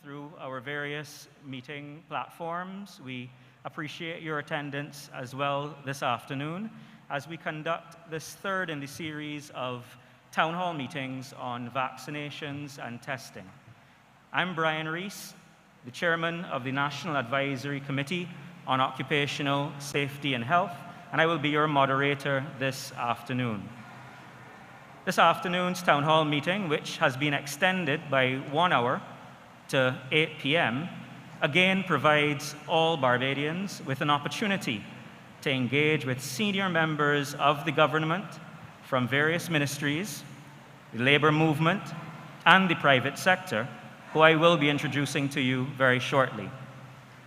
through our various meeting platforms. We appreciate your attendance as well this afternoon as we conduct this third in the series of town hall meetings on vaccinations and testing. I'm Brian Rees, the chairman of the National Advisory Committee on Occupational Safety and Health, and I will be your moderator this afternoon. This afternoon's town hall meeting, which has been extended by 1 hour to 8 p.m., again provides all Barbadians with an opportunity to engage with senior members of the government from various ministries, the labor movement, and the private sector, who I will be introducing to you very shortly.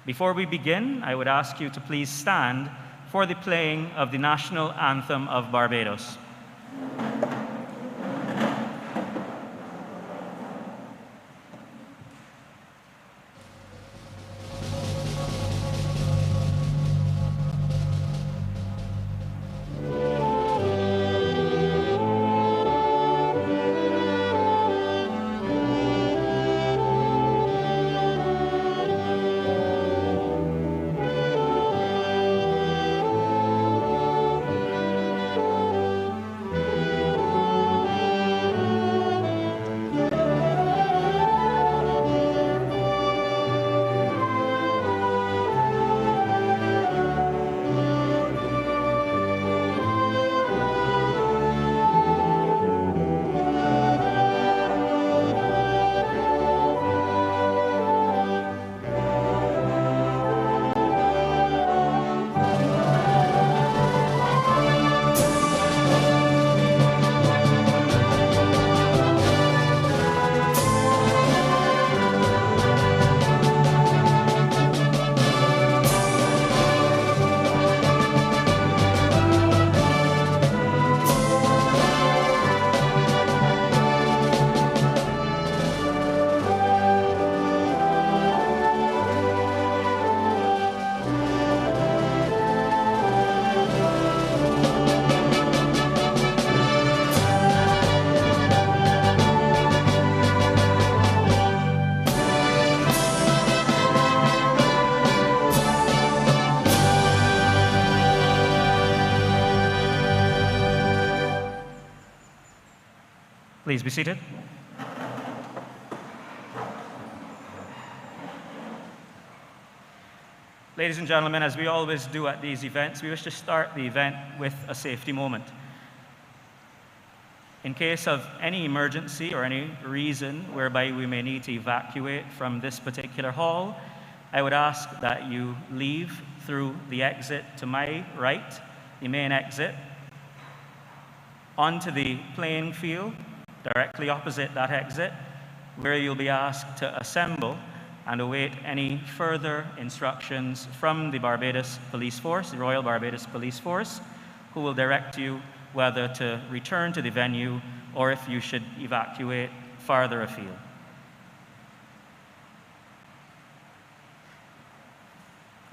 Before we begin, I would ask you to please stand for the playing of the National Anthem of Barbados. Please be seated. Ladies and gentlemen, as we always do at these events, we wish to start the event with a safety moment. In case of any emergency or any reason whereby we may need to evacuate from this particular hall, I would ask that you leave through the exit to my right, the main exit, onto the playing field, directly opposite that exit, where you'll be asked to assemble and await any further instructions from the Barbados Police Force, the Royal Barbados Police Force, who will direct you whether to return to the venue or if you should evacuate farther afield.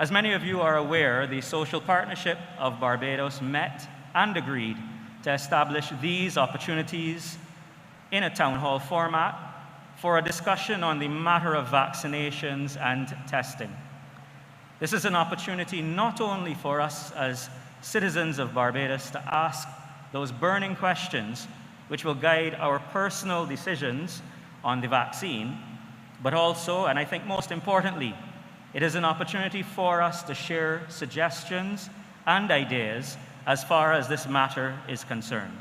As many of you are aware, the Social Partnership of Barbados met and agreed to establish these opportunities in a town hall format for a discussion on the matter of vaccinations and testing. This is an opportunity not only for us as citizens of Barbados to ask those burning questions which will guide our personal decisions on the vaccine, but also, and I think most importantly, it is an opportunity for us to share suggestions and ideas as far as this matter is concerned.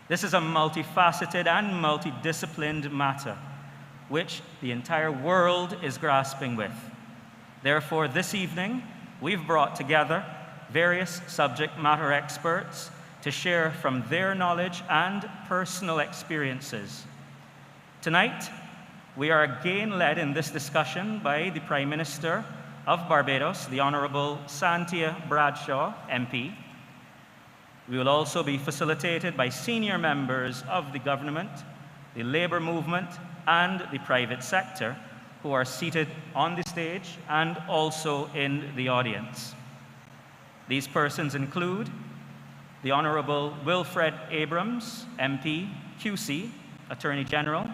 This is a multifaceted and multidisciplined matter, which the entire world is grasping with. Therefore, this evening, we've brought together various subject matter experts to share from their knowledge and personal experiences. Tonight, we are again led in this discussion by the Prime Minister of Barbados, the Honourable Santia Bradshaw, MP. We will also be facilitated by senior members of the government, the labor movement, and the private sector, who are seated on the stage and also in the audience. These persons include the Honourable Wilfred Abrams, MP, QC, Attorney General,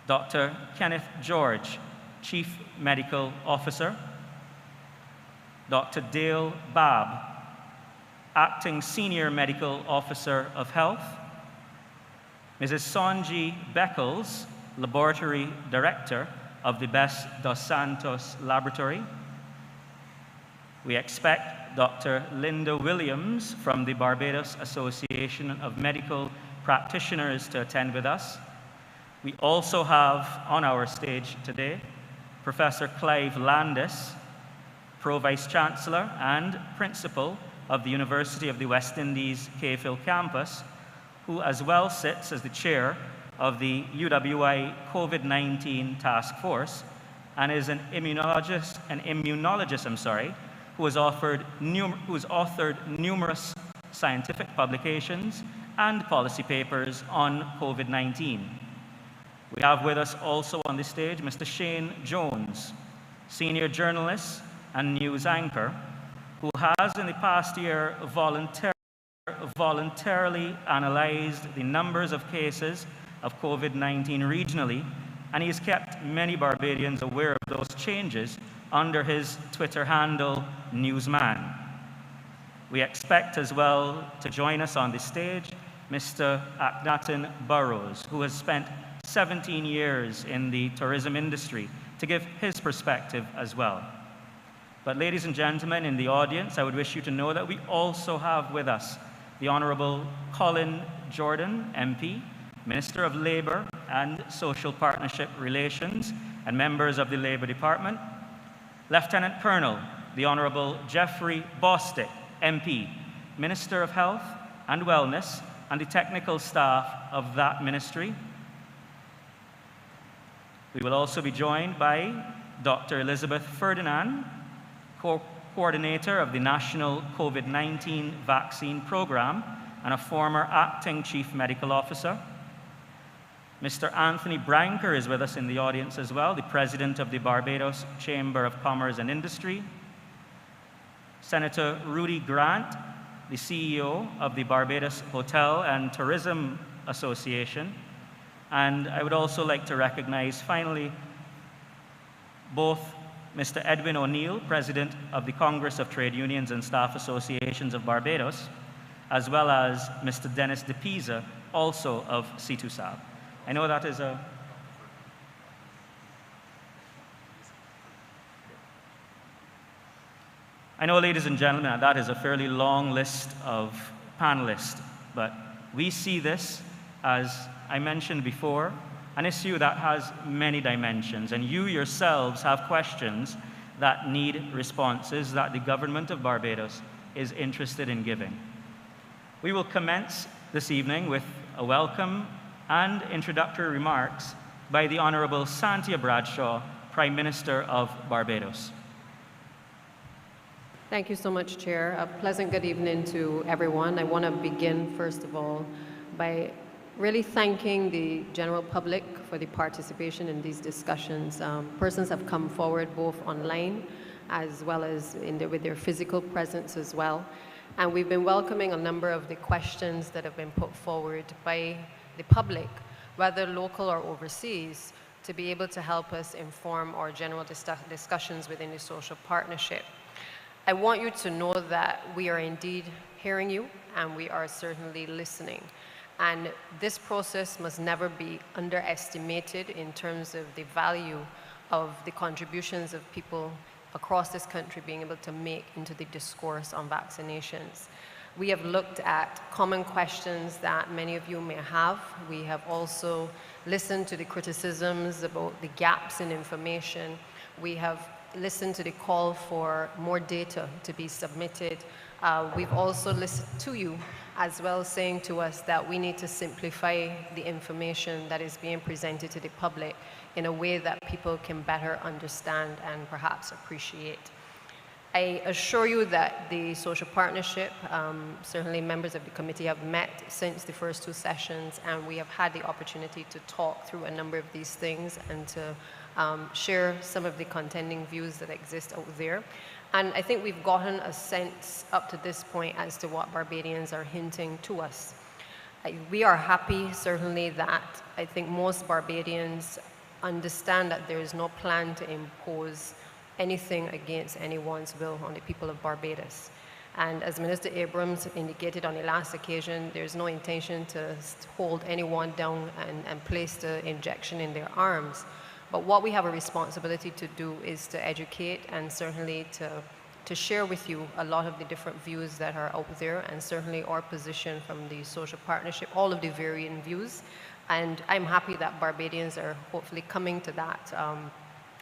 Dr. Kenneth George, Chief Medical Officer, Dr. Dale Babb, Acting Senior Medical Officer of Health, Mrs. Sonji Beckles, Laboratory Director of the Bess dos Santos Laboratory. We expect Dr. Linda Williams from the Barbados Association of Medical Practitioners to attend with us. We also have on our stage today Professor Clive Landis, Pro-Vice Chancellor and Principal of the University of the West Indies Cayfield campus, who as well sits as the chair of the UWI COVID-19 Task Force and is an immunologist, who has authored numerous scientific publications and policy papers on COVID-19. We have with us also on the stage Mr. Shane Jones, senior journalist and news anchor, who has in the past year voluntarily analyzed the numbers of cases of COVID-19 regionally, and he has kept many Barbadians aware of those changes under his Twitter handle, Newsman. We expect as well to join us on the stage Mr. Akhenaton Burrows, who has spent 17 years in the tourism industry, to give his perspective as well. But ladies and gentlemen in the audience, I would wish you to know that we also have with us the Honorable Colin Jordan, MP, Minister of Labour and Social Partnership Relations, and members of the Labour Department, Lieutenant Colonel, the Honorable Jeffrey Bostick, MP, Minister of Health and Wellness, and the technical staff of that ministry. We will also be joined by Dr. Elizabeth Ferdinand, Coordinator of the National COVID-19 Vaccine Program and a former Acting Chief Medical Officer. Mr. Anthony Branker is with us in the audience as well, the President of the Barbados Chamber of Commerce and Industry. Senator Rudy Grant, the CEO of the Barbados Hotel and Tourism Association. And I would also like to recognize, finally, both Mr. Edwin O'Neill, President of the Congress of Trade Unions and Staff Associations of Barbados, as well as Mr. Dennis De Pisa, also of C2SAB. I know that is I know, ladies and gentlemen, that is a fairly long list of panelists, but we see this, as I mentioned before, an issue that has many dimensions, and you yourselves have questions that need responses that the government of Barbados is interested in giving. We will commence this evening with a welcome and introductory remarks by the Honorable Santia Bradshaw, Prime Minister of Barbados. Thank you so much, Chair. A pleasant good evening to everyone. I want to begin, first of all, by really thanking the general public for the participation in these discussions. Persons have come forward both online as well as with their physical presence as well. And we've been welcoming a number of the questions that have been put forward by the public, whether local or overseas, to be able to help us inform our general discussions within the social partnership. I want you to know that we are indeed hearing you, and we are certainly listening. And this process must never be underestimated in terms of the value of the contributions of people across this country being able to make into the discourse on vaccinations. We have looked at common questions that many of you may have. We have also listened to the criticisms about the gaps in information. We have listened to the call for more data to be submitted. We've also listened to you as well, saying to us that we need to simplify the information that is being presented to the public in a way that people can better understand and perhaps appreciate. I assure you that the social partnership, certainly members of the committee have met since the first two sessions, and we have had the opportunity to talk through a number of these things and to share some of the contending views that exist out there. And I think we've gotten a sense up to this point as to what Barbadians are hinting to us. We are happy, certainly, that I think most Barbadians understand that there is no plan to impose anything against anyone's will on the people of Barbados. And as Minister Abrams indicated on the last occasion, there's no intention to hold anyone down and place the injection in their arms. But what we have a responsibility to do is to educate and certainly to share with you a lot of the different views that are out there, and certainly our position from the social partnership, all of the varying views. And I'm happy that Barbadians are hopefully coming to that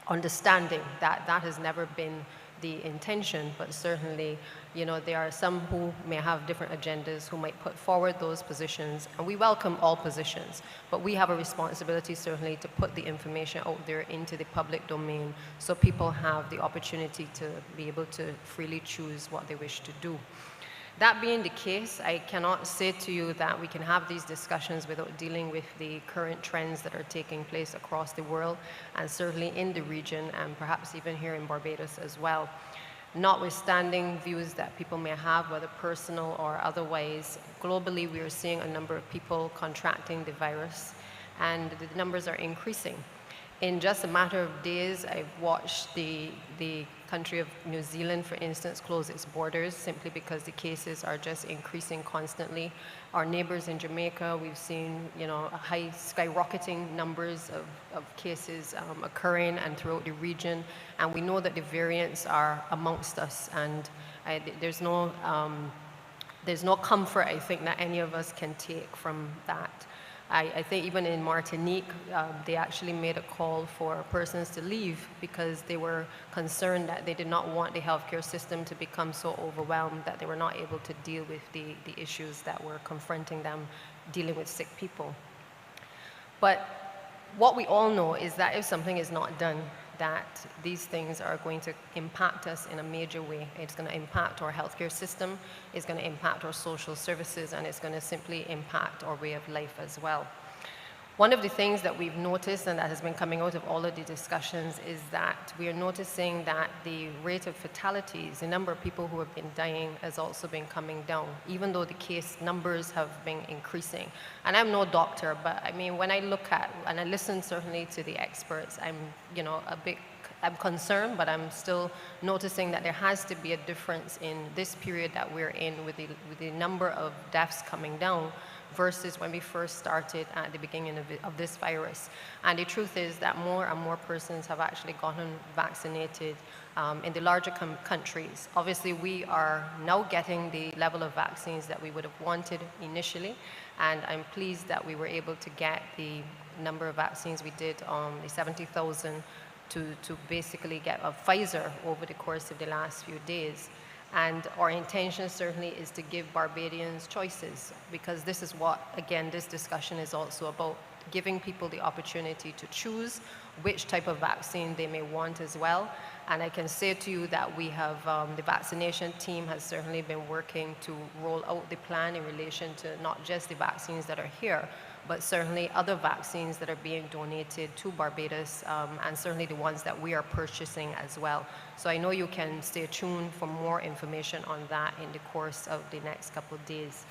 understanding that that has never been the intention, but certainly, there are some who may have different agendas who might put forward those positions, and we welcome all positions, but we have a responsibility certainly to put the information out there into the public domain so people have the opportunity to be able to freely choose what they wish to do. That being the case, I cannot say to you that we can have these discussions without dealing with the current trends that are taking place across the world, and certainly in the region, and perhaps even here in Barbados as well. Notwithstanding views that people may have, whether personal or otherwise, globally we are seeing a number of people contracting the virus, and the numbers are increasing. In just a matter of days, I've watched the country of New Zealand, for instance, close its borders simply because the cases are just increasing constantly. Our neighbors in Jamaica, we've seen, high skyrocketing numbers of cases occurring and throughout the region, and we know that the variants are amongst us, and there's no comfort, I think, that any of us can take from that. I think even in Martinique, they actually made a call for persons to leave because they were concerned that they did not want the healthcare system to become so overwhelmed that they were not able to deal with the issues that were confronting them dealing with sick people. But what we all know is that if something is not done, that these things are going to impact us in a major way. It's going to impact our healthcare system, it's going to impact our social services, and it's going to simply impact our way of life as well. One of the things that we've noticed, and that has been coming out of all of the discussions, is that we are noticing that the rate of fatalities, the number of people who have been dying, has also been coming down, even though the case numbers have been increasing. And I'm no doctor, but I mean, when I look at, and I listen certainly to the experts, I'm concerned, but I'm still noticing that there has to be a difference in this period that we're in with the number of deaths coming down versus when we first started at the beginning of this virus. And the truth is that more and more persons have actually gotten vaccinated in the larger countries. Obviously, we are now getting the level of vaccines that we would have wanted initially, and I'm pleased that we were able to get the number of vaccines we did, the 70,000, to basically get a Pfizer over the course of the last few days. And our intention certainly is to give Barbadians choices, because this is what, again, this discussion is also about, giving people the opportunity to choose which type of vaccine they may want as well. And I can say to you that we have, the vaccination team has certainly been working to roll out the plan in relation to not just the vaccines that are here, but certainly other vaccines that are being donated to Barbados, and certainly the ones that we are purchasing as well. So I know you can stay tuned for more information on that in the course of the next couple of days.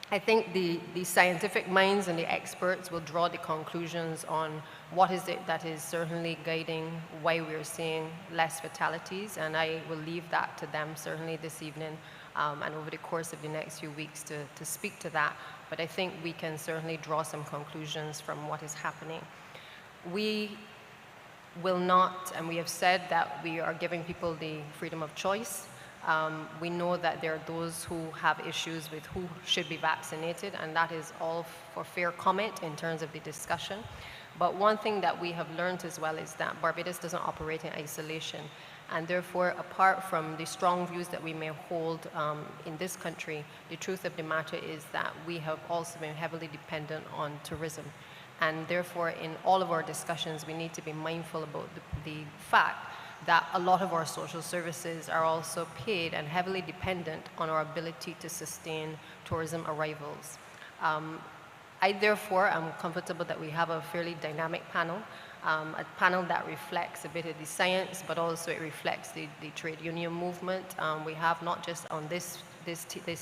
I think the scientific minds and the experts will draw the conclusions on what is it that is certainly guiding why we're seeing less fatalities, and I will leave that to them certainly this evening and over the course of the next few weeks to speak to that. But I think we can certainly draw some conclusions from what is happening. We will not, and we have said that we are giving people the freedom of choice. We know that there are those who have issues with who should be vaccinated, and that is all for fair comment in terms of the discussion. But one thing that we have learned as well is that Barbados doesn't operate in isolation. And therefore, apart from the strong views that we may hold in this country, the truth of the matter is that we have also been heavily dependent on tourism. And therefore, in all of our discussions, we need to be mindful about the fact that a lot of our social services are also paid and heavily dependent on our ability to sustain tourism arrivals. I therefore am comfortable that we have a fairly dynamic panel, a panel that reflects a bit of the science, but also it reflects the trade union movement. We have not just on this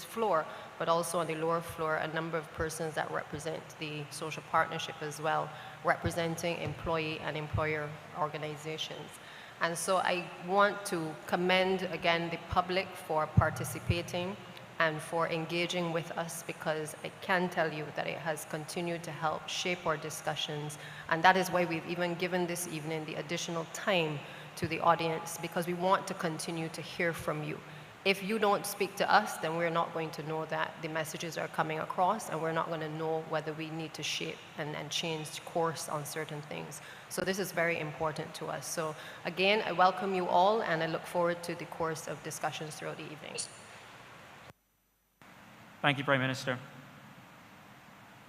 floor, but also on the lower floor, a number of persons that represent the social partnership as well, representing employee and employer organizations. And so I want to commend again the public for participating and for engaging with us, because I can tell you that it has continued to help shape our discussions. And that is why we've even given this evening the additional time to the audience, because we want to continue to hear from you. If you don't speak to us, then we're not going to know that the messages are coming across, and we're not going to know whether we need to shape and change course on certain things. So this is very important to us. So again, I welcome you all, and I look forward to the course of discussions throughout the evening. Thank you, Prime Minister.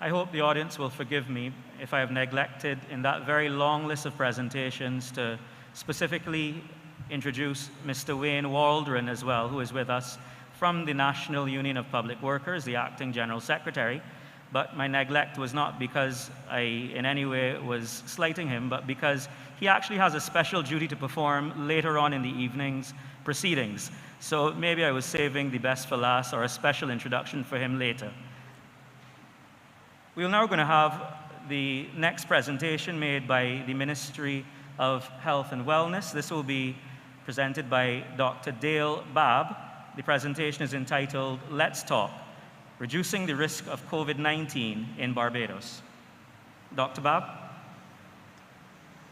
I hope the audience will forgive me if I have neglected in that very long list of presentations to specifically introduce Mr. Wayne Waldron as well, who is with us from the National Union of Public Workers, the Acting General Secretary. But my neglect was not because I in any way was slighting him, but because he actually has a special duty to perform later on in the evening's proceedings. So maybe I was saving the best for last, or a special introduction for him later. We are now going to have the next presentation made by the Ministry of Health and Wellness. This will be presented by Dr. Dale Babb. The presentation is entitled, Let's Talk, Reducing the Risk of COVID-19 in Barbados. Dr. Babb.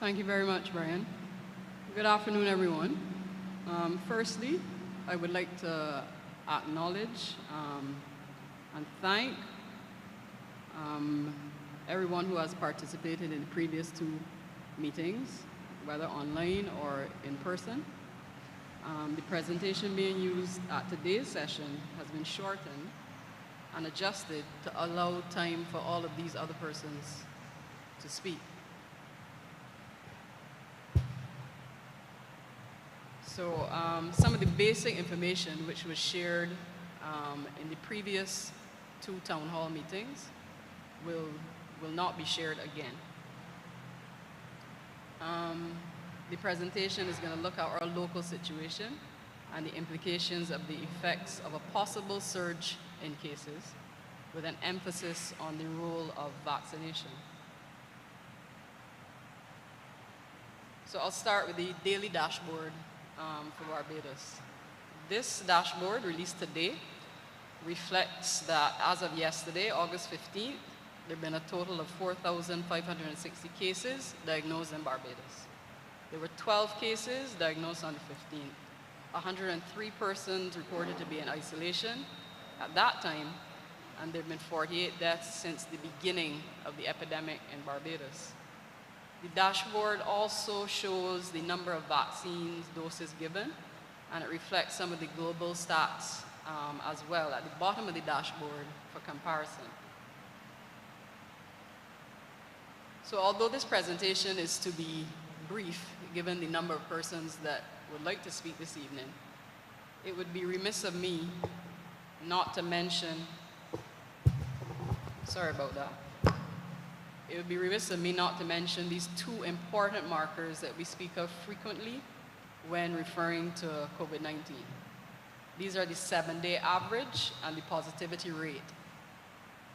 Thank you very much, Brian. Good afternoon, everyone. Firstly, I would like to acknowledge and thank everyone who has participated in the previous two meetings, whether online or in person. The presentation being used at today's session has been shortened and adjusted to allow time for all of these other persons to speak. So some of the basic information which was shared in the previous two town hall meetings will not be shared again. The presentation is going to look at our local situation and the implications of the effects of a possible surge in cases, with an emphasis on the role of vaccination. So I'll start with the daily dashboard for Barbados. This dashboard, released today, reflects that as of yesterday, August 15th, there have been a total of 4,560 cases diagnosed in Barbados. There were 12 cases diagnosed on the 15th. 103 persons reported to be in isolation at that time, and there have been 48 deaths since the beginning of the epidemic in Barbados. The dashboard also shows the number of vaccines doses given, and it reflects some of the global stats as well at the bottom of the dashboard for comparison. So although this presentation is to be brief, given the number of persons that would like to speak this evening, it would be remiss of me not to mention, sorry about that. It would be remiss of me not to mention these two important markers that we speak of frequently when referring to COVID-19. These are the 7-day average and the positivity rate.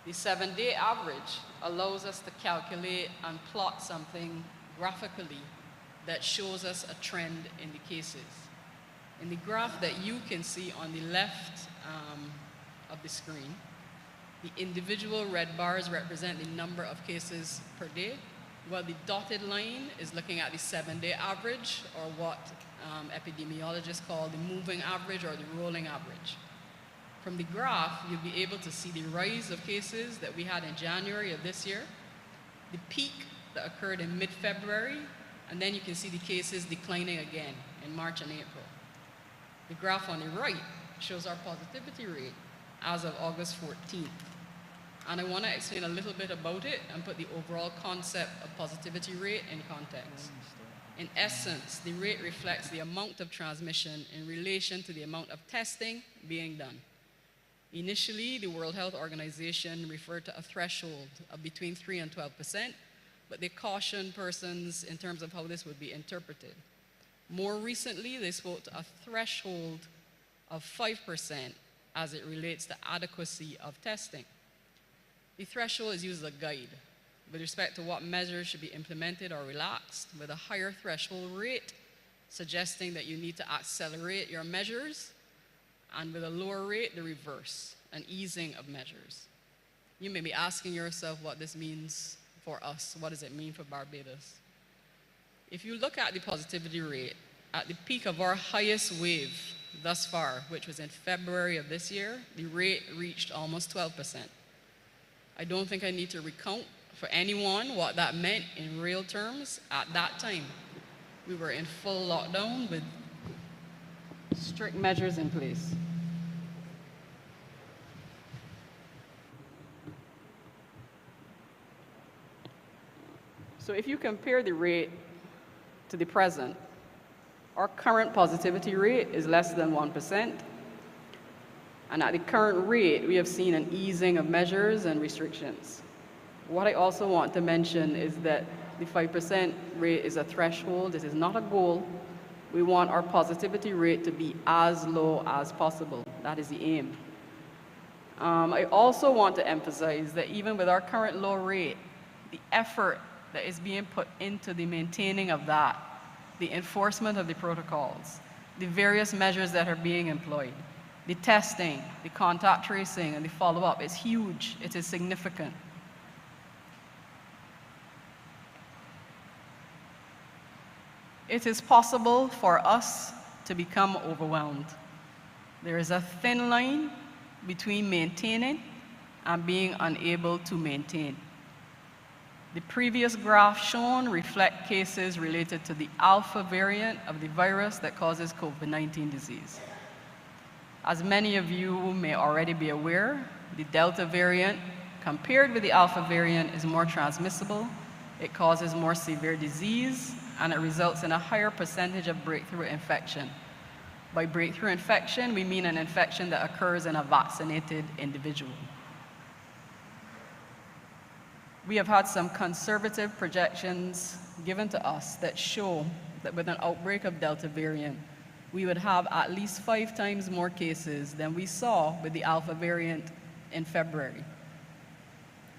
The 7-day average allows us to calculate and plot something graphically that shows us a trend in the cases. In the graph that you can see on the left of the screen, the individual red bars represent the number of cases per day, while the dotted line is looking at the 7-day average, or what epidemiologists call the moving average or the rolling average. From the graph, you'll be able to see the rise of cases that we had in January of this year, the peak that occurred in mid-February, and then you can see the cases declining again in March and April. The graph on the right shows our positivity rate as of August 14th. And I want to explain a little bit about it and put the overall concept of positivity rate in context. In essence, the rate reflects the amount of transmission in relation to the amount of testing being done. Initially, the World Health Organization referred to a threshold of between 3 and 12%, but they cautioned persons in terms of how this would be interpreted. More recently, they spoke to a threshold of 5% as it relates to adequacy of testing. The threshold is used as a guide. with respect to what measures should be implemented or relaxed, with a higher threshold rate suggesting that you need to accelerate your measures, and with a lower rate, the reverse, an easing of measures. You may be asking yourself what this means for us. What does it mean for Barbados? If you look at the positivity rate, at the peak of our highest wave thus far, which was in February of this year, the rate reached almost 12%. I don't think I need to recount for anyone what that meant in real terms at that time. We were in full lockdown with strict measures in place. So if you compare the rate to the present, our current positivity rate is less than 1%. And at the current rate, we have seen an easing of measures and restrictions. What I also want to mention is that the 5% rate is a threshold. It is not a goal. We want our positivity rate to be as low as possible. That is the aim. I also want to emphasize that even with our current low rate, the effort that is being put into the maintaining of that, the enforcement of the protocols, the various measures that are being employed, the testing, the contact tracing, and the follow-up is huge. It is significant. It is possible for us to become overwhelmed. There is a thin line between maintaining and being unable to maintain. The previous graph shown reflect cases related to the Alpha variant of the virus that causes COVID-19 disease. As many of you may already be aware, the Delta variant, compared with the Alpha variant, is more transmissible. It causes more severe disease, and it results in a higher percentage of breakthrough infection. By breakthrough infection, we mean an infection that occurs in a vaccinated individual. We have had some conservative projections given to us that show that with an outbreak of Delta variant, we would have at least 5 times more cases than we saw with the Alpha variant in February.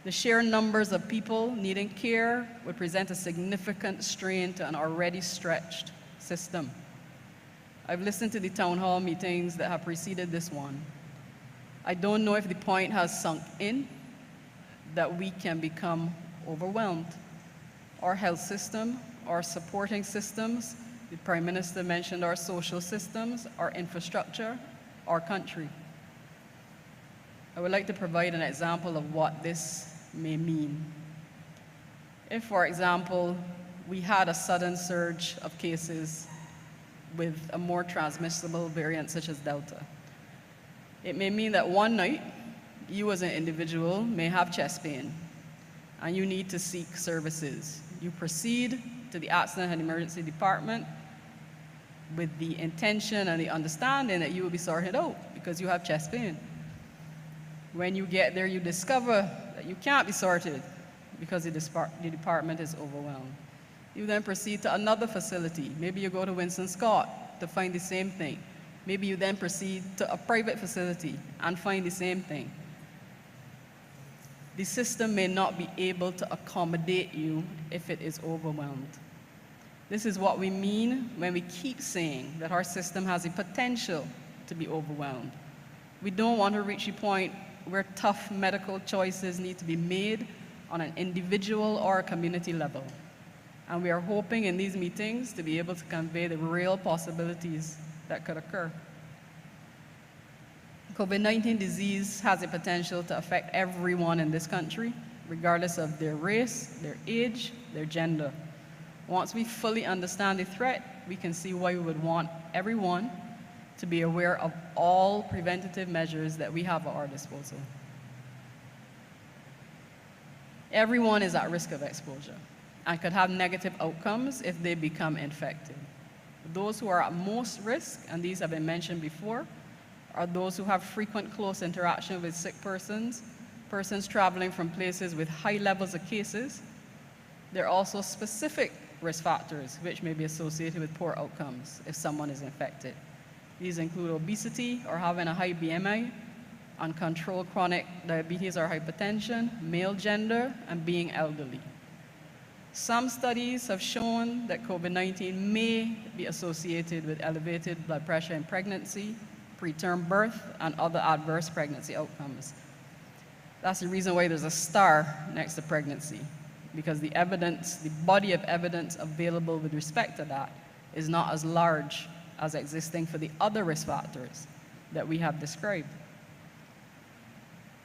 The sheer numbers of people needing care would present a significant strain to an already stretched system. I've listened to the town hall meetings that have preceded this one. I don't know if the point has sunk in that we can become overwhelmed. Our health system, our supporting systems, the Prime Minister mentioned our social systems, our infrastructure, our country. I would like to provide an example of what this may mean. If, for example, we had a sudden surge of cases with a more transmissible variant such as Delta, it may mean that one night, you as an individual may have chest pain and you need to seek services. You proceed to the accident and emergency department with the intention and the understanding that you will be sorted out because you have chest pain. When you get there, you discover that you can't be sorted because the department is overwhelmed. You then proceed to another facility. Maybe you go to Winston Scott to find the same thing. Maybe you then proceed to a private facility and find the same thing. The system may not be able to accommodate you if it is overwhelmed. This is what we mean when we keep saying that our system has the potential to be overwhelmed. We don't want to reach a point where tough medical choices need to be made on an individual or a community level. And we are hoping in these meetings to be able to convey the real possibilities that could occur. COVID-19 disease has the potential to affect everyone in this country, regardless of their race, their age, their gender. Once we fully understand the threat, we can see why we would want everyone to be aware of all preventative measures that we have at our disposal. Everyone is at risk of exposure and could have negative outcomes if they become infected. Those who are at most risk, and these have been mentioned before, are those who have frequent close interaction with sick persons, persons traveling from places with high levels of cases. There are also specific risk factors which may be associated with poor outcomes if someone is infected. These include obesity or having a high BMI, uncontrolled chronic diabetes or hypertension, male gender, and being elderly. Some studies have shown that COVID-19 may be associated with elevated blood pressure in pregnancy, preterm birth, and other adverse pregnancy outcomes. That's the reason why there's a star next to pregnancy, because the evidence, the body of evidence available with respect to that is not as large as existing for the other risk factors that we have described.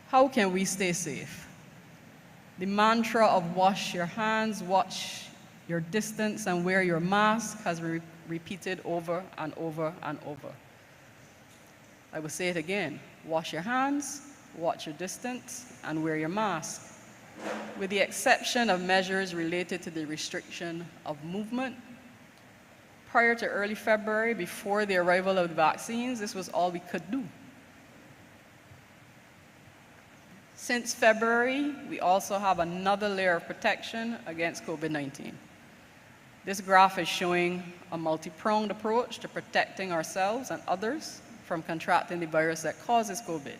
How can we stay safe? The mantra of wash your hands, watch your distance, and wear your mask has been repeated over and over and over. I will say it again. Wash your hands, watch your distance, and wear your mask. With the exception of measures related to the restriction of movement, prior to early February, before the arrival of the vaccines, this was all we could do. Since February, we also have another layer of protection against COVID-19. This graph is showing a multi-pronged approach to protecting ourselves and others from contracting the virus that causes COVID.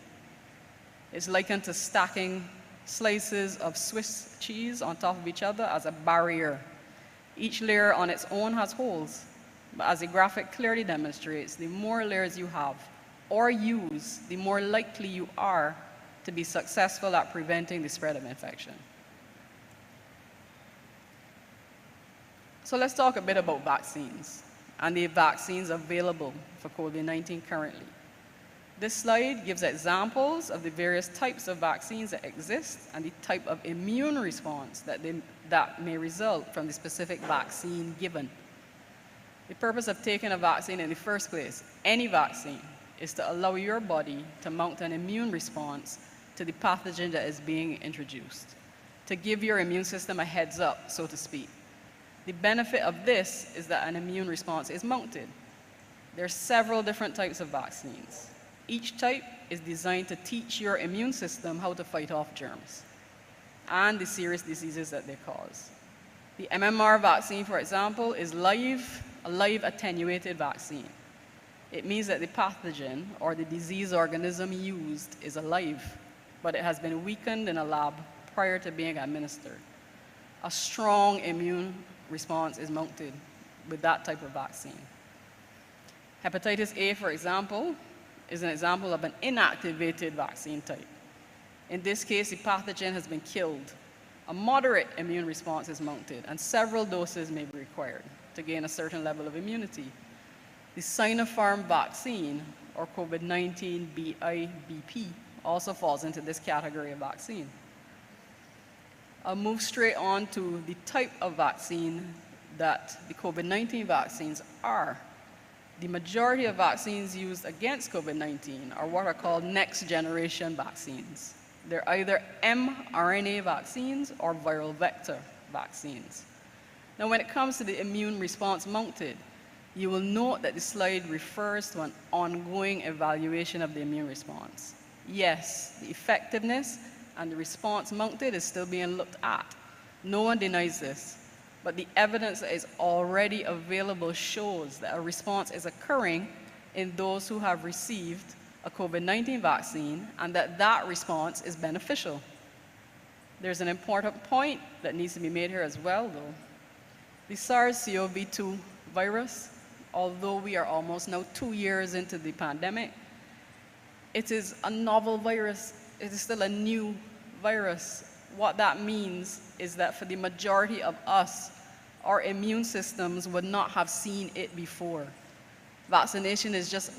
It's likened to stacking slices of Swiss cheese on top of each other as a barrier. Each layer on its own has holes, but as the graphic clearly demonstrates, the more layers you have or use, the more likely you are to be successful at preventing the spread of infection. So let's talk a bit about vaccines and the vaccines available for COVID-19 currently. This slide gives examples of the various types of vaccines that exist and the type of immune response that may result from the specific vaccine given. The purpose of taking a vaccine in the first place, any vaccine, is to allow your body to mount an immune response to the pathogen that is being introduced, to give your immune system a heads up, so to speak. The benefit of this is that an immune response is mounted. There are several different types of vaccines. Each type is designed to teach your immune system how to fight off germs and the serious diseases that they cause. The MMR vaccine, for example, is a live attenuated vaccine. It means that the pathogen or the disease organism used is alive, but it has been weakened in a lab prior to being administered. A strong immune response is mounted with that type of vaccine. Hepatitis A, for example, is an example of an inactivated vaccine type. In this case, the pathogen has been killed. A moderate immune response is mounted, and several doses may be required to gain a certain level of immunity. The Sinopharm vaccine, or COVID-19 BIBP, also falls into this category of vaccine. I'll move straight on to the type of vaccine that the COVID-19 vaccines are. The majority of vaccines used against COVID-19 are what are called next-generation vaccines. They're either mRNA vaccines or viral vector vaccines. Now, when it comes to the immune response mounted, you will note that the slide refers to an ongoing evaluation of the immune response. Yes, the effectiveness and the response mounted is still being looked at. No one denies this, but the evidence that is already available shows that a response is occurring in those who have received a COVID-19 vaccine and that response is beneficial. There's an important point that needs to be made here as well, though. The SARS-CoV-2 virus, although we are almost now 2 years into the pandemic, it is a novel virus. It is still a new virus. What that means is that for the majority of us, our immune systems would not have seen it before. Vaccination is just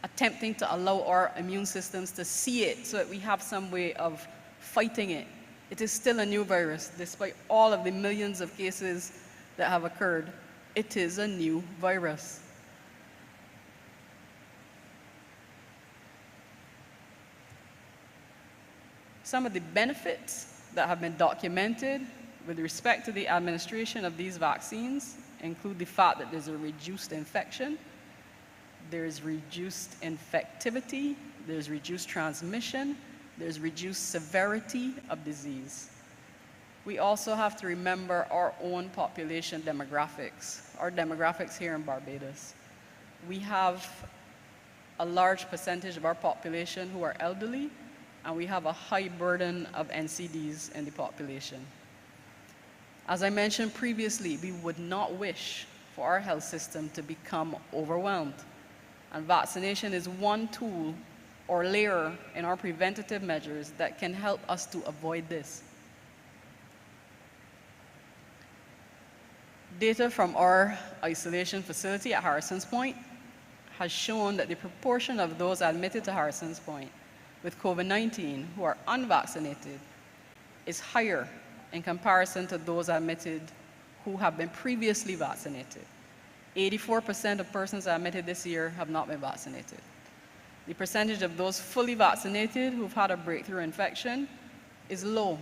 attempting to allow our immune systems to see it so that we have some way of fighting it. It is still a new virus, despite all of the millions of cases that have occurred. It is a new virus. Some of the benefits that have been documented with respect to the administration of these vaccines include the fact that there's a reduced infection, there's reduced infectivity, there's reduced transmission, there's reduced severity of disease. We also have to remember our own population demographics, our demographics here in Barbados. We have a large percentage of our population who are elderly, and we have a high burden of NCDs in the population. As I mentioned previously, we would not wish for our health system to become overwhelmed, and vaccination is one tool or layer in our preventative measures that can help us to avoid this. Data from our isolation facility at Harrison's Point has shown that the proportion of those admitted to Harrison's Point with COVID-19 who are unvaccinated is higher in comparison to those admitted who have been previously vaccinated. 84% of persons admitted this year have not been vaccinated. The percentage of those fully vaccinated who've had a breakthrough infection is low,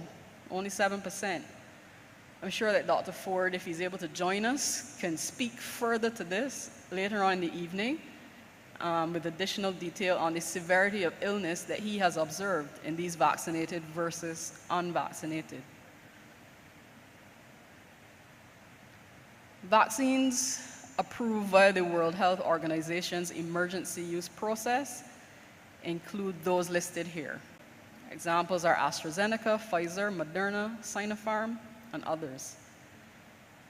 only 7%. I'm sure that Dr. Ford, if he's able to join us, can speak further to this later on in the evening with additional detail on the severity of illness that he has observed in these vaccinated versus unvaccinated. Vaccines approved via the World Health Organization's emergency use process include those listed here. Examples are AstraZeneca, Pfizer, Moderna, Sinopharm, and others.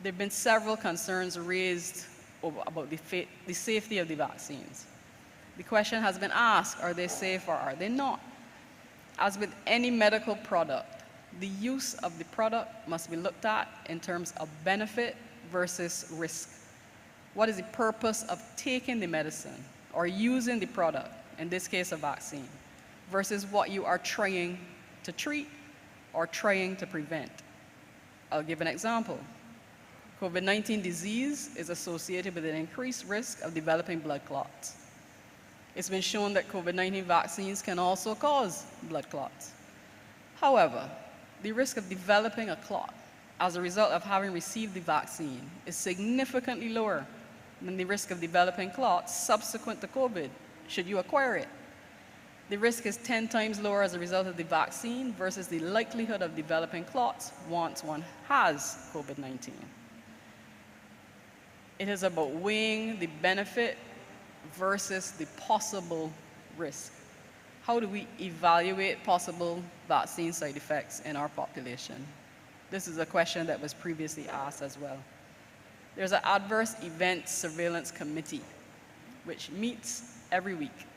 There have been several concerns raised about the safety of the vaccines. The question has been asked, are they safe or are they not? As with any medical product, the use of the product must be looked at in terms of benefit versus risk. What is the purpose of taking the medicine or using the product, in this case a vaccine, versus what you are trying to treat or trying to prevent? I'll give an example. COVID-19 disease is associated with an increased risk of developing blood clots. It's been shown that COVID-19 vaccines can also cause blood clots. However, the risk of developing a clot as a result of having received the vaccine is significantly lower than the risk of developing clots subsequent to COVID, should you acquire it. The risk is 10 times lower as a result of the vaccine versus the likelihood of developing clots once one has COVID-19. It is about weighing the benefit versus the possible risk. How do we evaluate possible vaccine side effects in our population? This is a question that was previously asked as well. There's an adverse event surveillance committee, which meets every week.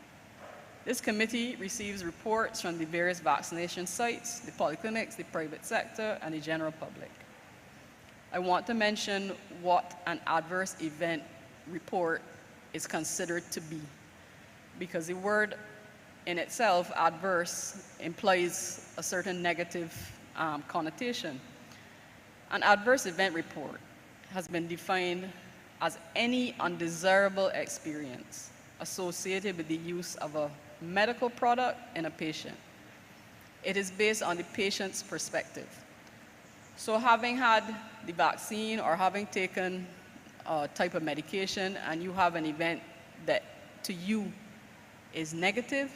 This committee receives reports from the various vaccination sites, the polyclinics, the private sector, and the general public. I want to mention what an adverse event report is considered to be, because the word in itself, adverse, implies a certain negative connotation. An adverse event report has been defined as any undesirable experience associated with the use of a medical product in a patient. It is based on the patient's perspective. So having had the vaccine or having taken a type of medication and you have an event that to you is negative,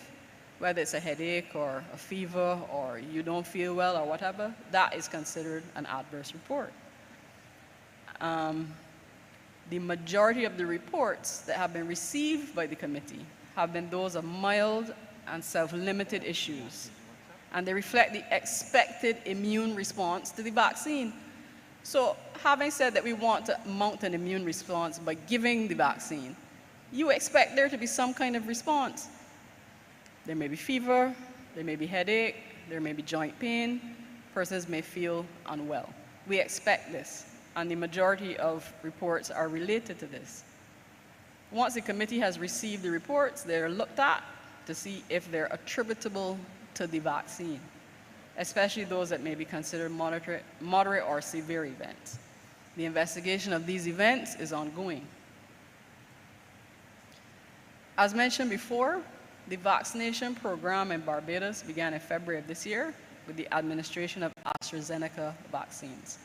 whether it's a headache or a fever or you don't feel well or whatever, that is considered an adverse report. The majority of the reports that have been received by the committee have been those of mild and self-limited issues, and they reflect the expected immune response to the vaccine. So having said that we want to mount an immune response by giving the vaccine, you expect there to be some kind of response. There may be fever, there may be headache, there may be joint pain, persons may feel unwell. We expect this, and the majority of reports are related to this. Once the committee has received the reports, they're looked at to see if they're attributable to the vaccine, especially those that may be considered moderate or severe events. The investigation of these events is ongoing. As mentioned before, the vaccination program in Barbados began in February of this year with the administration of AstraZeneca vaccines.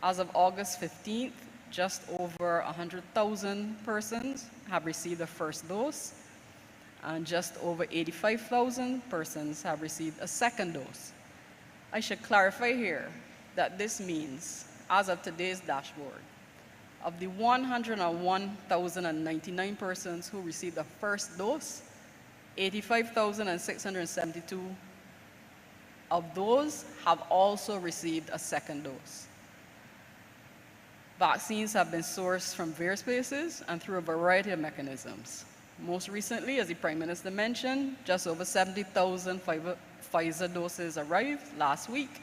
As of August 15th, just over 100,000 persons have received the first dose, and just over 85,000 persons have received a second dose. I should clarify here that this means, as of today's dashboard, of the 101,099 persons who received the first dose, 85,672 of those have also received a second dose. Vaccines have been sourced from various places and through a variety of mechanisms. Most recently, as the Prime Minister mentioned, just over 70,000 Pfizer doses arrived last week,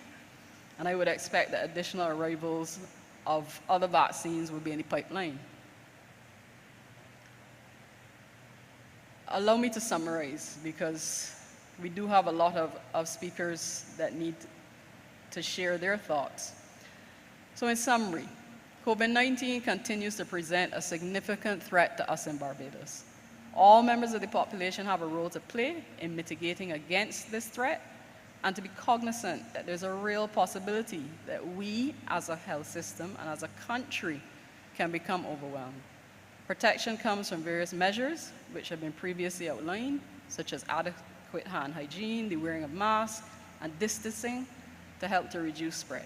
and I would expect that additional arrivals of other vaccines will be in the pipeline. Allow me to summarize, because we do have a lot of speakers that need to share their thoughts. So in summary, COVID-19 continues to present a significant threat to us in Barbados. All members of the population have a role to play in mitigating against this threat, and to be cognizant that there's a real possibility that we as a health system and as a country can become overwhelmed. Protection comes from various measures which have been previously outlined, such as adequate hand hygiene, the wearing of masks, and distancing to help to reduce spread.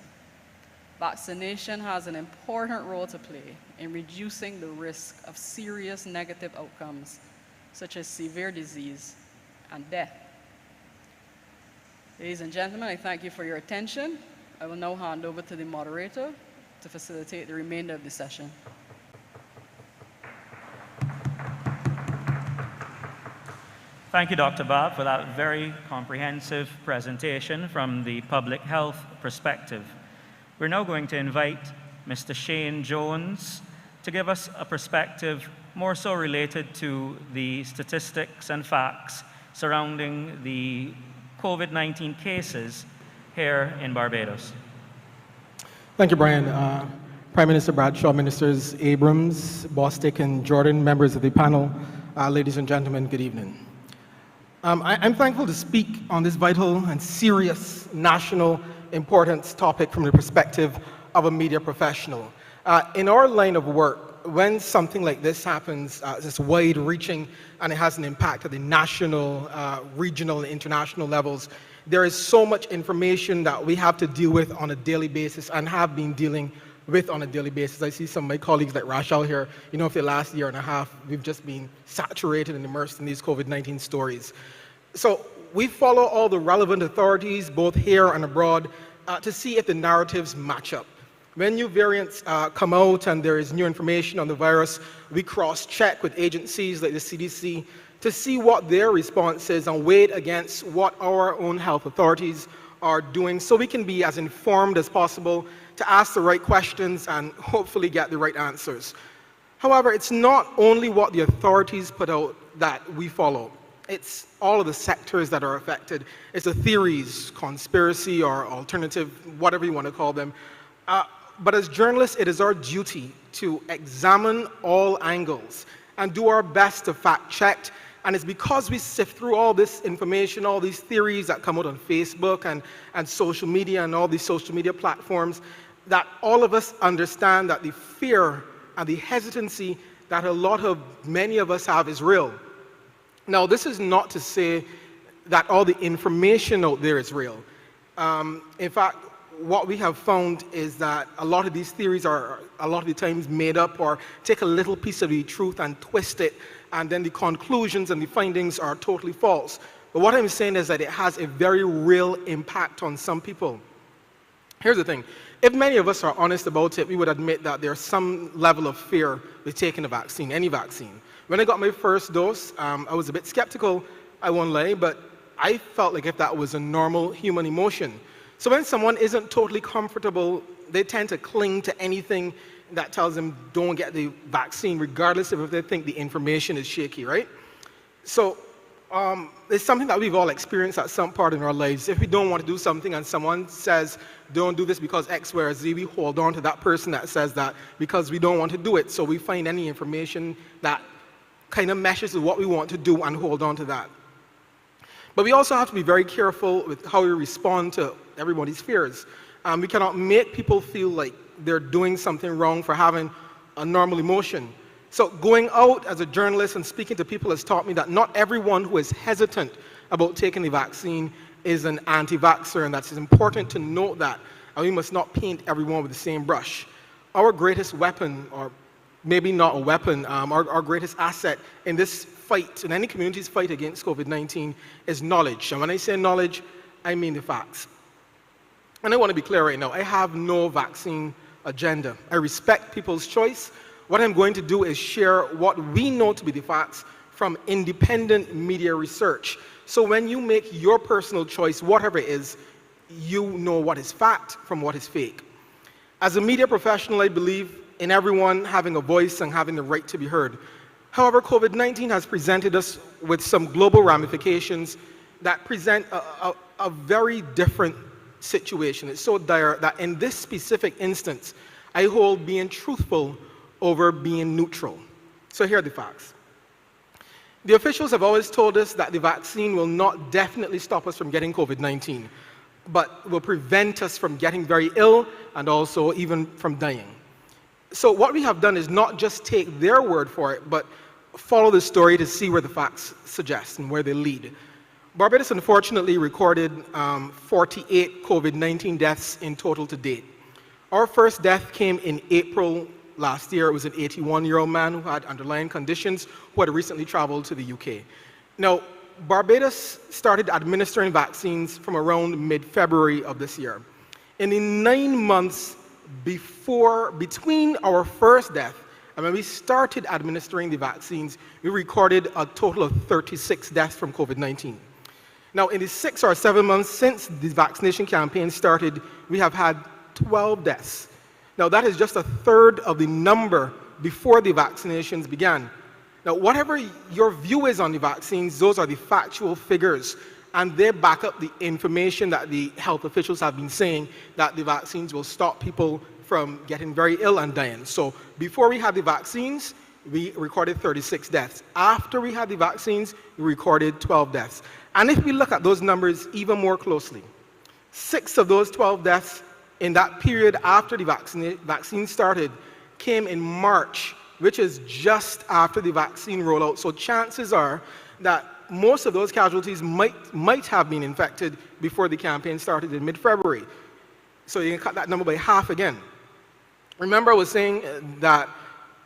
Vaccination has an important role to play in reducing the risk of serious negative outcomes, such as severe disease and death. Ladies and gentlemen, I thank you for your attention. I will now hand over to the moderator to facilitate the remainder of the session. Thank you, Dr. Babb, for that very comprehensive presentation from the public health perspective. We're now going to invite Mr. Shane Jones to give us a perspective more so related to the statistics and facts surrounding the COVID-19 cases here in Barbados. Thank you, Brian. Prime Minister Bradshaw, Ministers Abrams, Bostic, and Jordan, members of the panel, ladies and gentlemen, good evening. I'm thankful to speak on this vital and serious national importance topic from the perspective of a media professional. In our line of work, when something like this happens, it's wide-reaching and it has an impact at the national, regional, and international levels, there is so much information that we have to deal with on a daily basis and have been dealing with on a daily basis. I see some of my colleagues like Rachel here, you know, for the last year and a half, we've just been saturated and immersed in these COVID-19 stories. So we follow all the relevant authorities, both here and abroad, to see if the narratives match up. When new variants come out and there is new information on the virus, we cross-check with agencies like the CDC to see what their response is and weigh it against what our own health authorities are doing, so we can be as informed as possible to ask the right questions and hopefully get the right answers. However, it's not only what the authorities put out that we follow. It's all of the sectors that are affected. It's the theories, conspiracy or alternative, whatever you want to call them. But as journalists, it is our duty to examine all angles and do our best to fact check. And it's because we sift through all this information, all these theories that come out on Facebook and social media and all these social media platforms, that all of us understand that the fear and the hesitancy that many of us have is real. Now, this is not to say that all the information out there is real. In fact, what we have found is that a lot of these theories are a lot of the times made up or take a little piece of the truth and twist it, and then the conclusions and the findings are totally false. But what I'm saying is that it has a very real impact on some people. Here's the thing. If many of us are honest about it, we would admit that there's some level of fear with taking a vaccine, any vaccine. When I got my first dose, I was a bit skeptical, I won't lie, but I felt like if that was a normal human emotion. So when someone isn't totally comfortable, they tend to cling to anything that tells them don't get the vaccine, regardless of if they think the information is shaky, right? So it's something that we've all experienced at some part in our lives. If we don't want to do something and someone says, don't do this because X, Y, or Z, we hold on to that person that says that because we don't want to do it. So we find any information that kind of meshes with what we want to do and hold on to that. But we also have to be very careful with how we respond to everybody's fears. We cannot make people feel like they're doing something wrong for having a normal emotion. So going out as a journalist and speaking to people has taught me that not everyone who is hesitant about taking the vaccine is an anti-vaxxer, and that's important to note that, and we must not paint everyone with the same brush. Our greatest weapon, or maybe not a weapon, our greatest asset in this fight, in any community's fight against COVID-19 is knowledge. And when I say knowledge, I mean the facts. And I want to be clear right now, I have no vaccine agenda. I respect people's choice. What I'm going to do is share what we know to be the facts from independent media research. So when you make your personal choice, whatever it is, you know what is fact from what is fake. As a media professional, I believe in everyone having a voice and having the right to be heard. However, COVID-19 has presented us with some global ramifications that present a very different situation. It's so dire that in this specific instance, I hold being truthful over being neutral. So here are the facts. The officials have always told us that the vaccine will not definitely stop us from getting COVID-19, but will prevent us from getting very ill and also even from dying. So what we have done is not just take their word for it, but follow the story to see where the facts suggest and where they lead. Barbados unfortunately recorded 48 COVID-19 deaths in total to date. Our first death came in April last year. It was an 81-year-old man who had underlying conditions who had recently traveled to the UK. Now, Barbados started administering vaccines from around mid-February of this year. In the 9 months between our first death and when we started administering the vaccines, we recorded a total of 36 deaths from COVID-19. Now, in the 6 or 7 months since the vaccination campaign started, we have had 12 deaths. Now, that is just a third of the number before the vaccinations began. Now, whatever your view is on the vaccines, those are the factual figures, and they back up the information that the health officials have been saying that the vaccines will stop people from getting very ill and dying. So before we had the vaccines, we recorded 36 deaths. After we had the vaccines, we recorded 12 deaths. And if we look at those numbers even more closely, 6 of those 12 deaths in that period after the vaccine started came in March, which is just after the vaccine rollout. So chances are that most of those casualties might have been infected before the campaign started in mid-February. So you can cut that number by half again. Remember, I was saying that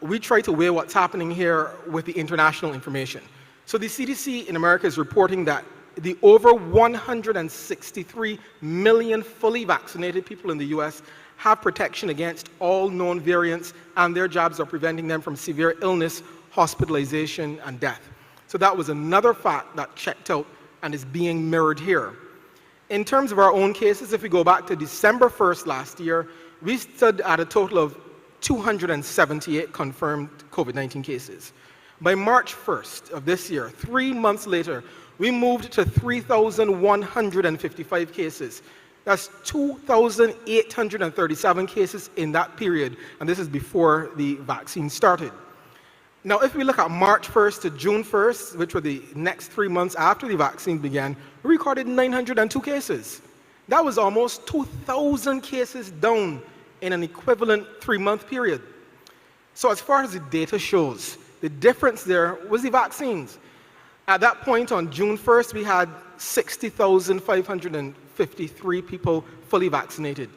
we try to weigh what's happening here with the international information. So the CDC in America is reporting that the over 163 million fully vaccinated people in the US have protection against all known variants, and their jobs are preventing them from severe illness, hospitalization, and death. So that was another fact that checked out and is being mirrored here. In terms of our own cases, if we go back to December 1st last year, we stood at a total of 278 confirmed COVID-19 cases. By March 1st of this year, 3 months later, we moved to 3,155 cases. That's 2,837 cases in that period, and this is before the vaccine started. Now, if we look at March 1st to June 1st, which were the next 3 months after the vaccine began, we recorded 902 cases. That was almost 2,000 cases down in an equivalent 3-month period. So as far as the data shows, the difference there was the vaccines. At that point on June 1st, we had 60,553 people fully vaccinated.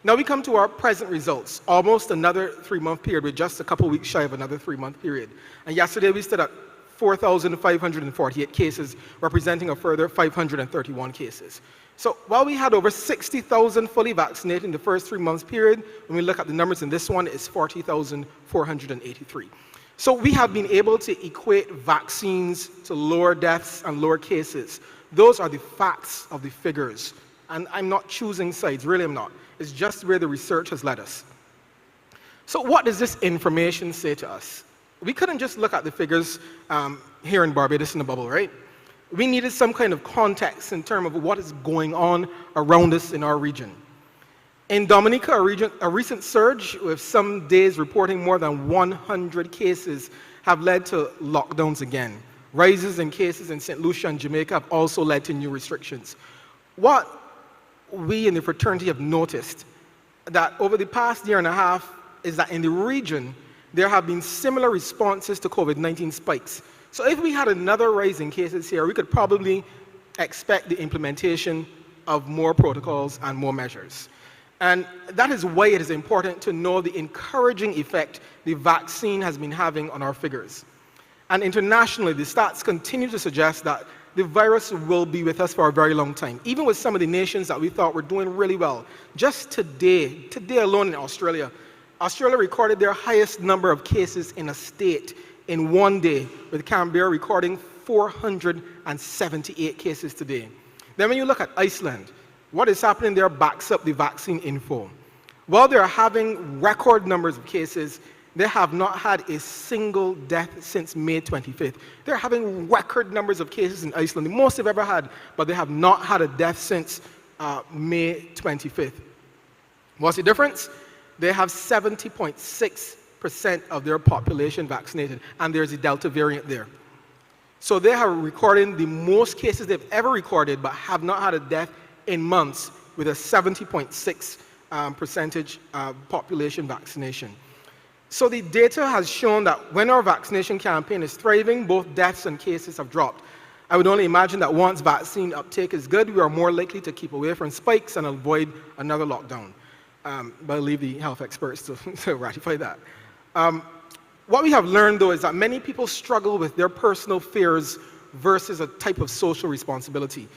Now we come to our present results, almost another 3-month period. We're just a couple weeks shy of another 3-month period. And yesterday we stood at 4,548 cases, representing a further 531 cases. So while we had over 60,000 fully vaccinated in the first 3 months period, when we look at the numbers in this one, it's 40,483. So we have been able to equate vaccines to lower deaths and lower cases. Those are the facts of the figures. And I'm not choosing sides, really I'm not. It's just where the research has led us. So what does this information say to us? We couldn't just look at the figures here in Barbados in the bubble, right? We needed some kind of context in terms of what is going on around us in our region. In Dominica, a recent surge with some days reporting more than 100 cases have led to lockdowns again. Rises in cases in St. Lucia and Jamaica have also led to new restrictions. What we in the fraternity have noticed that over the past year and a half is that in the region, there have been similar responses to COVID-19 spikes. So if we had another rise in cases here, we could probably expect the implementation of more protocols and more measures. And that is why it is important to know the encouraging effect the vaccine has been having on our figures. And internationally, the stats continue to suggest that the virus will be with us for a very long time. Even with some of the nations that we thought were doing really well. Just today alone in Australia recorded their highest number of cases in a state in one day, with Canberra recording 478 cases today. Then when you look at Iceland, what is happening there backs up the vaccine info. While they're having record numbers of cases, they have not had a single death since May 25th. They're having record numbers of cases in Iceland, the most they've ever had, but they have not had a death since May 25th. What's the difference? They have 70.6% of their population vaccinated, and there's a Delta variant there. So they are recording the most cases they've ever recorded, but have not had a death in months, with a 70.6% population vaccination. So the data has shown that when our vaccination campaign is thriving, both deaths and cases have dropped. I would only imagine that once vaccine uptake is good, we are more likely to keep away from spikes and avoid another lockdown. But I'll leave the health experts to ratify that. What we have learned, though, is that many people struggle with their personal fears versus a type of social responsibility.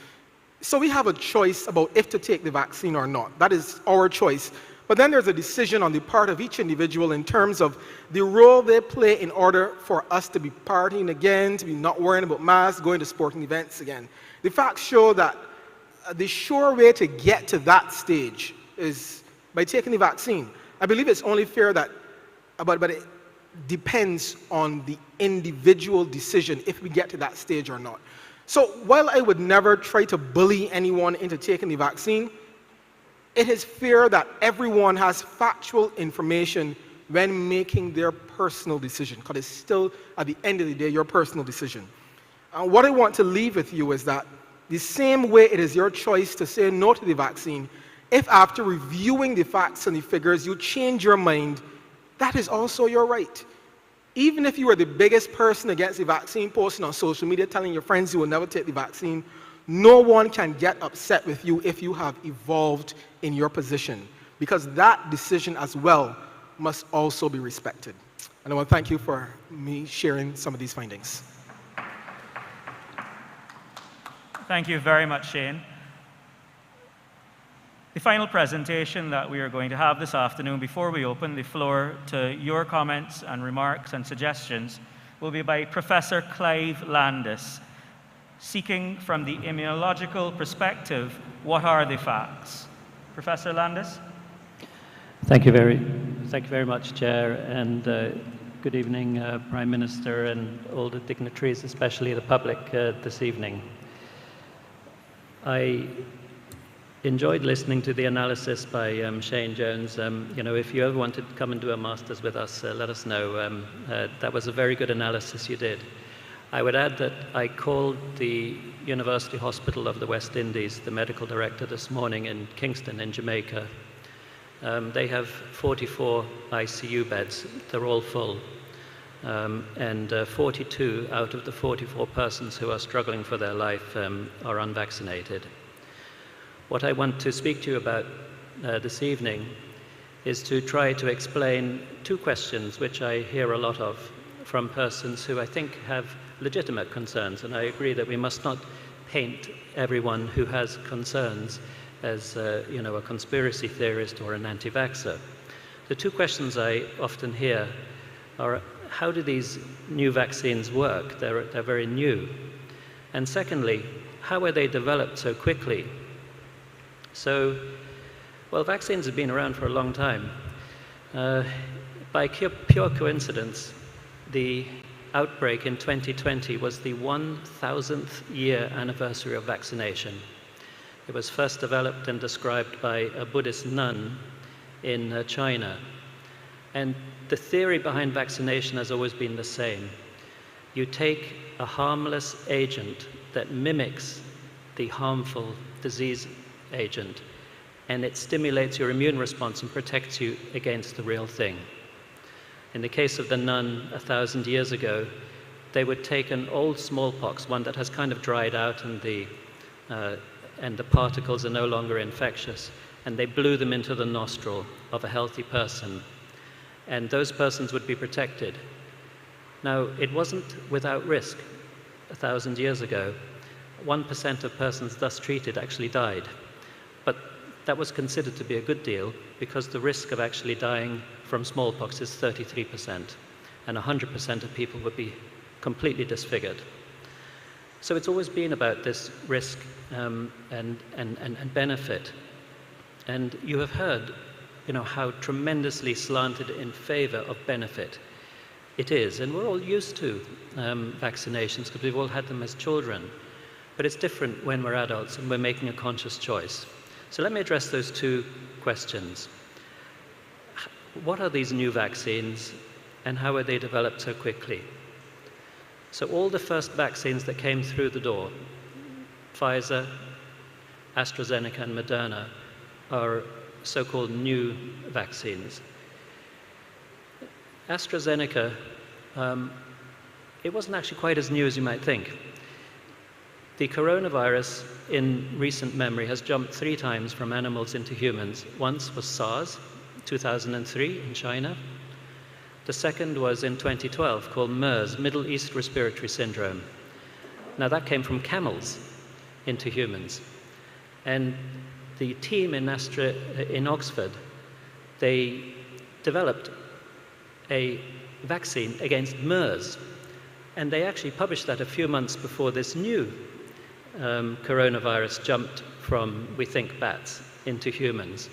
So we have a choice about if to take the vaccine or not. That is our choice. But then there's a decision on the part of each individual in terms of the role they play in order for us to be partying again, to be not worrying about masks, going to sporting events again. The facts show that the sure way to get to that stage is by taking the vaccine. I believe it's only fair that, but it depends on the individual decision if we get to that stage or not. So while I would never try to bully anyone into taking the vaccine, it is fair that everyone has factual information when making their personal decision, because it's still, at the end of the day, your personal decision. What I want to leave with you is that the same way it is your choice to say no to the vaccine, if after reviewing the facts and the figures you change your mind, that is also your right. Even if you are the biggest person against the vaccine, posting on social media, telling your friends you will never take the vaccine, no one can get upset with you if you have evolved in your position, because that decision as well must also be respected. And I want to thank you for me sharing some of these findings. Thank you very much, Shane. The final presentation that we are going to have this afternoon before we open the floor to your comments and remarks and suggestions will be by Professor Clive Landis, seeking from the immunological perspective, what are the facts? Professor Landis? Thank you very much, Chair, and good evening, Prime Minister, and all the dignitaries, especially the public this evening. I enjoyed listening to the analysis by Shane Jones. If you ever wanted to come and do a master's with us, let us know. That was a very good analysis you did. I would add that I called the University Hospital of the West Indies, the medical director, this morning in Kingston in Jamaica. They have 44 ICU beds. They're all full. And 42 out of the 44 persons who are struggling for their life are unvaccinated. What I want to speak to you about this evening is to try to explain two questions which I hear a lot of from persons who I think have legitimate concerns, and I agree that we must not paint everyone who has concerns as a conspiracy theorist or an anti-vaxxer. The two questions I often hear are, how do these new vaccines work? They're very new. And secondly, how were they developed so quickly? So, well, vaccines have been around for a long time. By pure coincidence, the outbreak in 2020 was the 1,000th year anniversary of vaccination. It was first developed and described by a Buddhist nun in China. And the theory behind vaccination has always been the same. You take a harmless agent that mimics the harmful disease agent, and it stimulates your immune response and protects you against the real thing. In the case of the nun 1,000 years ago, they would take an old smallpox, one that has kind of dried out and the particles are no longer infectious, and they blew them into the nostril of a healthy person, and those persons would be protected. Now, it wasn't without risk 1,000 years ago. 1% of persons thus treated actually died. But that was considered to be a good deal because the risk of actually dying from smallpox is 33%, and 100% of people would be completely disfigured. So it's always been about this risk and benefit. And you have heard, how tremendously slanted in favor of benefit it is. And we're all used to vaccinations because we've all had them as children. But it's different when we're adults and we're making a conscious choice. So let me address those two questions. What are these new vaccines and how were they developed so quickly? So all the first vaccines that came through the door, Pfizer, AstraZeneca, and Moderna, are so-called new vaccines. AstraZeneca, it wasn't actually quite as new as you might think. The coronavirus, in recent memory, has jumped 3 times from animals into humans. Once was SARS, 2003 in China. The second was in 2012, called MERS, Middle East Respiratory Syndrome. Now that came from camels into humans. And the team in Oxford, they developed a vaccine against MERS. And they actually published that a few months before this new coronavirus jumped from, we think, bats into humans.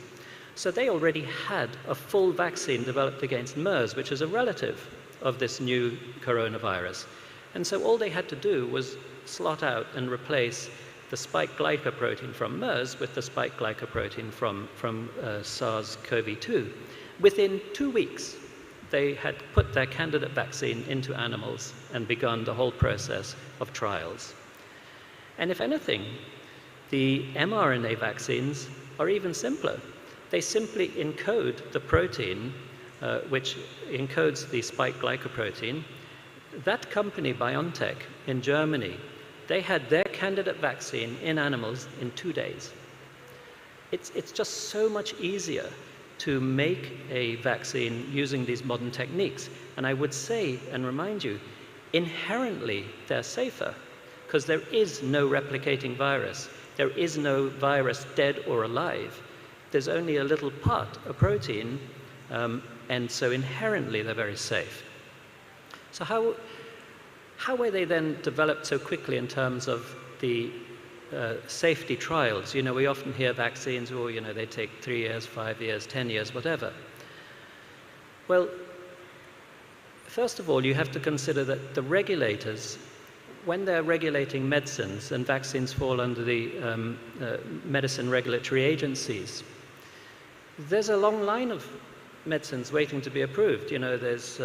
So they already had a full vaccine developed against MERS, which is a relative of this new coronavirus. And so all they had to do was slot out and replace the spike glycoprotein from MERS with the spike glycoprotein from SARS-CoV-2. Within 2 weeks, they had put their candidate vaccine into animals and begun the whole process of trials. And if anything, the mRNA vaccines are even simpler. They simply encode the protein, which encodes the spike glycoprotein. That company, BioNTech, in Germany, they had their candidate vaccine in animals in 2 days. It's just so much easier to make a vaccine using these modern techniques. And I would say and remind you, inherently they're safer because there is no replicating virus. There is no virus, dead or alive. There's only a little part, a protein, and so inherently they're very safe. So how were they then developed so quickly in terms of the safety trials? We often hear vaccines, they take 3 years, 5 years, 10 years, whatever. Well, first of all, you have to consider that the regulators, when they're regulating medicines, and vaccines fall under the medicine regulatory agencies, there's a long line of medicines waiting to be approved. There's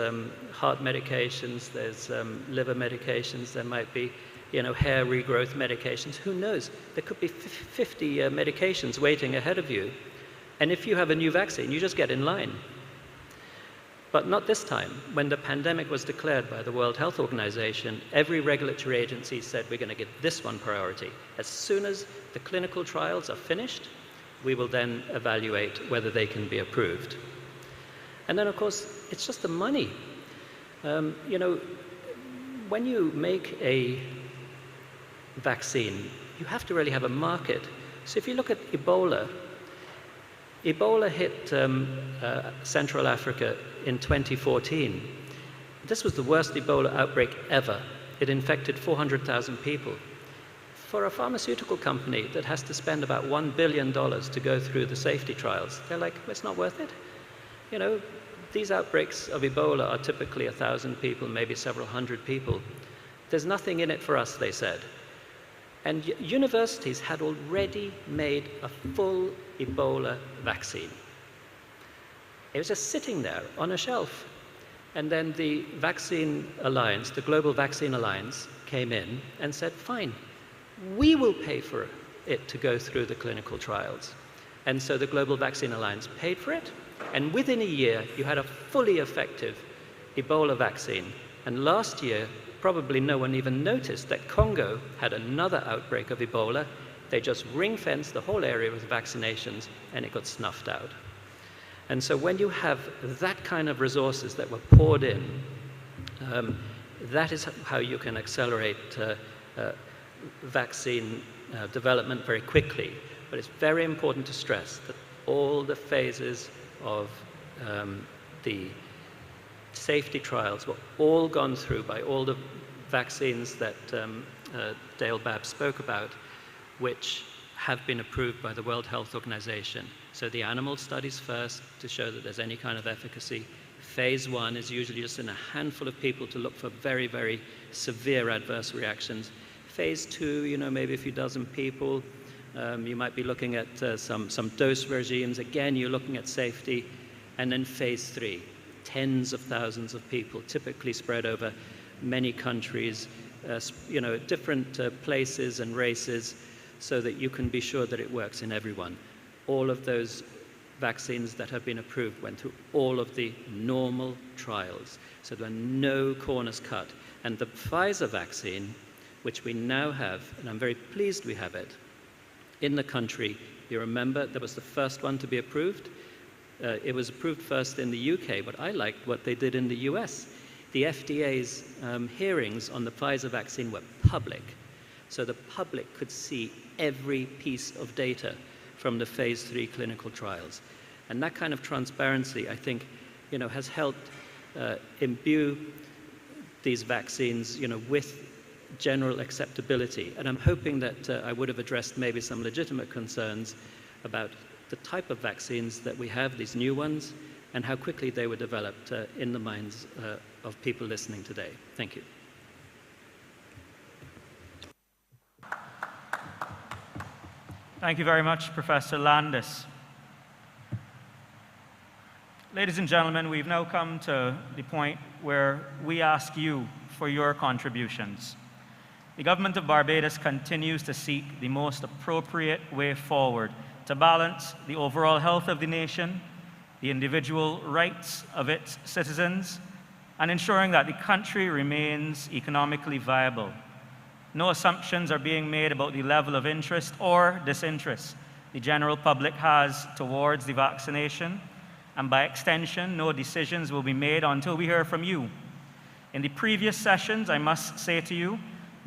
heart medications, there's liver medications, there might be hair regrowth medications, who knows? There could be 50 medications waiting ahead of you. And if you have a new vaccine, you just get in line. But not this time. When the pandemic was declared by the World Health Organization, every regulatory agency said, we're going to give this one priority. As soon as the clinical trials are finished, we will then evaluate whether they can be approved. And then, of course, it's just the money. When you make a vaccine, you have to really have a market. So if you look at Ebola hit Central Africa in 2014. This was the worst Ebola outbreak ever. It infected 400,000 people. For a pharmaceutical company that has to spend about $1 billion to go through the safety trials, they're like, well, it's not worth it. These outbreaks of Ebola are typically 1,000 people, maybe several hundred people. There's nothing in it for us, they said. And universities had already made a full Ebola vaccine. It was just sitting there on a shelf. And then the Vaccine Alliance, the Global Vaccine Alliance, came in and said, fine, we will pay for it to go through the clinical trials. And so the Global Vaccine Alliance paid for it. And within a year, you had a fully effective Ebola vaccine. And last year, probably no one even noticed that Congo had another outbreak of Ebola. They just ring-fenced the whole area with vaccinations, and it got snuffed out. And so when you have that kind of resources that were poured in, That is how you can accelerate vaccine development very quickly. But it's very important to stress that all the phases of the safety trials were all gone through by all the vaccines that Dale Babb spoke about, which have been approved by the World Health Organization. So the animal studies first to show that there's any kind of efficacy. Phase 1 is usually just in a handful of people to look for very, very severe adverse reactions. Phase 2, you know, maybe a few dozen people. You might be looking at some dose regimes. Again, you're looking at safety. And then phase 3, tens of thousands of people, typically spread over many countries, you know, different places and races, so that you can be sure that it works in everyone. All of those vaccines that have been approved went through all of the normal trials, so there are no corners cut. And the Pfizer vaccine, which we now have, and I'm very pleased we have it, in the country, you remember, that was the first one to be approved. It was approved first in the UK, but I liked what they did in the US. The FDA's hearings on the Pfizer vaccine were public, so the public could see every piece of data from the phase 3 clinical trials. And that kind of transparency, I think, you know, has helped imbue these vaccines, you know, with general acceptability. And I'm hoping that I would have addressed maybe some legitimate concerns about the type of vaccines that we have, these new ones, and how quickly they were developed in the minds of people listening today. Thank you. Thank you very much, Professor Landis. Ladies and gentlemen, we've now come to the point where we ask you for your contributions. The government of Barbados continues to seek the most appropriate way forward to balance the overall health of the nation, the individual rights of its citizens, and ensuring that the country remains economically viable. No assumptions are being made about the level of interest or disinterest the general public has towards the vaccination, and by extension, no decisions will be made until we hear from you. In the previous sessions, I must say to you,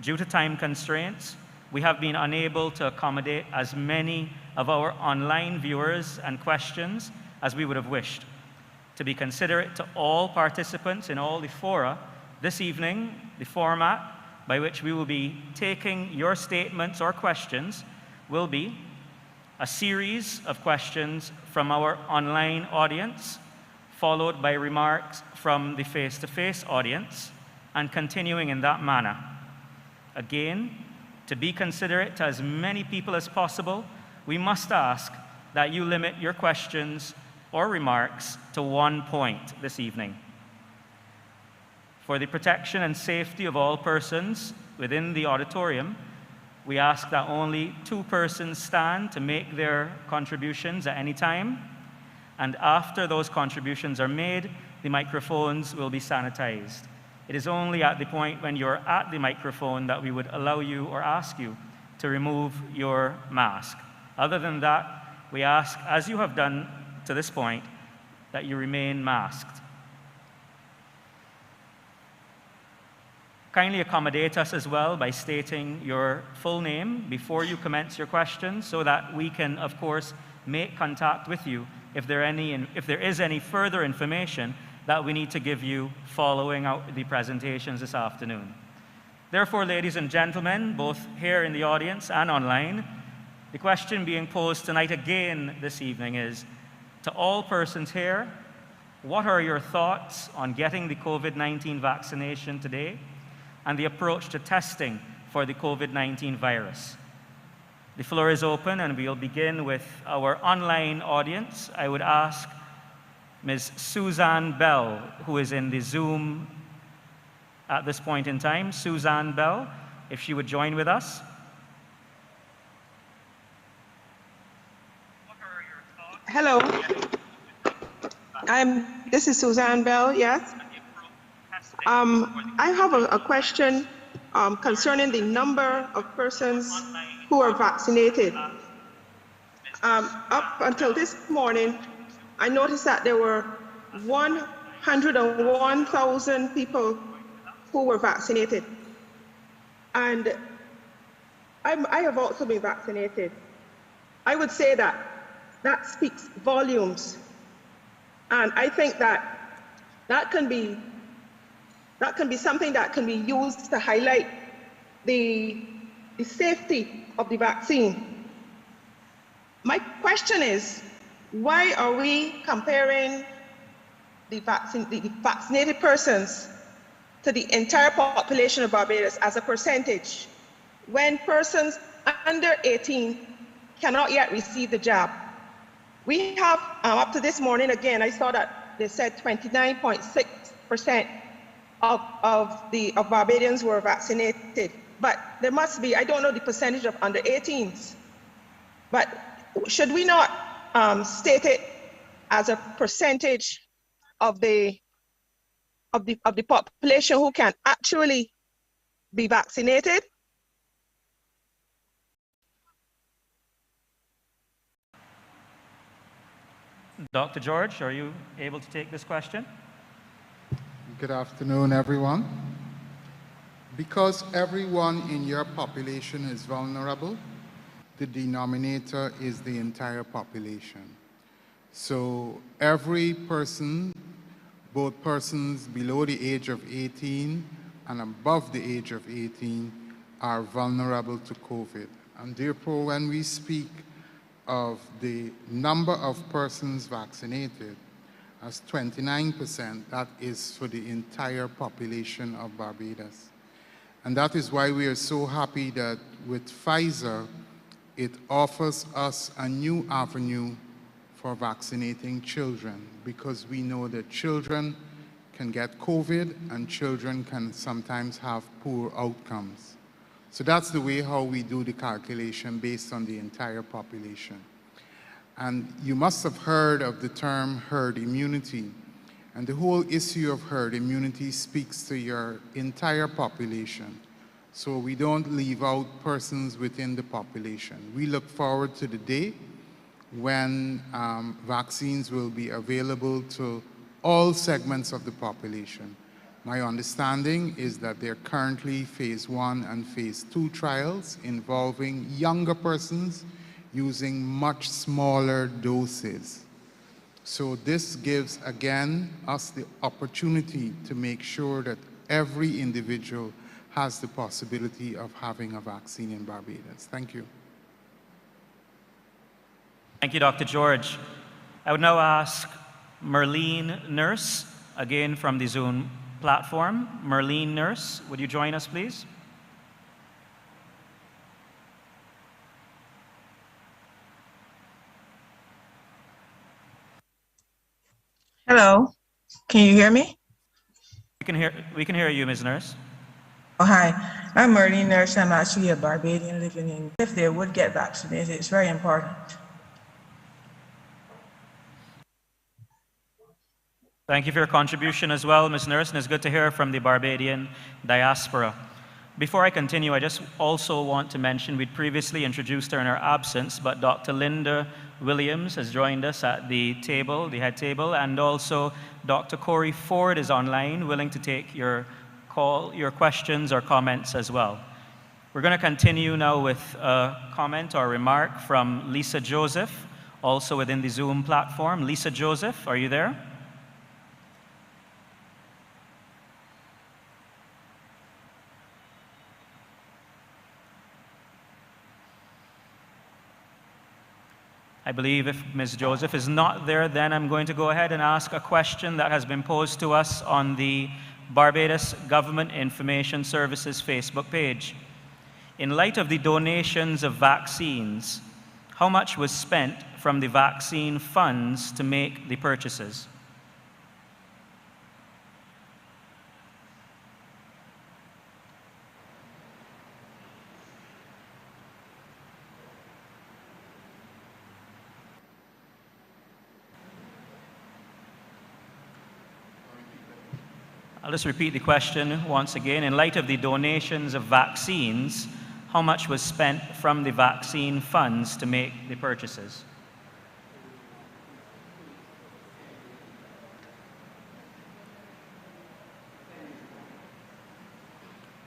due to time constraints, we have been unable to accommodate as many of our online viewers and questions as we would have wished. To be considerate to all participants in all the fora, this evening, the format by which we will be taking your statements or questions will be a series of questions from our online audience, followed by remarks from the face-to-face audience, and continuing in that manner. Again, to be considerate to as many people as possible, we must ask that you limit your questions or remarks to one point this evening. For the protection and safety of all persons within the auditorium, we ask that only 2 persons stand to make their contributions at any time, and after those contributions are made, the microphones will be sanitized. It is only at the point when you're at the microphone that we would allow you or ask you to remove your mask. Other than that, we ask, as you have done to this point, that you remain masked. Kindly accommodate us as well by stating your full name before you commence your questions so that we can, of course, make contact with you if there is any further information that we need to give you following out the presentations this afternoon. Therefore, ladies and gentlemen, both here in the audience and online, the question being posed tonight again this evening is, to all persons here, what are your thoughts on getting the COVID-19 vaccination today and the approach to testing for the COVID-19 virus? The floor is open, and we'll begin with our online audience. I would ask Ms. Suzanne Bell, who is in the Zoom at this point in time. Suzanne Bell, if she would join with us. Hello. This is Suzanne Bell, yes. I have a question concerning the number of persons who are vaccinated. Up until this morning, I noticed that there were 101,000 people who were vaccinated. And I have also been vaccinated. I would say that that speaks volumes. And I think that that can be something that can be used to highlight the safety of the vaccine. My question is, why are we comparing the vaccinated persons to the entire population of Barbados as a percentage when persons under 18 cannot yet receive the jab? We have, up to this morning, again, I saw that they said 29.6% of Barbadians were vaccinated. But there must be, I don't know the percentage of under 18s, but should we not state it as a percentage of the population who can actually be vaccinated? Dr. George, are you able to take this question? Good afternoon, everyone. Because everyone in your population is vulnerable, the denominator is the entire population. So every person, both persons below the age of 18 and above the age of 18, are vulnerable to COVID. And therefore, when we speak of the number of persons vaccinated as 29%, that is for the entire population of Barbados. And that is why we are so happy that with Pfizer, it offers us a new avenue for vaccinating children, because we know that children can get COVID and children can sometimes have poor outcomes. So that's the way how we do the calculation based on the entire population. And you must have heard of the term herd immunity. And the whole issue of herd immunity speaks to your entire population. So we don't leave out persons within the population. We look forward to the day when vaccines will be available to all segments of the population. My understanding is that there are currently phase 1 and phase 2 trials involving younger persons using much smaller doses. So this gives, again, us the opportunity to make sure that every individual has the possibility of having a vaccine in Barbados. Thank you. Thank you, Dr. George. I would now ask Merlene Nurse, again from the Zoom platform. Merlene Nurse, would you join us, please? Hello, can you hear me? We can hear you, Ms. Nurse. Oh, hi, I'm Marlene Nurse. I'm actually a Barbadian living in. If they would get vaccinated, it's very important. Thank you for your contribution as well, Ms. Nurse, and it's good to hear from the Barbadian diaspora. Before I continue, I just also want to mention we'd previously introduced her in her absence, but Dr. Linda Williams has joined us at the table, the head table, and also Dr. Corey Ford is online, willing to take your questions or comments as well. We're going to continue now with a comment or remark from Lisa Joseph, also within the Zoom platform. Lisa Joseph, are you there? I believe if Ms. Joseph is not there, then I'm going to go ahead and ask a question that has been posed to us on the Barbados Government Information Services Facebook page. In light of the donations of vaccines, how much was spent from the vaccine funds to make the purchases? I'll just repeat the question once again. In light of the donations of vaccines, how much was spent from the vaccine funds to make the purchases?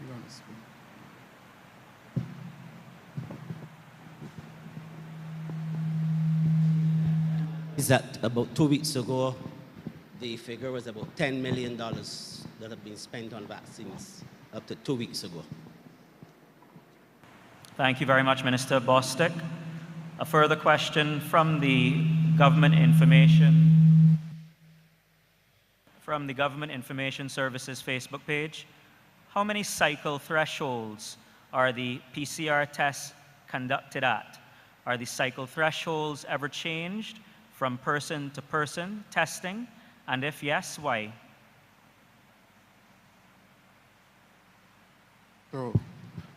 You want to speak? Is that about 2 weeks ago, the figure was about $10 million that have been spent on vaccines up to 2 weeks ago. Thank you very much, Minister Bostic. A further question from the Government Information Services Facebook page. How many cycle thresholds are the PCR tests conducted at? Are the cycle thresholds ever changed from person to person testing? And if yes, why?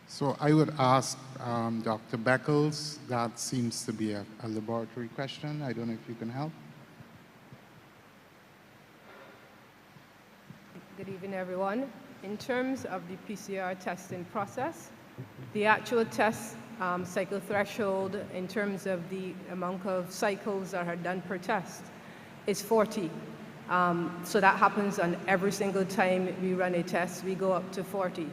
So I would ask Dr. Beckles. That seems to be a laboratory question. I don't know if you can help. Good evening, everyone. In terms of the PCR testing process, the actual test cycle threshold in terms of the amount of cycles that are done per test is 40. So that happens on every single time we run a test, we go up to 40.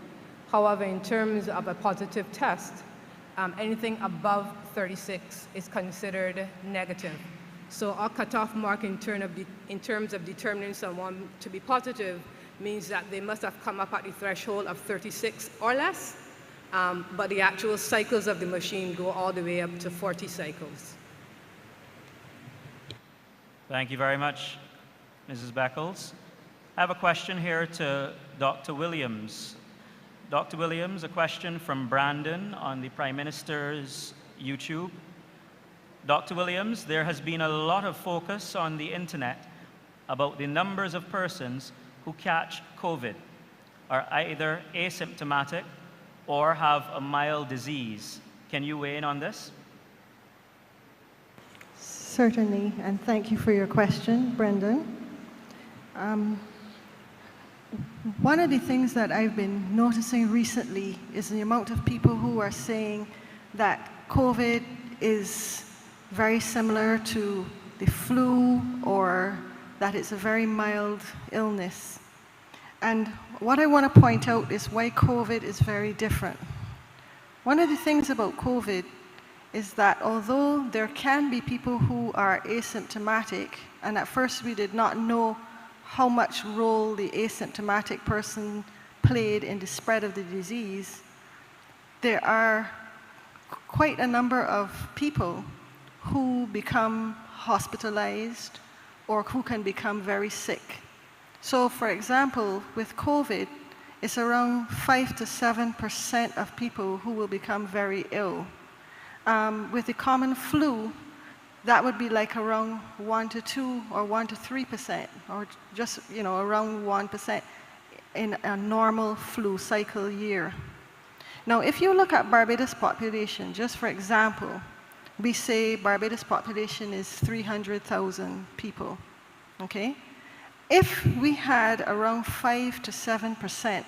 However, in terms of a positive test, anything above 36 is considered negative. So our cutoff mark in terms of determining someone to be positive means that they must have come up at the threshold of 36 or less, but the actual cycles of the machine go all the way up to 40 cycles. Thank you very much, Mrs. Beckles. I have a question here to Dr. Williams. Dr. Williams, a question from Brandon on the Prime Minister's YouTube. Dr. Williams, there has been a lot of focus on the internet about the numbers of persons who catch COVID, are either asymptomatic or have a mild disease. Can you weigh in on this? Certainly, and thank you for your question, Brendan. One of the things that I've been noticing recently is the amount of people who are saying that COVID is very similar to the flu or that it's a very mild illness. And what I want to point out is why COVID is very different. One of the things about COVID is that although there can be people who are asymptomatic, and at first we did not know how much role the asymptomatic person played in the spread of the disease, there are quite a number of people who become hospitalized or who can become very sick. So for example, with COVID, it's around 5 to 7% of people who will become very ill. With the common flu, that would be like around 1 to 2 or 1 to 3%, or just around 1% in a normal flu cycle year. Now, if you look at Barbados population, just for example, we say Barbados population is 300,000 people, okay? If we had around 5 to 7%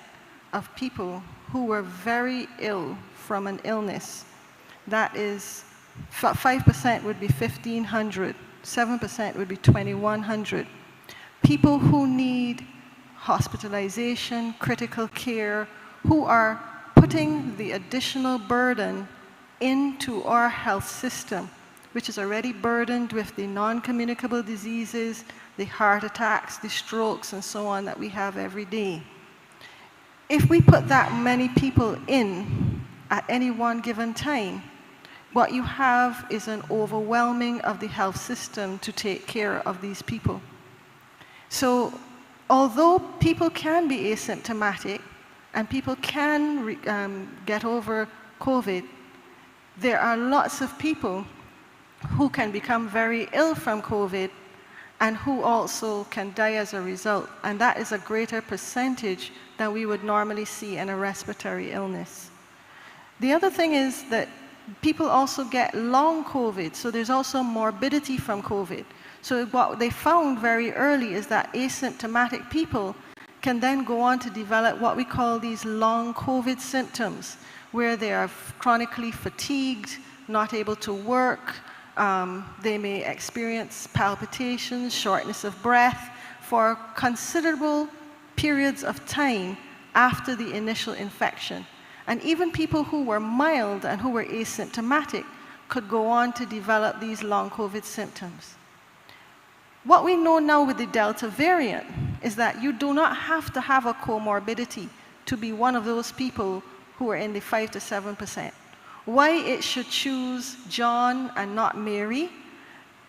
of people who were very ill from an illness, that is 5% would be 1,500, 7% would be 2,100. People who need hospitalization, critical care, who are putting the additional burden into our health system, which is already burdened with the non-communicable diseases, the heart attacks, the strokes, and so on that we have every day. If we put that many people in at any one given time, what you have is an overwhelming of the health system to take care of these people. So although people can be asymptomatic and people can get over COVID, there are lots of people who can become very ill from COVID and who also can die as a result. And that is a greater percentage than we would normally see in a respiratory illness. The other thing is that people also get long COVID, so there's also morbidity from COVID. So what they found very early is that asymptomatic people can then go on to develop what we call these long COVID symptoms, where they are chronically fatigued, not able to work, they may experience palpitations, shortness of breath for considerable periods of time after the initial infection. And even people who were mild and who were asymptomatic could go on to develop these long COVID symptoms. What we know now with the Delta variant is that you do not have to have a comorbidity to be one of those people who are in the 5 to 7%. Why it should choose John and not Mary?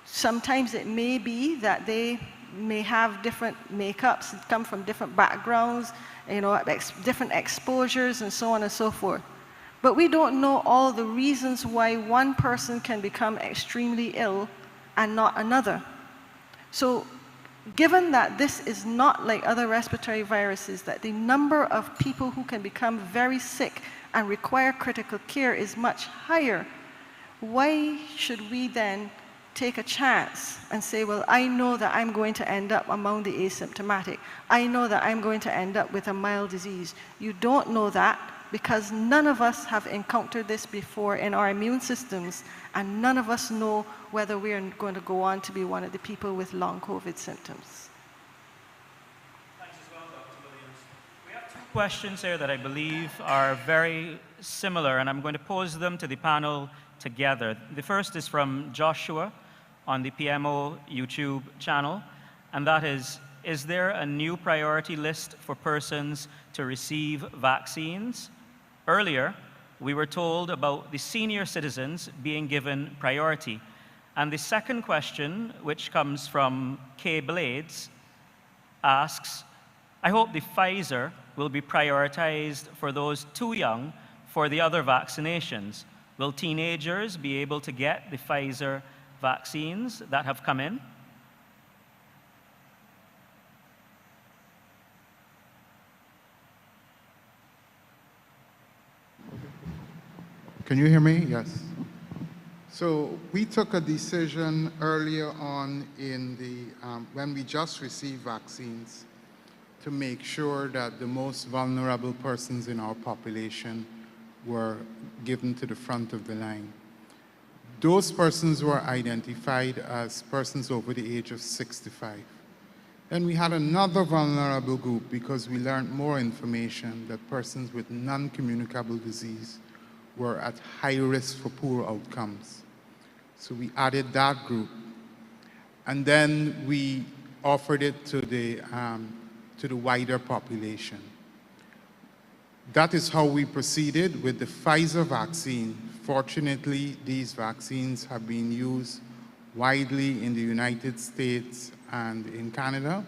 Sometimes it may be that they may have different makeups, come from different backgrounds, different exposures and so on and so forth. But we don't know all the reasons why one person can become extremely ill and not another. So given that this is not like other respiratory viruses, that the number of people who can become very sick and require critical care is much higher, why should we then take a chance and say, well, I know that I'm going to end up among the asymptomatic. I know that I'm going to end up with a mild disease. You don't know that because none of us have encountered this before in our immune systems, and none of us know whether we're going to go on to be one of the people with long COVID symptoms. Thanks as well, Dr. Williams. We have two questions here that I believe are very similar, and I'm going to pose them to the panel together. The first is from Joshua on the PMO YouTube channel, and that is there a new priority list for persons to receive vaccines? Earlier, we were told about the senior citizens being given priority. And the second question, which comes from Kay Blades, asks, I hope the Pfizer will be prioritized for those too young for the other vaccinations. Will teenagers be able to get the Pfizer vaccines that have come in? Can you hear me? Yes. So we took a decision earlier on in when we just received vaccines to make sure that the most vulnerable persons in our population were given to the front of the line. Those persons were identified as persons over the age of 65. Then we had another vulnerable group because we learned more information that persons with non-communicable disease were at high risk for poor outcomes. So we added that group. And then we offered it to the wider population. That is how we proceeded with the Pfizer vaccine. Fortunately, these vaccines have been used widely in the United States and in Canada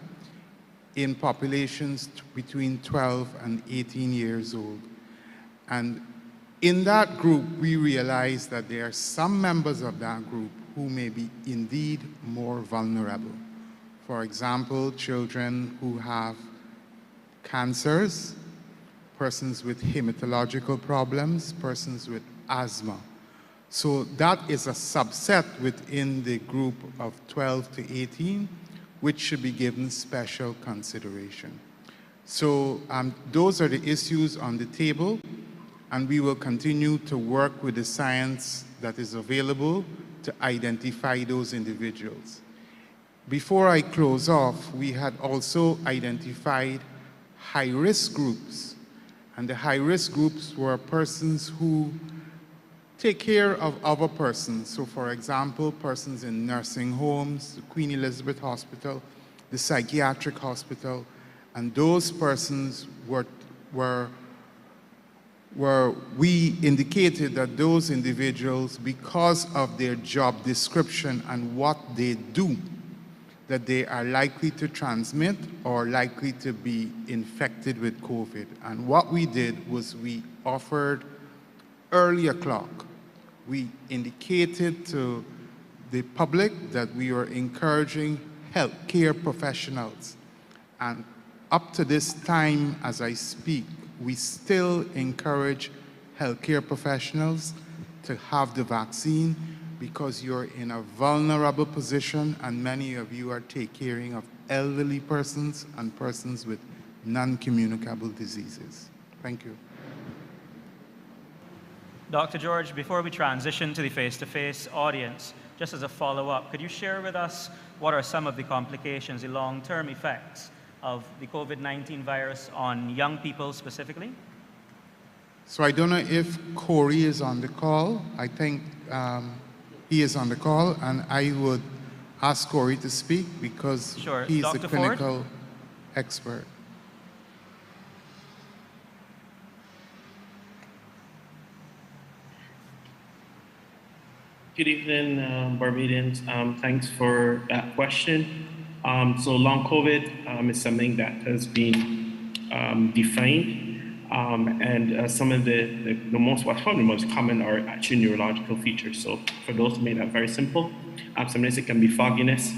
in populations between 12 and 18 years old. And in that group, we realized that there are some members of that group who may be indeed more vulnerable. For example, children who have cancers, persons with hematological problems, persons with asthma. So that is a subset within the group of 12 to 18, which should be given special consideration. So those are the issues on the table, and we will continue to work with the science that is available to identify those individuals. Before I close off, we had also identified high-risk groups, and the high-risk groups were persons who take care of other persons. So for example, persons in nursing homes, the Queen Elizabeth Hospital, the psychiatric hospital, and those persons we indicated that those individuals, because of their job description and what they do, that they are likely to transmit or likely to be infected with COVID. And what we did was we offered early o'clock. We indicated to the public that we were encouraging healthcare professionals. And up to this time, as I speak, we still encourage healthcare professionals to have the vaccine because you're in a vulnerable position, and many of you are taking care of elderly persons and persons with non-communicable diseases. Thank you. Dr. George, before we transition to the face-to-face audience, just as a follow-up, could you share with us what are some of the complications, the long-term effects of the COVID-19 virus on young people specifically? So I don't know if Corey is on the call. I think he is on the call, and I would ask Corey to speak because Sure. he's Dr. the Ford? clinical expert. Good evening, Barbadians. Thanks for that question. So long COVID is something that has been defined, and some of the most, what's probably the most common are actually neurological features. So for those to make that very simple, sometimes it can be fogginess.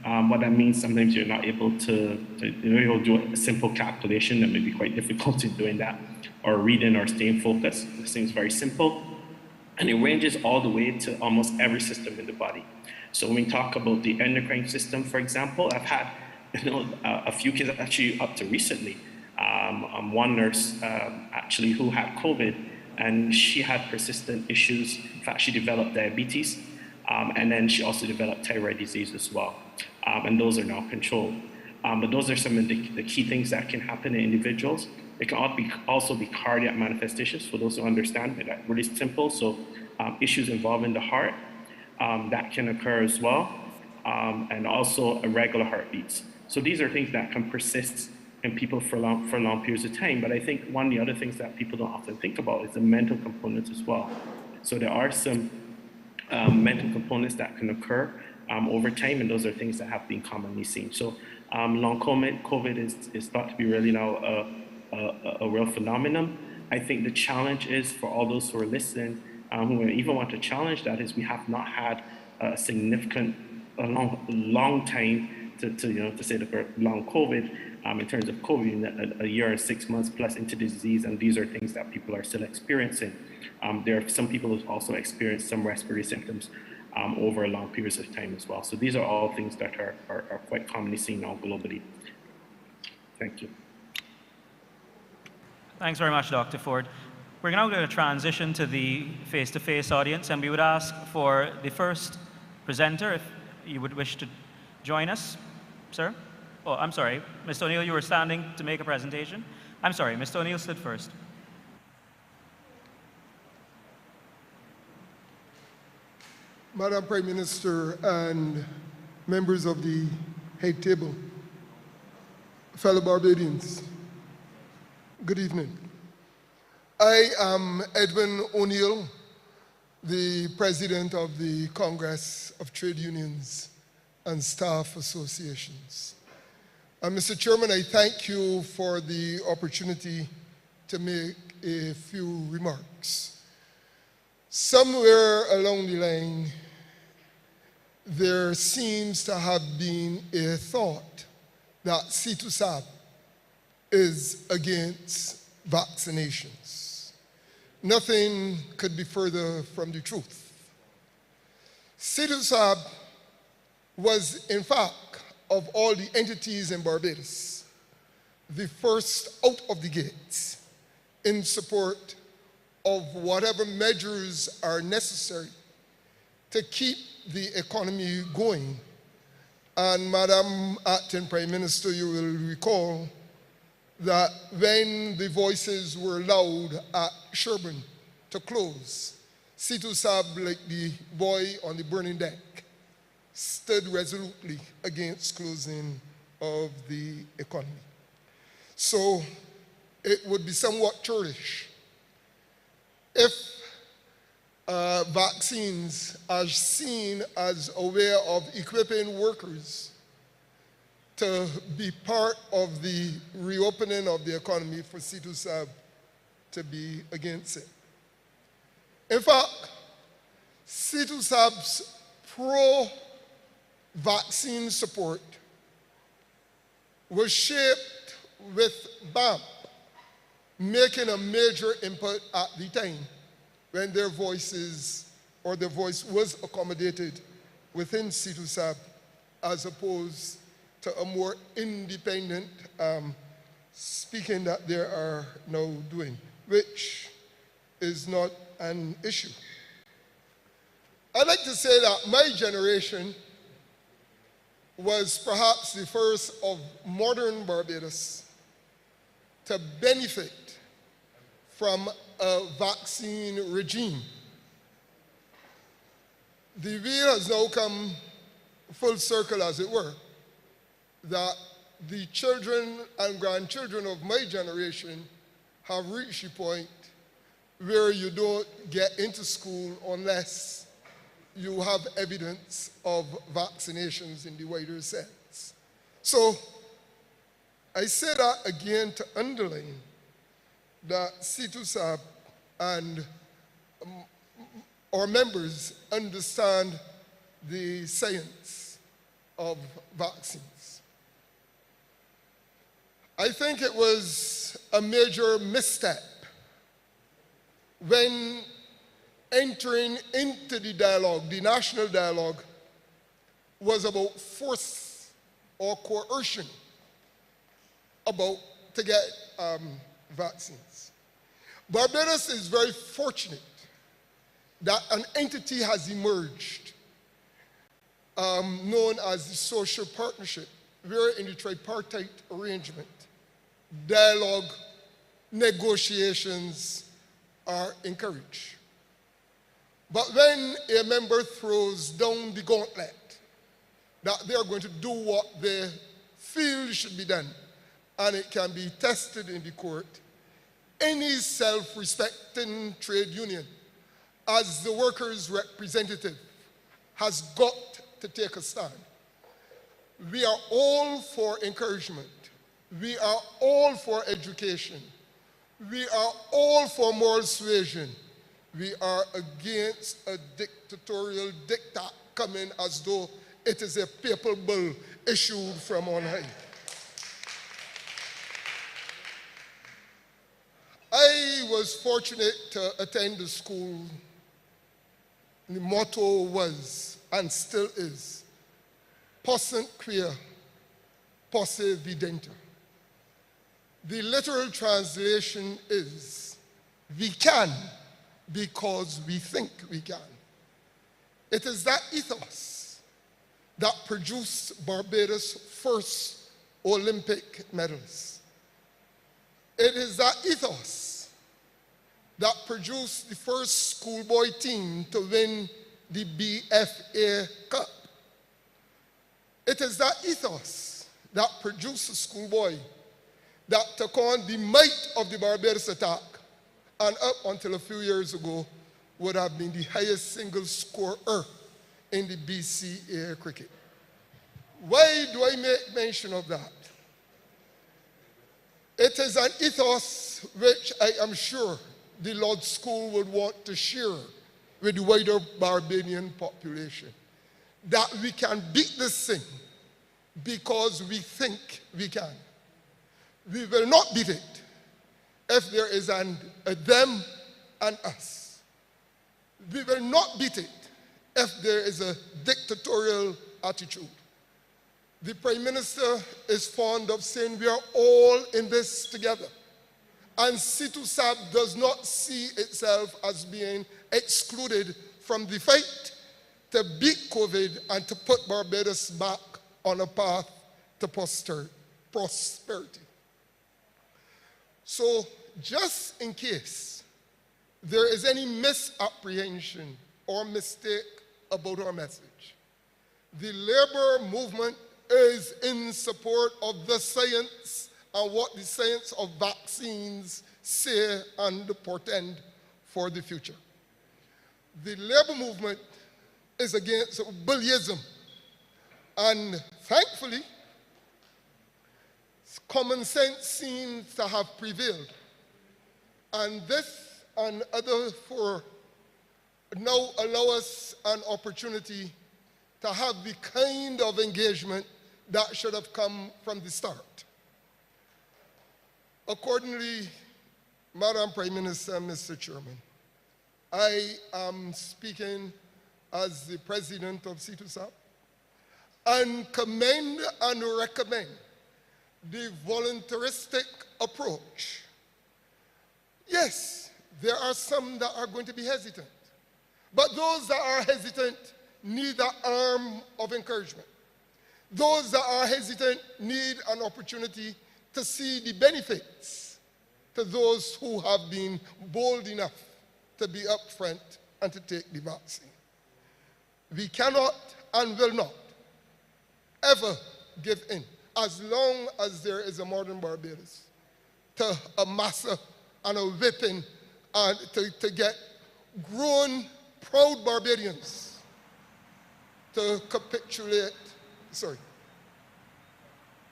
What that means, sometimes you're not able to you'll do a simple calculation that may be quite difficult in doing that, or reading or staying focused. This seems very simple. And it ranges all the way to almost every system in the body. So when we talk about the endocrine system, for example, I've had a few cases actually up to recently. One nurse actually who had COVID, and she had persistent issues. In fact, she developed diabetes, and then she also developed thyroid disease as well. And those are now controlled. But those are some of the key things that can happen in individuals. It can also be cardiac manifestations, for those who understand it. That's really simple. So issues involving the heart, that can occur as well, and also irregular heartbeats. So these are things that can persist in people for long periods of time. But I think one of the other things that people don't often think about is the mental components as well. So there are some mental components that can occur over time, and those are things that have been commonly seen. So long COVID is thought to be really now a real phenomenon. I think the challenge is for all those who are listening, who even want to challenge that, is we have not had a significant, long time to say the long COVID, in terms of COVID, a year or 6 months plus into the disease, and these are things that people are still experiencing. There are some people who also experience some respiratory symptoms over long periods of time as well. So these are all things that are quite commonly seen now globally. Thank you. Thanks very much, Dr. Ford. We're now going to transition to the face-to-face audience, and we would ask for the first presenter, if you would wish to join us. Sir? Oh, I'm sorry. Mr. O'Neill, you were standing to make a presentation. I'm sorry, Mr. O'Neill stood first. Madam Prime Minister and members of the head table, fellow Barbadians, good evening. I am Edwin O'Neill, the President of the Congress of Trade Unions and Staff Associations. Mr. Chairman, I thank you for the opportunity to make a few remarks. Somewhere along the line, there seems to have been a thought that CITUSAB is against vaccinations. Nothing could be further from the truth. CITUSAB was, in fact, of all the entities in Barbados, the first out of the gates in support of whatever measures are necessary to keep the economy going. And Madam Acting Prime Minister, you will recall that when the voices were loud at Sherburn to close, CITUSAB, like the boy on the burning deck, stood resolutely against closing of the economy. So it would be somewhat churlish if vaccines are seen as a way of equipping workers to be part of the reopening of the economy, for CITUSAB to be against it. In fact, CITUSAB's pro-vaccine support was shaped with BAMP making a major input at the time when their voices, or their voice was accommodated within CITUSAB, as opposed to a more independent speaking that they are now doing, which is not an issue. I'd like to say that my generation was perhaps the first of modern Barbados to benefit from a vaccine regime. The wheel has now come full circle, as it were, that the children and grandchildren of my generation have reached a point where you don't get into school unless you have evidence of vaccinations in the wider sense. So I say that again to underline that CITUSAB and our members understand the science of vaccines. I think it was a major misstep when entering into the dialogue, the national dialogue, was about force or coercion to get vaccines. Barbados is very fortunate that an entity has emerged known as the social partnership, where in the tripartite arrangement, dialogue, negotiations are encouraged. But when a member throws down the gauntlet that they are going to do what they feel should be done, and it can be tested in the court, any self-respecting trade union, as the workers' representative, has got to take a stand. We are all for encouragement. We are all for education. We are all for moral suasion. We are against a dictatorial diktat coming as though it is a papal bull issued from on high. I was fortunate to attend the school. The motto was, and still is, Possunt quia, posse videnta. The literal translation is, we can because we think we can. It is that ethos that produced Barbados' first Olympic medalist. It is that ethos that produced the first schoolboy team to win the BFA Cup. It is that ethos that produced a schoolboy that took on the might of the Barbados attack, and up until a few years ago would have been the highest single scorer in the BCA cricket. Why do I make mention of that? It is an ethos which I am sure the Lord's School would want to share with the wider Barbadian population, that we can beat this thing because we think we can. We will not beat it if there is a them and us. We will not beat it if there is a dictatorial attitude. The Prime Minister is fond of saying we are all in this together. And CITUSAB does not see itself as being excluded from the fight to beat COVID and to put Barbados back on a path to prosperity. So just in case there is any misapprehension or mistake about our message, the labor movement is in support of the science and what the science of vaccines say and portend for the future. The labor movement is against bullyism, and thankfully, common sense seems to have prevailed. And this and other for now allow us an opportunity to have the kind of engagement that should have come from the start. Accordingly, Madam Prime Minister, Mr. Chairman, I am speaking as the President of CITUSAB and commend and recommend the voluntaristic approach. Yes, there are some that are going to be hesitant, but those that are hesitant need the arm of encouragement. Those that are hesitant need an opportunity to see the benefits to those who have been bold enough to be upfront and to take the vaccine. We cannot and will not ever give in, as long as there is a modern Barbados, to a massa and a whipping and to get grown, proud Barbadians to capitulate,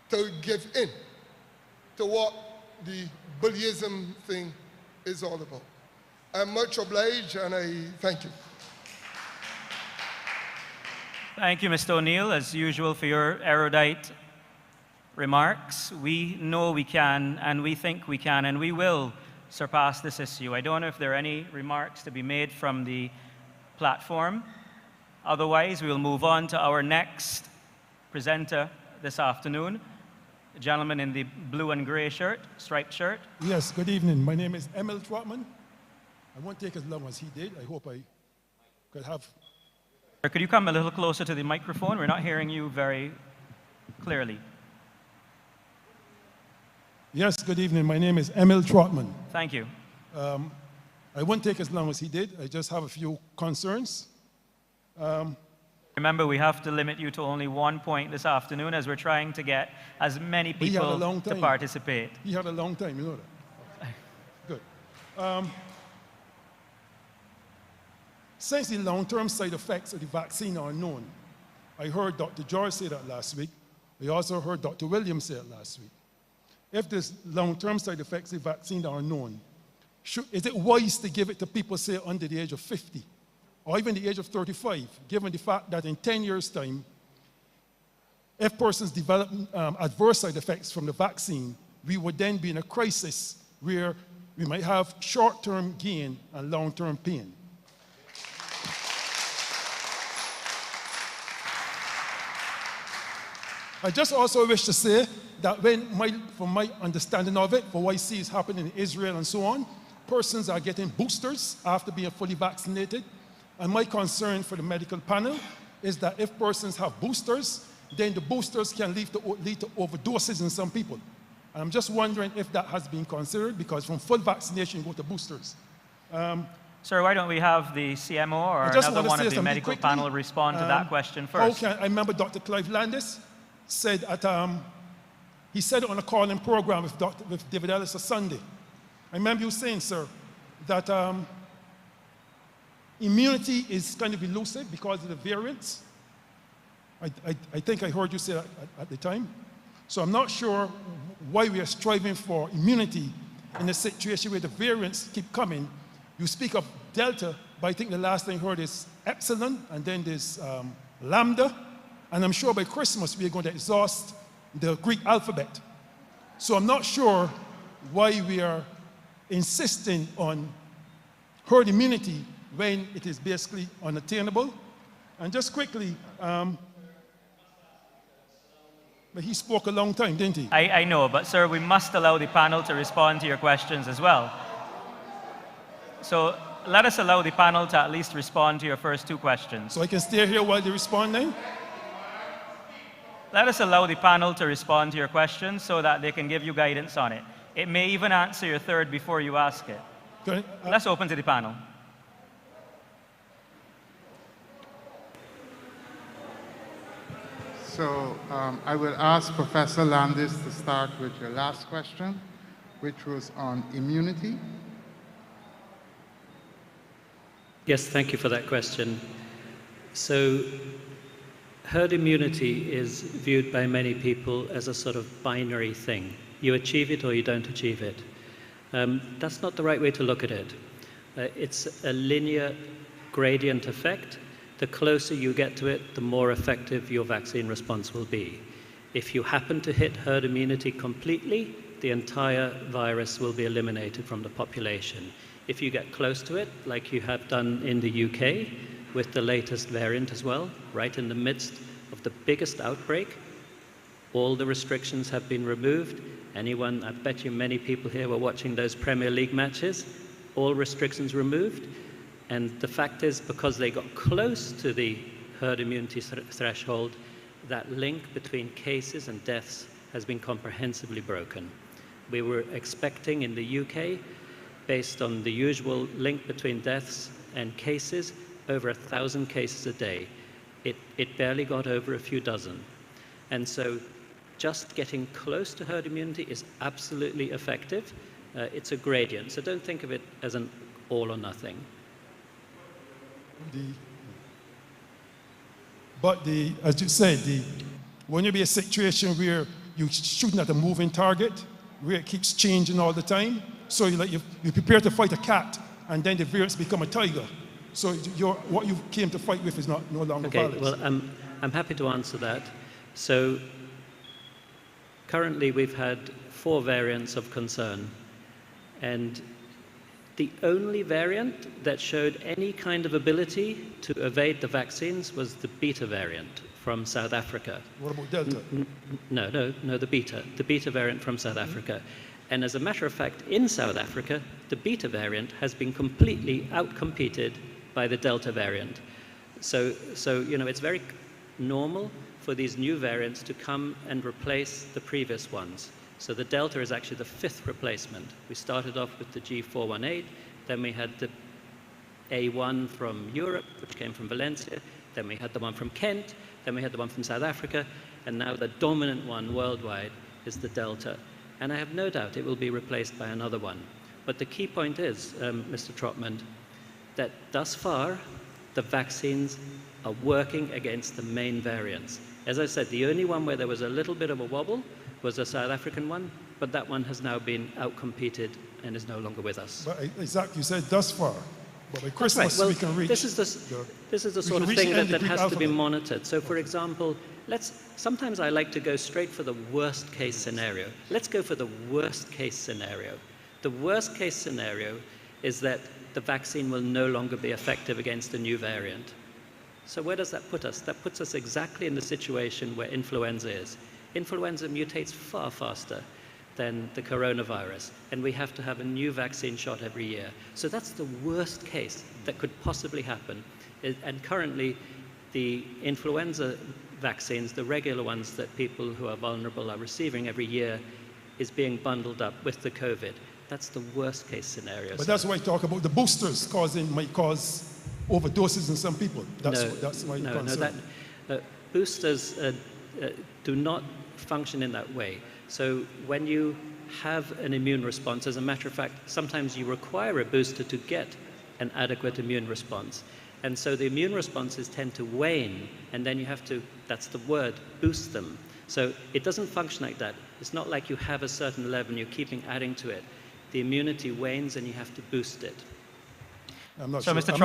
to give in to what the bullyism thing is all about. I'm much obliged and I thank you. Thank you, Mr. O'Neill, as usual, for your erudite remarks. We know we can, and we think we can, and we will surpass this issue. I don't know if there are any remarks to be made from the platform. Otherwise, we will move on to our next presenter this afternoon, a gentleman in the blue and gray shirt, striped shirt. Yes, good evening. My name is Emil Trotman. I won't take as long as he did. I hope I could have. Could you come a little closer to the microphone? We're not hearing you very clearly. Yes, good evening. My name is Emil Trotman. Thank you. I won't take as long as he did. I just have a few concerns. Remember, we have to limit you to only 1 point this afternoon as we're trying to get as many people to participate. He had a long time, you know that. Good. Since the long-term side effects of the vaccine are known, I heard Dr. George say that last week. I also heard Dr. Williams say it last week. If these long-term side effects of the vaccine are known, is it wise to give it to people, say, under the age of 50 or even the age of 35, given the fact that in 10 years' time, if persons develop adverse side effects from the vaccine, we would then be in a crisis where we might have short-term gain and long-term pain. I just also wish to say that from my understanding of it, for what I see is happening in Israel and so on, persons are getting boosters after being fully vaccinated. And my concern for the medical panel is that if persons have boosters, then the boosters can lead to overdoses in some people. And I'm just wondering if that has been considered, because from full vaccination, you go to boosters. Sir, why don't we have the CMO or another one of the medical panel respond to that question first? I remember Dr. Clive Landis said he said it on a call-in program with David Ellis on Sunday. I remember you saying, sir, that immunity is kind of elusive because of the variants. I think I heard you say that at the time. So I'm not sure why we are striving for immunity in a situation where the variants keep coming. You speak of Delta, but I think the last thing I heard is Epsilon, and then there's Lambda. And I'm sure by Christmas we're going to exhaust the Greek alphabet. So I'm not sure why we are insisting on herd immunity when it is basically unattainable. And just quickly, but he spoke a long time, didn't he? I know, but sir, we must allow the panel to respond to your questions as well. So let us allow the panel to at least respond to your first two questions. So I can stay here while they respond then? Let us allow the panel to respond to your questions so that they can give you guidance on it. It may even answer your third before you ask it. Let's open to the panel. So I will ask Professor Landis to start with your last question, which was on immunity. Yes, thank you for that question. So herd immunity is viewed by many people as a sort of binary thing. You achieve it or you don't achieve it. That's not the right way to look at it. It's a linear gradient effect. The closer you get to it, the more effective your vaccine response will be. If you happen to hit herd immunity completely, the entire virus will be eliminated from the population. If you get close to it, like you have done in the UK, with the latest variant as well, right in the midst of the biggest outbreak, all the restrictions have been removed. Anyone, I bet you many people here were watching those Premier League matches, all restrictions removed. And the fact is, because they got close to the herd immunity threshold, that link between cases and deaths has been comprehensively broken. We were expecting in the UK, based on the usual link between deaths and cases, over 1,000 cases a day. It barely got over a few dozen. And so just getting close to herd immunity is absolutely effective. It's a gradient, so don't think of it as an all or nothing. As you said, when you be a situation where you're shooting at a moving target, where it keeps changing all the time, so you prepare to fight a cat, and then the variants become a tiger. So what you came to fight with is no longer valid. Okay, well, I'm happy to answer that. So currently we've had 4 variants of concern, and the only variant that showed any kind of ability to evade the vaccines was the beta variant from South Africa. What about Delta? No, the beta variant from South Africa. And as a matter of fact, in South Africa, the beta variant has been completely outcompeted by the Delta variant. So it's very normal for these new variants to come and replace the previous ones. So the Delta is actually the 5th replacement. We started off with the G418, then we had the A1 from Europe, which came from Valencia, then we had the one from Kent, then we had the one from South Africa, and now the dominant one worldwide is the Delta. And I have no doubt it will be replaced by another one. But the key point is, Mr. Trotman, that thus far, the vaccines are working against the main variants. As I said, the only one where there was a little bit of a wobble was the South African one, but that one has now been outcompeted and is no longer with us. But exactly, you said thus far. But by Christmas, well, we can reach. This is the sort of thing that has to be monitored. So, for example, sometimes I like to go straight for the worst case scenario. Let's go for the worst case scenario. The worst case scenario is that the vaccine will no longer be effective against a new variant. So where does that put us? That puts us exactly in the situation where influenza is. Influenza mutates far faster than the coronavirus, and we have to have a new vaccine shot every year. So that's the worst case that could possibly happen. And currently, the influenza vaccines, the regular ones that people who are vulnerable are receiving every year, is being bundled up with the COVID. That's the worst case scenario. But that's why I talk about the boosters might cause overdoses in some people. That's my concern. Boosters do not function in that way. So when you have an immune response, as a matter of fact, sometimes you require a booster to get an adequate immune response. And so the immune responses tend to wane, and then you have to, that's the word, boost them. So it doesn't function like that. It's not like you have a certain level and you're keeping adding to it. The immunity wanes and you have to boost it. So, Mr.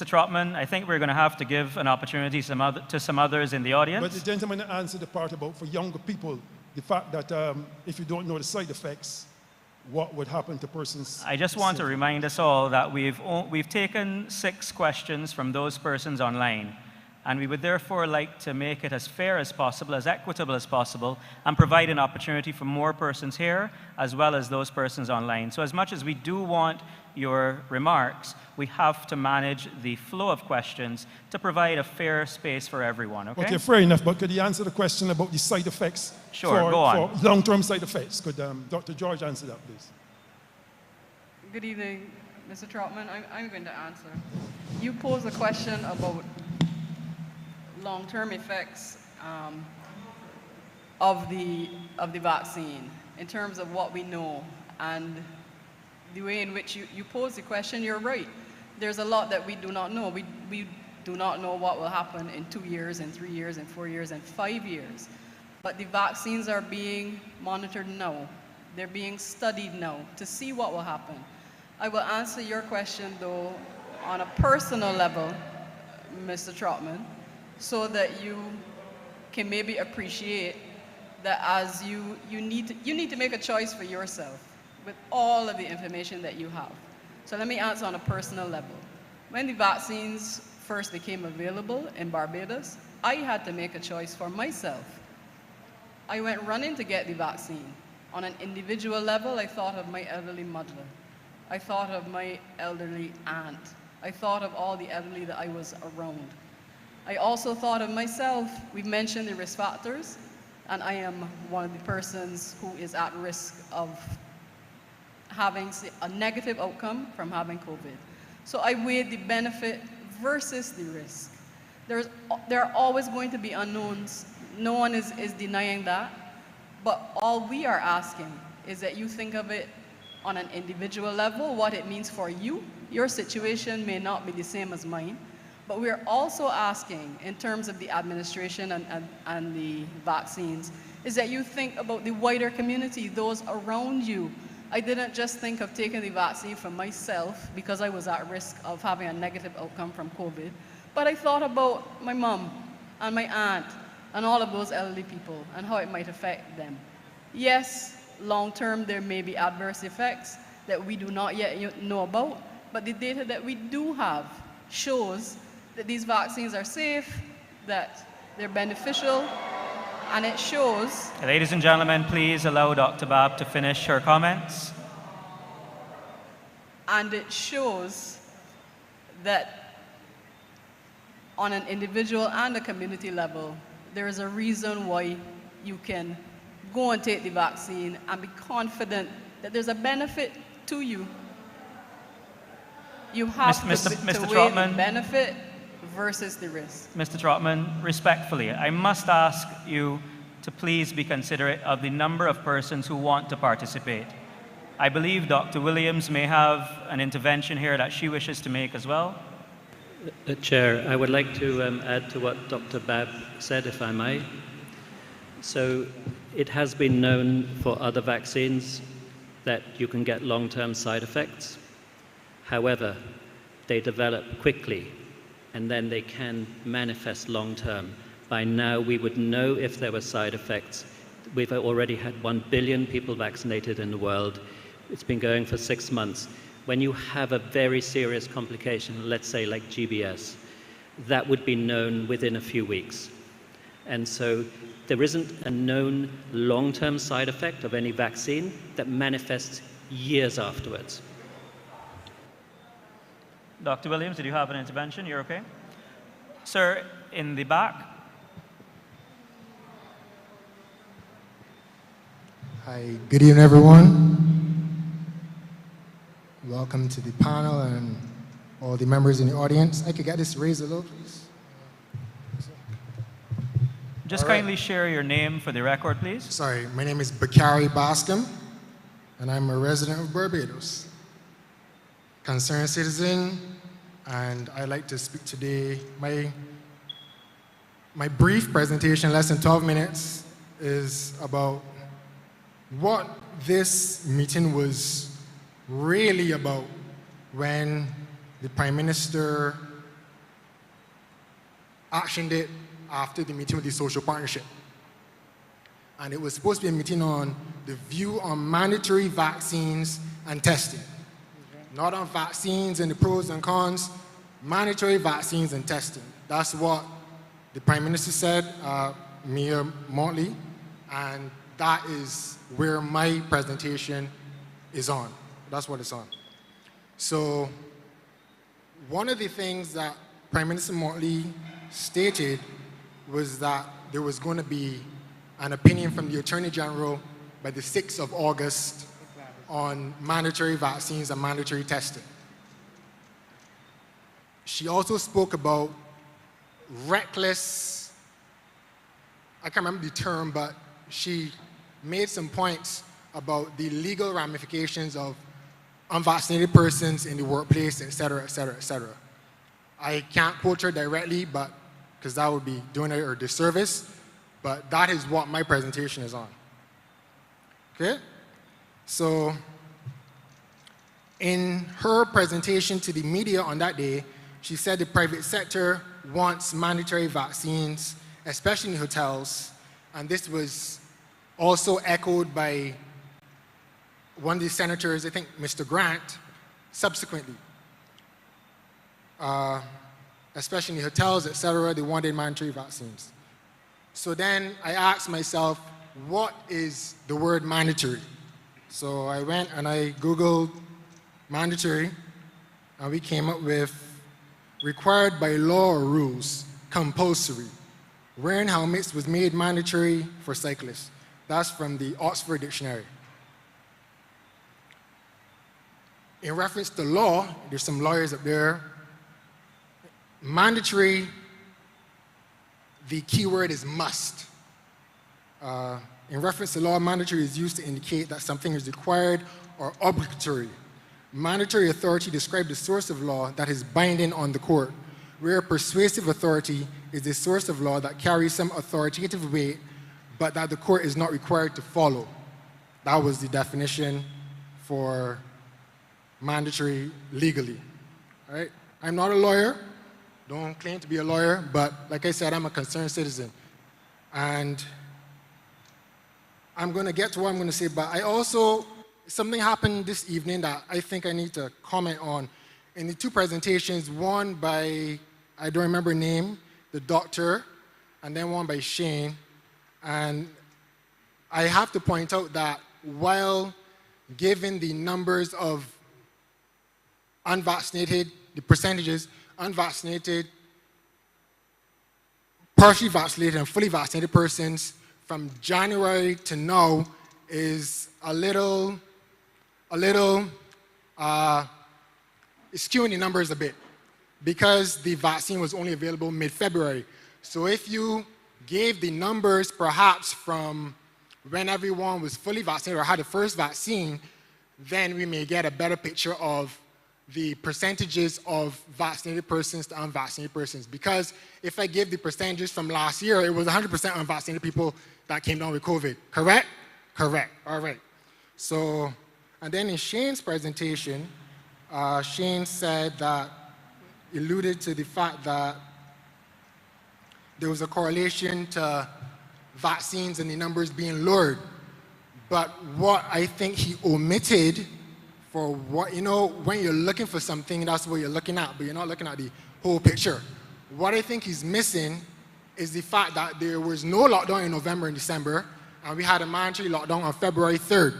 Trotman, I think we're going to have to give an opportunity to some others in the audience. But the gentleman answered the part about for younger people, the fact that if you don't know the side effects, what would happen to persons? I just want to remind us all that we've taken 6 questions from those persons online, and we would therefore like to make it as fair as possible, as equitable as possible, and provide an opportunity for more persons here, as well as those persons online. So as much as we do want your remarks, we have to manage the flow of questions to provide a fair space for everyone, okay? Okay, fair enough, but could you answer the question about the side effects? Sure, go on. For long-term side effects. Could Dr. George answer that, please? Good evening, Mr. Trotman. I'm going to answer. You posed a question about long-term effects of the vaccine in terms of what we know, and the way in which you pose the question, you're right. There's a lot that we do not know. We do not know what will happen in 2 years, in 3 years, in 4 years, and 5 years. But the vaccines are being monitored now. They're being studied now to see what will happen. I will answer your question, though, on a personal level, Mr. Trotman, so that you can maybe appreciate that as you need to make a choice for yourself with all of the information that you have. So let me answer on a personal level. When the vaccines first became available in Barbados, I had to make a choice for myself. I went running to get the vaccine. On an individual level, I thought of my elderly mother. I thought of my elderly aunt. I thought of all the elderly that I was around. I also thought of myself. We've mentioned the risk factors, and I am one of the persons who is at risk of having a negative outcome from having COVID. So I weighed the benefit versus the risk. There are always going to be unknowns. No one is denying that. But all we are asking is that you think of it on an individual level, what it means for you. Your situation may not be the same as mine. But we're also asking, in terms of the administration and the vaccines, is that you think about the wider community, those around you. I didn't just think of taking the vaccine for myself because I was at risk of having a negative outcome from COVID, but I thought about my mom and my aunt and all of those elderly people and how it might affect them. Yes, long term there may be adverse effects that we do not yet know about, but the data that we do have shows that these vaccines are safe, that they're beneficial, and it shows... Ladies and gentlemen, please allow Dr. Babb to finish her comments. And it shows that on an individual and a community level, there is a reason why you can go and take the vaccine and be confident that there's a benefit to you. You have to weigh the benefit versus the risk. Mr. Trotman, respectfully, I must ask you to please be considerate of the number of persons who want to participate. I believe Dr. Williams may have an intervention here that she wishes to make as well. Chair, I would like to add to what Dr. Babb said, if I may. So it has been known for other vaccines that you can get long-term side effects. However, they develop quickly and then they can manifest long-term. By now, we would know if there were side effects. We've already had 1 billion people vaccinated in the world. It's been going for 6 months. When you have a very serious complication, let's say like GBS, that would be known within a few weeks. And so there isn't a known long-term side effect of any vaccine that manifests years afterwards. Dr. Williams, did you have an intervention? You're okay? Sir, in the back. Hi, good evening, everyone. Welcome to the panel and all the members in the audience. I could get this raised a little, please. Just kindly share your name for the record, please. Sorry, my name is Bakari Bascom, and I'm a resident of Barbados. Concerned citizen, and I'd like to speak today. My brief presentation, less than 12 minutes, is about what this meeting was really about when the Prime Minister actioned it after the meeting with the social partnership. And it was supposed to be a meeting on the view on mandatory vaccines and testing. Not on vaccines and the pros and cons, mandatory vaccines and testing. That's what the Prime Minister said, Mayor Motley, and that is where my presentation is on. That's what it's on. So one of the things that Prime Minister Motley stated was that there was going to be an opinion from the Attorney General by the 6th of August on mandatory vaccines and mandatory testing. She also spoke about reckless, I can't remember the term, but she made some points about the legal ramifications of unvaccinated persons in the workplace, et cetera, et cetera, et cetera. I can't quote her directly, but because that would be doing her a disservice, but that is what my presentation is on. Okay? So, in her presentation to the media on that day, she said the private sector wants mandatory vaccines, especially in hotels, and this was also echoed by one of the senators, I think Mr. Grant, subsequently. Especially in the hotels, etc., they wanted mandatory vaccines. So then I asked myself, what is the word mandatory? So I went and I Googled mandatory, and we came up with required by law or rules, compulsory. Wearing helmets was made mandatory for cyclists. That's from the Oxford Dictionary. In reference to law, there's some lawyers up there. Mandatory, the key word is must. In reference to law, mandatory is used to indicate that something is required or obligatory. Mandatory authority describes the source of law that is binding on the court, where persuasive authority is the source of law that carries some authoritative weight, but that the court is not required to follow. That was the definition for mandatory legally. All right? I'm not a lawyer, don't claim to be a lawyer, but like I said, I'm a concerned citizen. And I'm going to get to what I'm going to say, but I also, something happened this evening that I think I need to comment on. In the two presentations, one by, I don't remember her name, the doctor, and then one by Shane. And I have to point out that while given the numbers of unvaccinated, the percentages, unvaccinated, partially vaccinated, and fully vaccinated persons from January to now is a little skewing the numbers a bit because the vaccine was only available mid-February. So if you gave the numbers perhaps from when everyone was fully vaccinated or had the first vaccine, then we may get a better picture of the percentages of vaccinated persons to unvaccinated persons. Because if I give the percentages from last year, it was 100% unvaccinated people that came down with COVID, correct? Correct, all right. So, and then in Shane's presentation, Shane said that, alluded to the fact that there was a correlation to vaccines and the numbers being lowered. But what I think he omitted for what, you know, when you're looking for something, that's what you're looking at, but you're not looking at the whole picture. What I think he's missing is the fact that there was no lockdown in November and December, and we had a mandatory lockdown on February 3rd.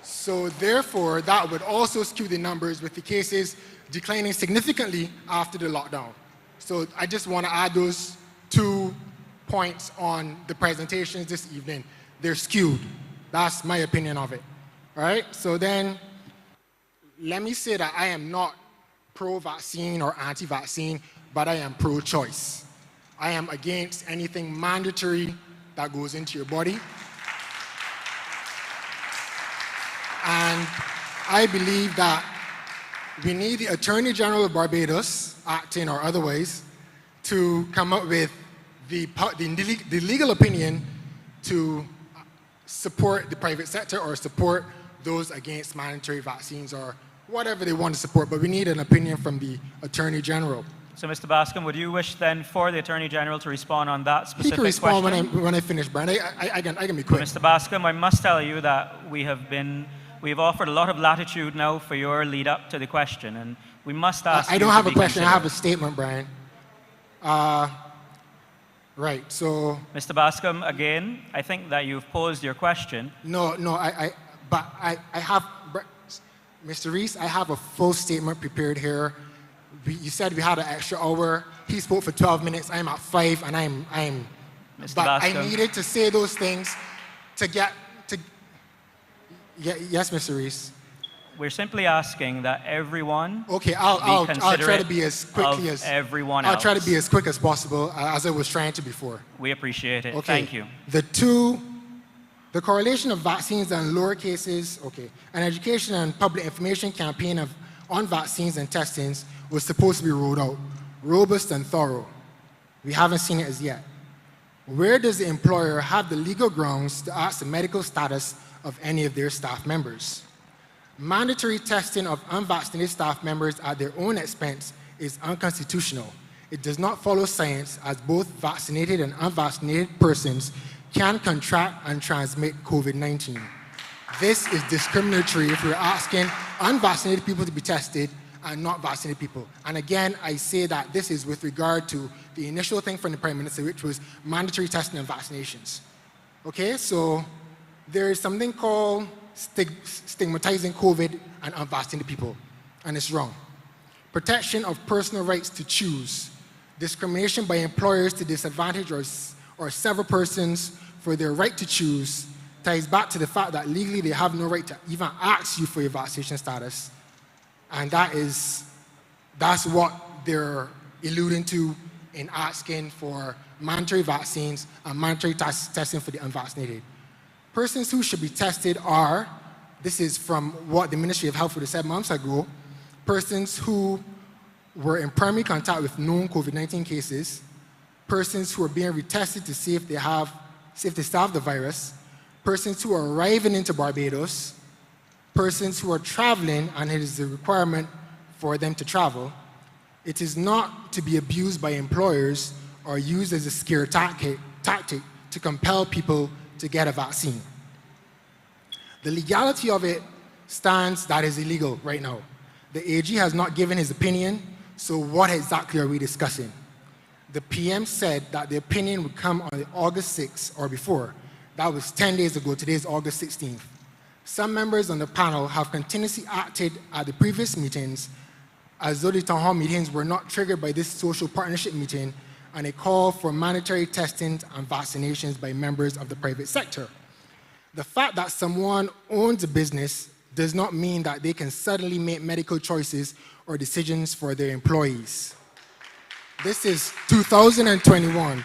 So therefore, that would also skew the numbers with the cases declining significantly after the lockdown. So I just want to add those 2 points on the presentations this evening. They're skewed. That's my opinion of it. All right, so then let me say that I am not pro-vaccine or anti-vaccine, but I am pro-choice. I am against anything mandatory that goes into your body. And I believe that we need the Attorney General of Barbados, acting or otherwise, to come up with the legal opinion to support the private sector or support those against mandatory vaccines or whatever they want to support, but we need an opinion from the Attorney General. So, Mr. Bascom, would you wish then for the Attorney General to respond on that specific question? He can respond when I finish, Brian. I can be quick. Mr. Bascom, I must tell you that we have offered a lot of latitude now for your lead up to the question, and we must ask I don't have a question, I have a statement, Brian. Right, so... Mr. Bascom, again, I think that you've posed your question. No, but I have, Mr. Reese, I have a full statement prepared here. You said we had an extra hour. He spoke for 12 minutes. I'm at 5, and I'm. Mr. But Bascom. I needed to say those things to get to. Yeah, yes, Mr. Reese. We're simply asking that everyone. Okay, I'll try to be as quickly as everyone else. I'll try to be as quick as possible, as I was trying to before. We appreciate it. Okay. Thank you. The correlation of vaccines and lower cases, an education and public information campaign on vaccines and testings was supposed to be rolled out, robust and thorough. We haven't seen it as yet. Where does the employer have the legal grounds to ask the medical status of any of their staff members? Mandatory testing of unvaccinated staff members at their own expense is unconstitutional. It does not follow science, as both vaccinated and unvaccinated persons can contract and transmit COVID-19. This is discriminatory if we're asking unvaccinated people to be tested and not vaccinated people. And again, I say that this is with regard to the initial thing from the Prime Minister, which was mandatory testing and vaccinations. Okay, so there is something called stigmatizing COVID and unvaccinated people, and it's wrong. Protection of personal rights to choose. discrimination by employers to disadvantage or sever persons for their right to choose ties back to the fact that legally they have no right to even ask you for your vaccination status. And that's what they're alluding to in asking for mandatory vaccines and mandatory testing for the unvaccinated. Persons who should be tested are, this is from what the Ministry of Health would have said months ago, persons who were in primary contact with known COVID-19 cases, persons who are being retested to see if they still have the virus, persons who are arriving into Barbados, persons who are traveling and it is a requirement for them to travel. It is not to be abused by employers or used as a scare tactic to compel people to get a vaccine. The legality of it stands that is illegal right now. The AG has not given his opinion, so what exactly are we discussing? The PM said that the opinion would come on August 6th or before. That was 10 days ago. Today is August 16th. Some members on the panel have continuously acted at the previous meetings as though the Townhall meetings were not triggered by this social partnership meeting and a call for mandatory testing and vaccinations by members of the private sector. The fact that someone owns a business does not mean that they can suddenly make medical choices or decisions for their employees. This is 2021,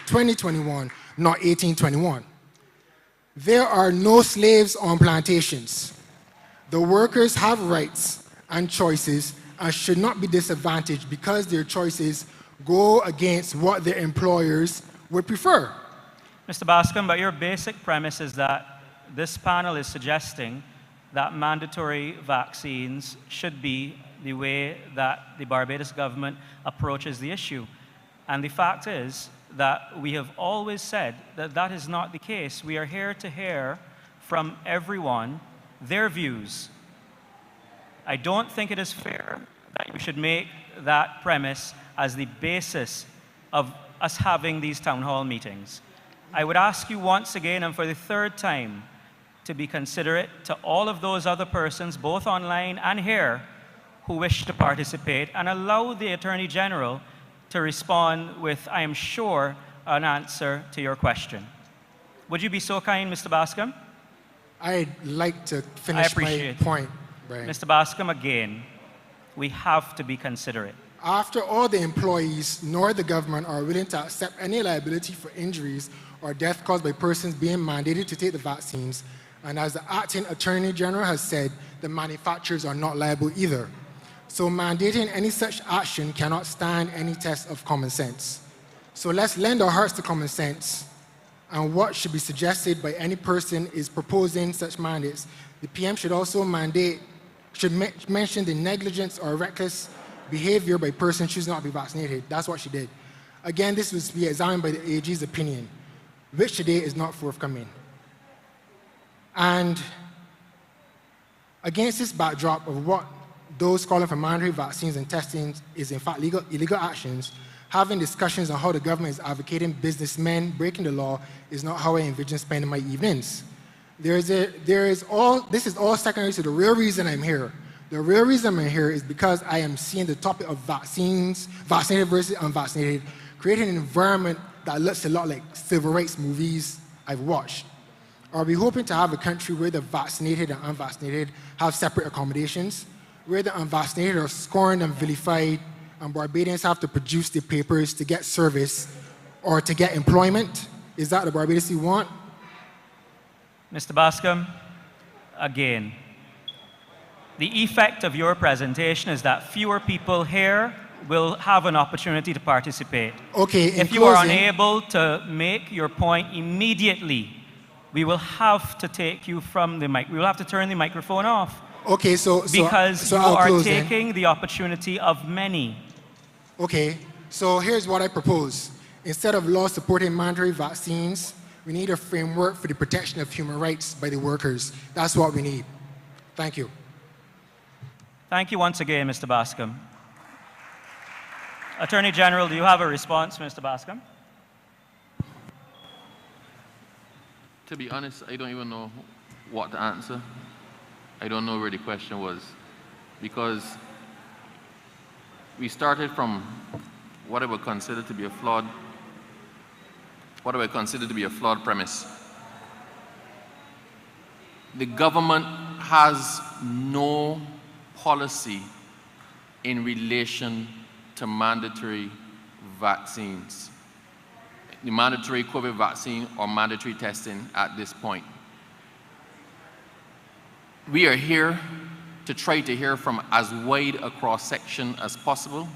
not 1821. There are no slaves on plantations. The workers have rights and choices and should not be disadvantaged because their choices go against what their employers would prefer. Mr. Bascom, but your basic premise is that this panel is suggesting that mandatory vaccines should be the way that the Barbados government approaches the issue. And the fact is that we have always said that that is not the case. We are here to hear from everyone their views. I don't think it is fair that you should make that premise as the basis of us having these town hall meetings. I would ask you once again and for the third time to be considerate to all of those other persons, both online and here, who wish to participate, and allow the Attorney General to respond with, I am sure, an answer to your question. Would you be so kind, Mr. Bascom? I'd like to finish my point, Brian. Mr. Bascom, again, we have to be considerate. After all the employees nor the government are willing to accept any liability for injuries or death caused by persons being mandated to take the vaccines, and as the acting Attorney General has said, the manufacturers are not liable either. So mandating any such action cannot stand any test of common sense. So let's lend our hearts to common sense. And what should be suggested by any person is proposing such mandates. The PM should also mention the negligence or reckless behavior by persons choosing not to be vaccinated. That's what she did. Again, this was to be examined by the AG's opinion, which today is not forthcoming. And against this backdrop of what those calling for mandatory vaccines and testing is in fact illegal actions, having discussions on how the government is advocating businessmen breaking the law is not how I envision spending my evenings. This is all secondary to the real reason I'm here. The real reason I'm here is because I am seeing the topic of vaccines, vaccinated versus unvaccinated, creating an environment that looks a lot like civil rights movies I've watched. Are we hoping to have a country where the vaccinated and unvaccinated have separate accommodations, where the unvaccinated are scorned and vilified, and Barbadians have to produce their papers to get service or to get employment? Is that the Barbados we want? Mr. Bascom, again, the effect of your presentation is that fewer people here will have an opportunity to participate. Okay, if you are unable to make your point immediately, we will have to take you from the mic. We will have to turn the microphone off. Okay, because you are taking the opportunity of many. Okay, so here's what I propose. Instead of law supporting mandatory vaccines, we need a framework for the protection of human rights by the workers. That's what we need. Thank you. Thank you once again, Mr. Bascom. Attorney General, do you have a response, Mr. Bascom? To be honest, I don't even know what to answer. I don't know where the question was, because we started from what I would consider to be a flawed premise. The government has no policy in relation to mandatory vaccines, the mandatory COVID vaccine or mandatory testing at this point. We are here to try to hear from as wide a cross-section as possible,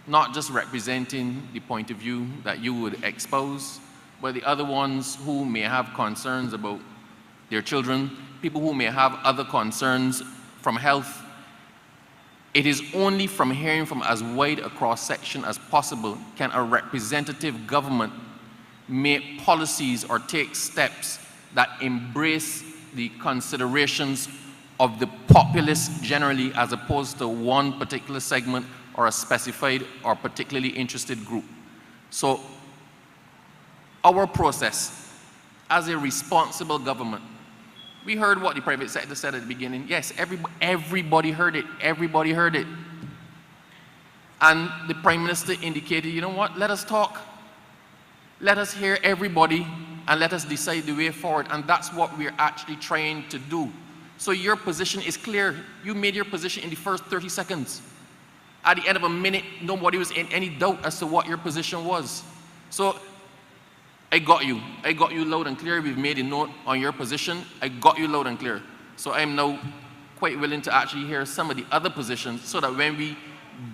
not just representing the point of view that you would expose, but the other ones who may have concerns about their children, people who may have other concerns from health. It is only from hearing from as wide a cross-section as possible can a representative government make policies or take steps that embrace the considerations of the populace generally, as opposed to one particular segment or a specified or particularly interested group. So our process as a responsible government, we heard what the private sector said at the beginning. Yes, everybody heard it. Everybody heard it. And the Prime Minister indicated, you know what, let us talk. Let us hear everybody and let us decide the way forward. And that's what we're actually trying to do. So your position is clear. You made your position in the first 30 seconds. At the end of a minute, nobody was in any doubt as to what your position was. So I got you. I got you loud and clear. We've made a note on your position. I got you loud and clear. So I'm now quite willing to actually hear some of the other positions so that when we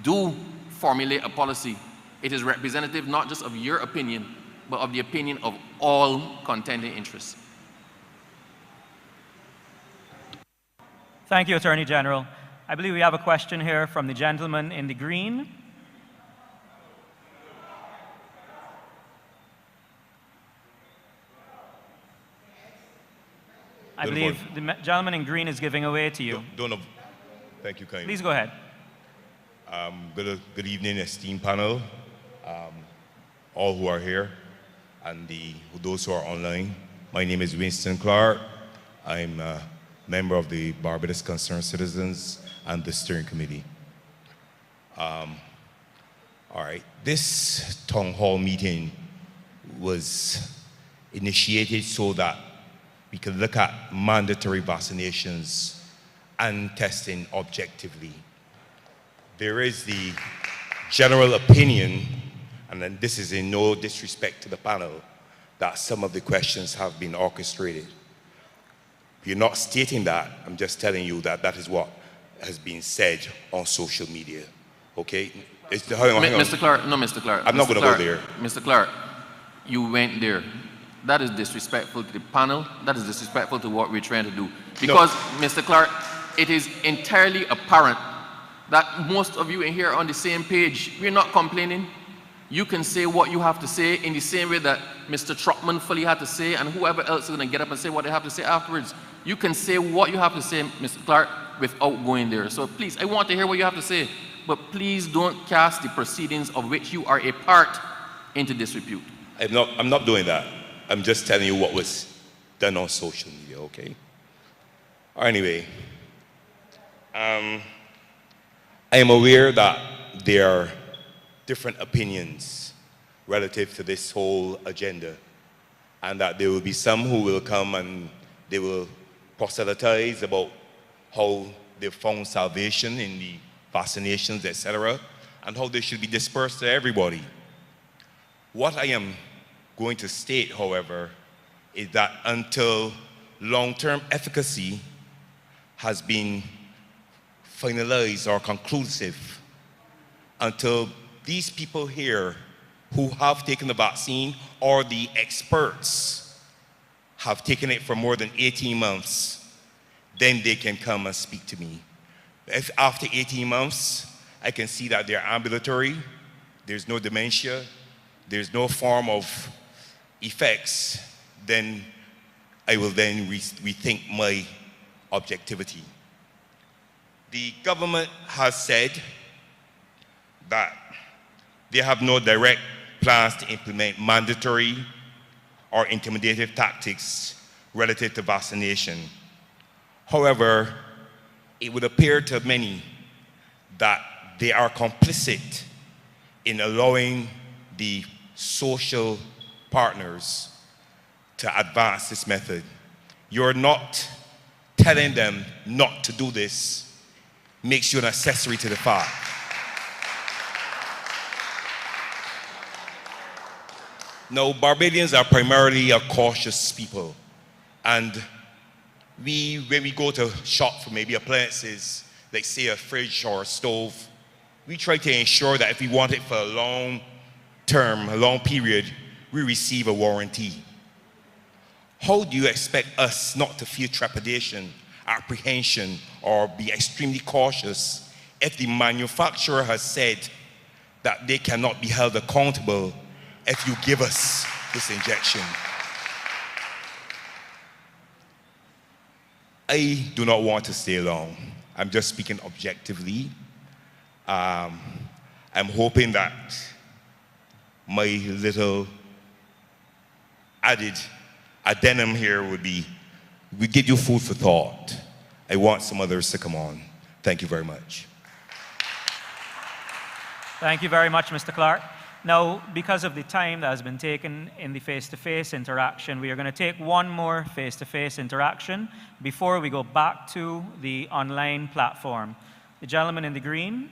do formulate a policy, it is representative not just of your opinion, but of the opinion of all contending interests. Thank you, Attorney General. I believe we have a question here from the gentleman in the green. I believe the gentleman in green is giving away to you. Thank you kindly. Please go ahead. Good evening, esteemed panel, all who are here, and those who are online. My name is Winston Clark. I'm a member of the Barbados Concerned Citizens and the Steering Committee. All right, this town hall meeting was initiated so that we could look at mandatory vaccinations and testing objectively. There is the general opinion, and then this is in no disrespect to the panel, that some of the questions have been orchestrated. You're not stating that, I'm just telling you that that is what has been said on social media, okay? Hang on. Mr. Clark, no, Mr. Clark. I'm not going to go there. Mr. Clark, you went there. That is disrespectful to the panel. That is disrespectful to what we're trying to do. Because, no. Mr. Clark, it is entirely apparent that most of you in here are on the same page. We're not complaining. You can say what you have to say in the same way that Mr. Trotman fully had to say, and whoever else is going to get up and say what they have to say afterwards. You can say what you have to say, Mr. Clark, without going there. So please, I want to hear what you have to say, but please don't cast the proceedings of which you are a part into disrepute. I'm not doing that. I'm just telling you what was done on social media, okay? Anyway, I am aware that there are different opinions relative to this whole agenda, and that there will be some who will come and they will proselytize about how they found salvation in the vaccinations, etc., and how they should be dispersed to everybody. What I am going to state, however, is that until long-term efficacy has been finalized or conclusive, until these people here who have taken the vaccine or the experts have taken it for more than 18 months, then they can come and speak to me. If after 18 months, I can see that they're ambulatory, there's no dementia, there's no form of effects, then I will then rethink my objectivity. The government has said that they have no direct plans to implement mandatory or intimidative tactics relative to vaccination. However, it would appear to many that they are complicit in allowing the social partners to advance this method. You're not telling them not to do this, makes you an accessory to the fact. Now, Barbadians are primarily a cautious people, and when we go to shop for maybe appliances, like say a fridge or a stove, we try to ensure that if we want it for a long term, a long period, we receive a warranty. How do you expect us not to feel trepidation, apprehension, or be extremely cautious if the manufacturer has said that they cannot be held accountable if you give us this injection? I do not want to stay long. I'm just speaking objectively. I'm hoping that my little added addendum here would give you food for thought. I want some others to come on. Thank you very much. Thank you very much, Mr. Clark. Now, because of the time that has been taken in the face-to-face interaction, we are going to take one more face-to-face interaction before we go back to the online platform. The gentleman in the green.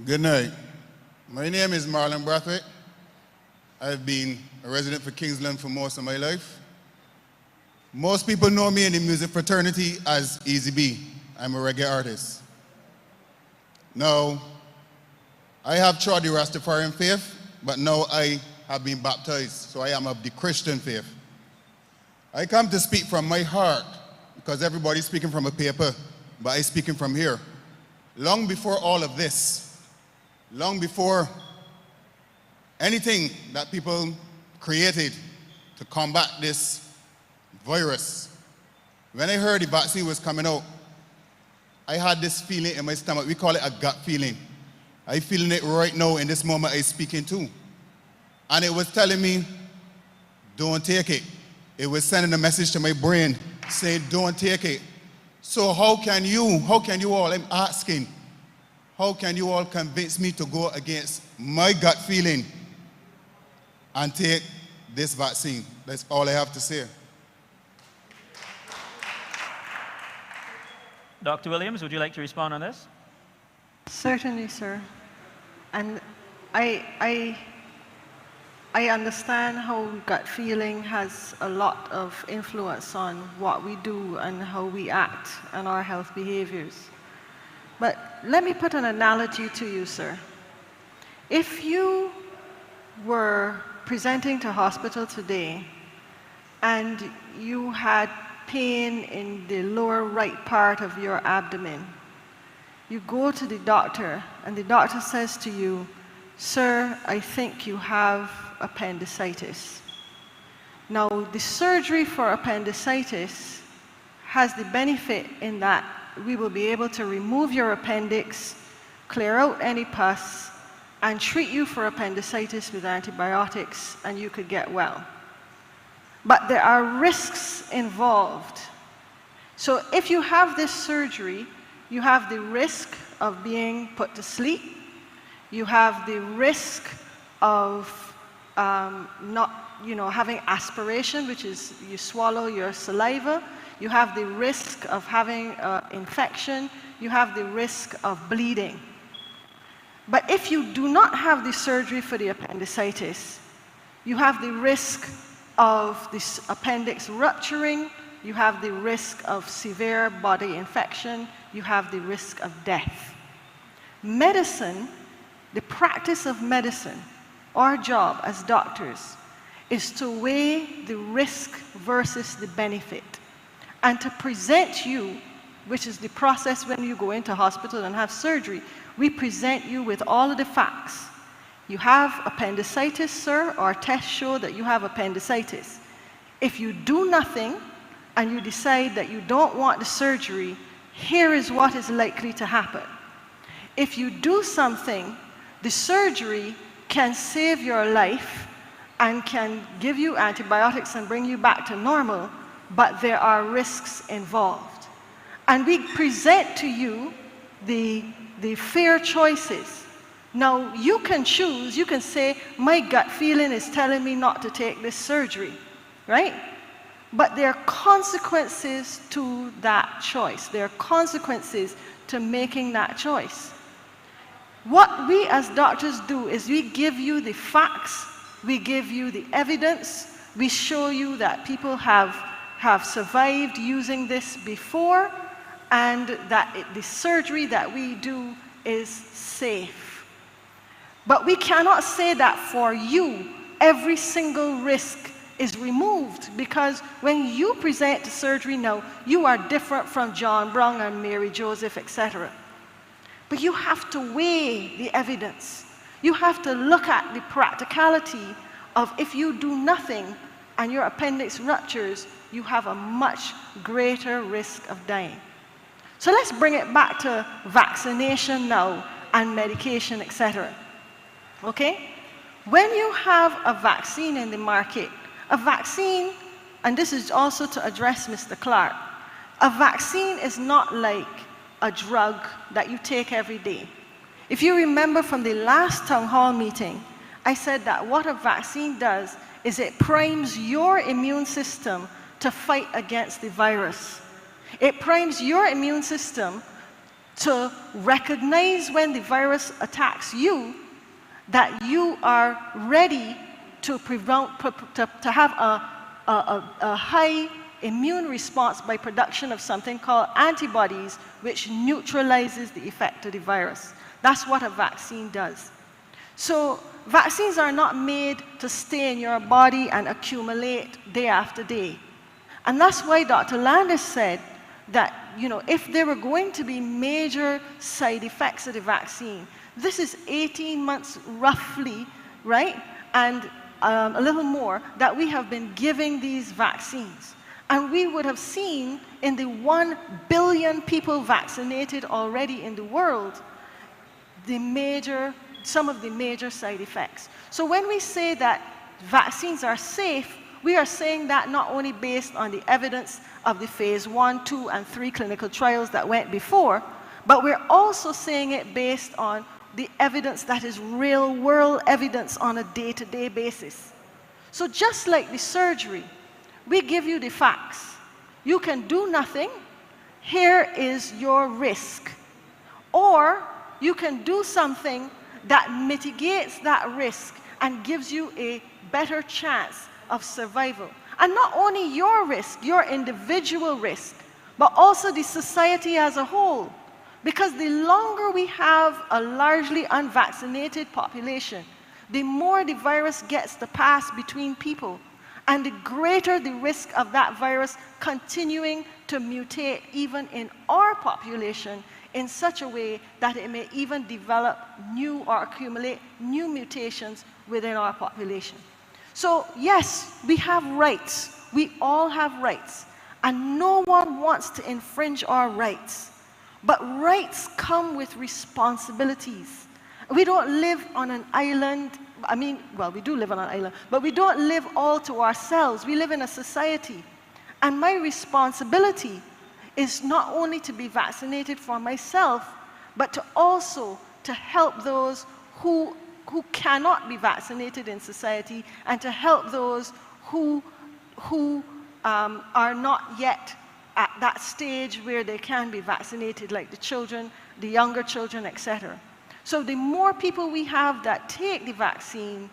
Good night. My name is Marlon Brathwaite. I've been a resident for Kingsland for most of my life. Most people know me in the music fraternity as Easy B. I'm a reggae artist. Now, I have tried the Rastafarian faith, but now I have been baptized, so I am of the Christian faith. I come to speak from my heart, because everybody's speaking from a paper, but I'm speaking from here. Long before all of this, long before anything that people created to combat this virus, when I heard the vaccine was coming out, I had this feeling in my stomach. We call it a gut feeling. I'm feeling it right now in this moment I'm speaking to. And it was telling me, don't take it. It was sending a message to my brain saying, don't take it. So how can you all, I'm asking, how can you all convince me to go against my gut feeling and take this vaccine? That's all I have to say. Dr. Williams, would you like to respond on this? Certainly, sir. And I understand how gut feeling has a lot of influence on what we do and how we act and our health behaviors. But let me put an analogy to you, sir. If you were presenting to hospital today and you had pain in the lower right part of your abdomen, you go to the doctor and the doctor says to you, sir, I think you have appendicitis. Now, the surgery for appendicitis has the benefit in that we will be able to remove your appendix, clear out any pus, and treat you for appendicitis with antibiotics, and you could get well. But there are risks involved. So if you have this surgery, you have the risk of being put to sleep. You have the risk of having aspiration, which is you swallow your saliva. You have the risk of having infection. You have the risk of bleeding. But if you do not have the surgery for the appendicitis, you have the risk of this appendix rupturing. You have the risk of severe body infection. You have the risk of death. Medicine, the practice of medicine, our job as doctors, is to weigh the risk versus the benefit and to present you, which is the process when you go into hospital and have surgery, we present you with all of the facts. You have appendicitis, sir, our tests show that you have appendicitis. If you do nothing and you decide that you don't want the surgery, here is what is likely to happen. If you do something, the surgery can save your life and can give you antibiotics and bring you back to normal, but there are risks involved. And we present to you the fair choices Now, you can choose, you can say, my gut feeling is telling me not to take this surgery, right? But there are consequences to that choice. There are consequences to making that choice. What we as doctors do is we give you the facts, we give you the evidence, we show you that people have survived using this before, and that the surgery that we do is safe. But we cannot say that for you, every single risk is removed, because when you present to surgery now, you are different from John Brown and Mary Joseph, etc. But you have to weigh the evidence. You have to look at the practicality of if you do nothing and your appendix ruptures, you have a much greater risk of dying. So let's bring it back to vaccination now and medication, etc. Okay? When you have a vaccine in the market, a vaccine, and this is also to address Mr. Clark, a vaccine is not like a drug that you take every day. If you remember from the last town hall meeting, I said that what a vaccine does is it primes your immune system to fight against the virus. It primes your immune system to recognize when the virus attacks you, that you are ready to have a high immune response by production of something called antibodies, which neutralizes the effect of the virus. That's what a vaccine does. So vaccines are not made to stay in your body and accumulate day after day. And that's why Dr. Landis said that, you know, if there were going to be major side effects of the vaccine, this is 18 months roughly, right? And a little more that we have been giving these vaccines. And we would have seen in the 1 billion people vaccinated already in the world, some of the major side effects. So when we say that vaccines are safe, we are saying that not only based on the evidence of the phase 1, 2, and 3 clinical trials that went before, but we're also saying it based on the evidence that is real-world evidence on a day-to-day basis. So just like the surgery, we give you the facts. You can do nothing. Here is your risk. Or you can do something that mitigates that risk and gives you a better chance of survival. And not only your risk, your individual risk, but also the society as a whole. Because the longer we have a largely unvaccinated population, the more the virus gets to pass between people, and the greater the risk of that virus continuing to mutate even in our population in such a way that it may even develop new or accumulate new mutations within our population. So yes, we have rights. We all have rights. And no one wants to infringe our rights. But rights come with responsibilities. We don't live on an island. I mean, well, we do live on an island, but we don't live all to ourselves. We live in a society. And my responsibility is not only to be vaccinated for myself, but to also to help those who cannot be vaccinated in society, and to help those who are not yet at that stage where they can be vaccinated, like the children, the younger children, etc. So the more people we have that take the vaccine,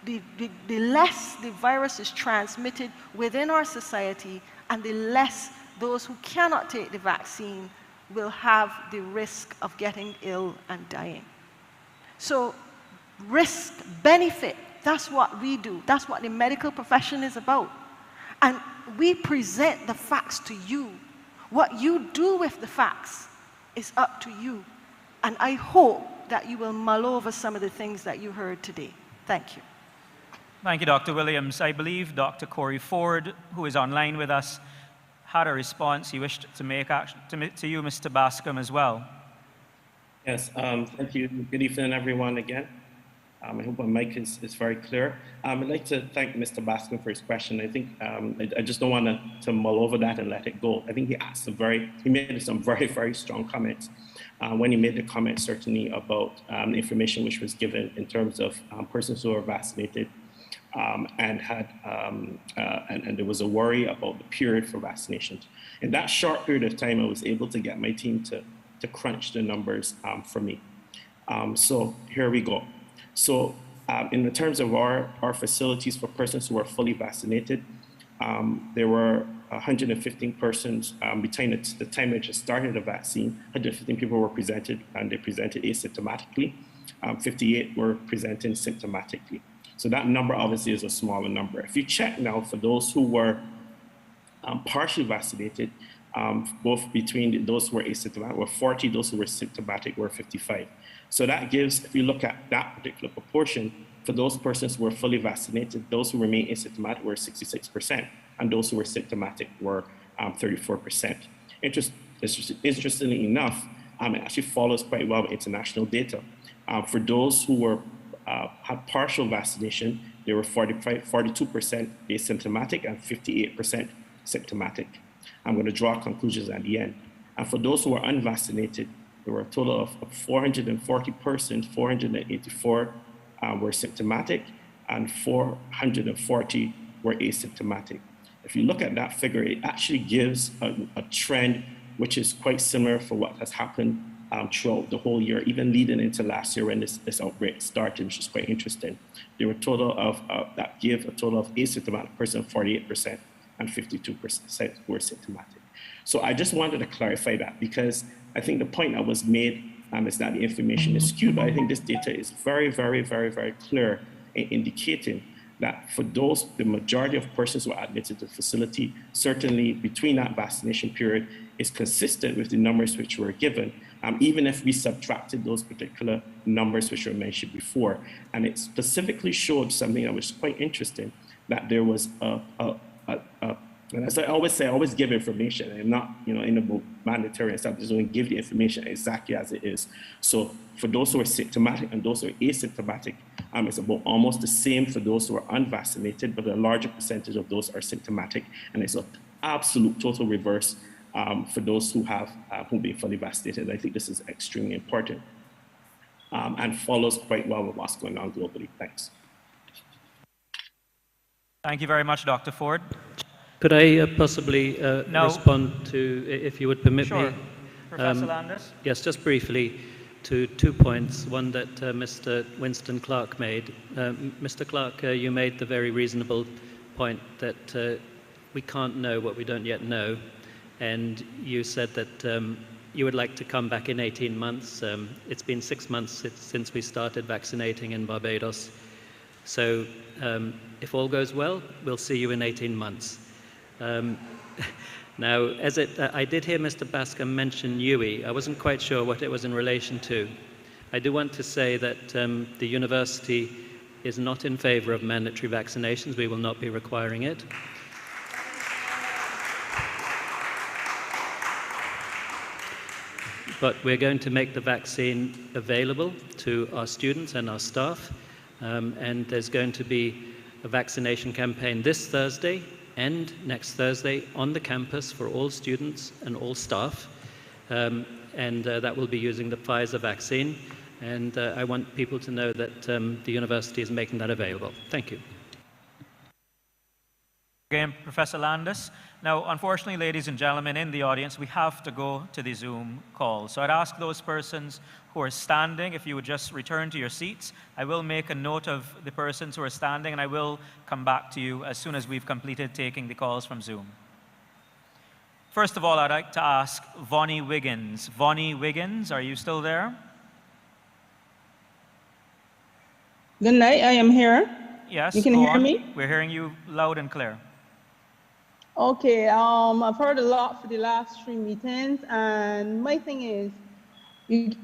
the less the virus is transmitted within our society, and the less those who cannot take the vaccine will have the risk of getting ill and dying. So risk, benefit, that's what we do. That's what the medical profession is about. And we present the facts to you. What you do with the facts is up to you. And I hope that you will mull over some of the things that you heard today. Thank you. Thank you, Dr. Williams. I believe Dr. Corey Ford, who is online with us, had a response he wished to make to you, Mr. Bascom, as well. Yes, thank you. Good evening, everyone, again. I hope my mic is very clear. I'd like to thank Mr. Bascom for his question. I think I just don't want to mull over that and let it go. I think he made some very, very strong comments. when he made the comment certainly about information which was given in terms of persons who are vaccinated and there was a worry about the period for vaccinations. In that short period of time, I was able to get my team to crunch the numbers for me. So here we go. So in terms of our facilities for persons who are fully vaccinated, there were 115 persons between the time I just started the vaccine. 115 people were presented, and they presented asymptomatically. 58 were presenting symptomatically. So that number obviously is a smaller number. If you check now for those who were partially vaccinated, both between those who were asymptomatic were 40, those who were symptomatic were 55. So that gives, if you look at that particular proportion, for those persons who were fully vaccinated, those who remain asymptomatic were 66%, and those who were symptomatic were 34%. Interestingly enough, it actually follows quite well with international data. For those who were had partial vaccination, they were 42% asymptomatic and 58% symptomatic. I'm going to draw conclusions at the end. And for those who were unvaccinated, there were a total of 440 persons, 484 were symptomatic, and 440 were asymptomatic. If you look at that figure, it actually gives a trend which is quite similar for what has happened throughout the whole year, even leading into last year when this outbreak started, which is quite interesting. There were a total of, that gave a total of asymptomatic person 48% and 52% were symptomatic. So I just wanted to clarify that because I think the point that was made is that the information is skewed, but I think this data is very, very, very, very clear in indicating that for those, the majority of persons who are admitted to the facility, certainly between that vaccination period, is consistent with the numbers which were given, even if we subtracted those particular numbers which were mentioned before. And it specifically showed something that was quite interesting, that there was and as I always say, I always give information. I'm not, in a mandatory and stuff, I just want to give the information exactly as it is. So for those who are symptomatic and those who are asymptomatic, it's about almost the same for those who are unvaccinated, but a larger percentage of those are symptomatic. And it's an absolute total reverse for those who have been fully vaccinated. I think this is extremely important and follows quite well with what's going on globally. Thanks. Thank you very much, Dr. Ford. Could I possibly respond to, if you would permit me? Professor Landis? Yes, just briefly to 2 points. One that Mr. Winston Clark made. Mr. Clark, you made the very reasonable point that we can't know what we don't yet know. And you said that you would like to come back in 18 months. It's been 6 months since we started vaccinating in Barbados. So if all goes well, we'll see you in 18 months. Now, I did hear Mr. Bascom mention UE. I wasn't quite sure what it was in relation to. I do want to say that the university is not in favor of mandatory vaccinations. We will not be requiring it. But we're going to make the vaccine available to our students and our staff. And there's going to be a vaccination campaign this Thursday and next Thursday on the campus for all students and all staff. And that will be using the Pfizer vaccine. And I want people to know that the university is making that available. Thank you. Again, Professor Landis. Now, unfortunately, ladies and gentlemen, in the audience, we have to go to the Zoom call. So I'd ask those persons who are standing, if you would just return to your seats. I will make a note of the persons who are standing, and I will come back to you as soon as we've completed taking the calls from Zoom. First of all, I'd like to ask Vonnie Wiggins. Vonnie Wiggins, are you still there? Good night, I am here. Yes, you can hear me? We're hearing you loud and clear. Okay, I've heard a lot for the last 3 meetings, and my thing is,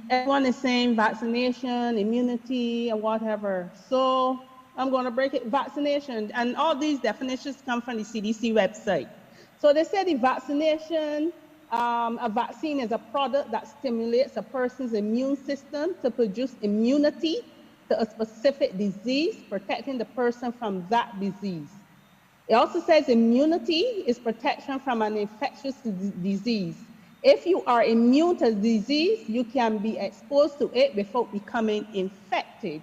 everyone is saying vaccination, immunity, and whatever. So I'm going to break it, vaccination, and all these definitions come from the CDC website. So they say the vaccination, a vaccine is a product that stimulates a person's immune system to produce immunity to a specific disease, protecting the person from that disease. It also says immunity is protection from an infectious disease. If you are immune to disease, you can be exposed to it without becoming infected.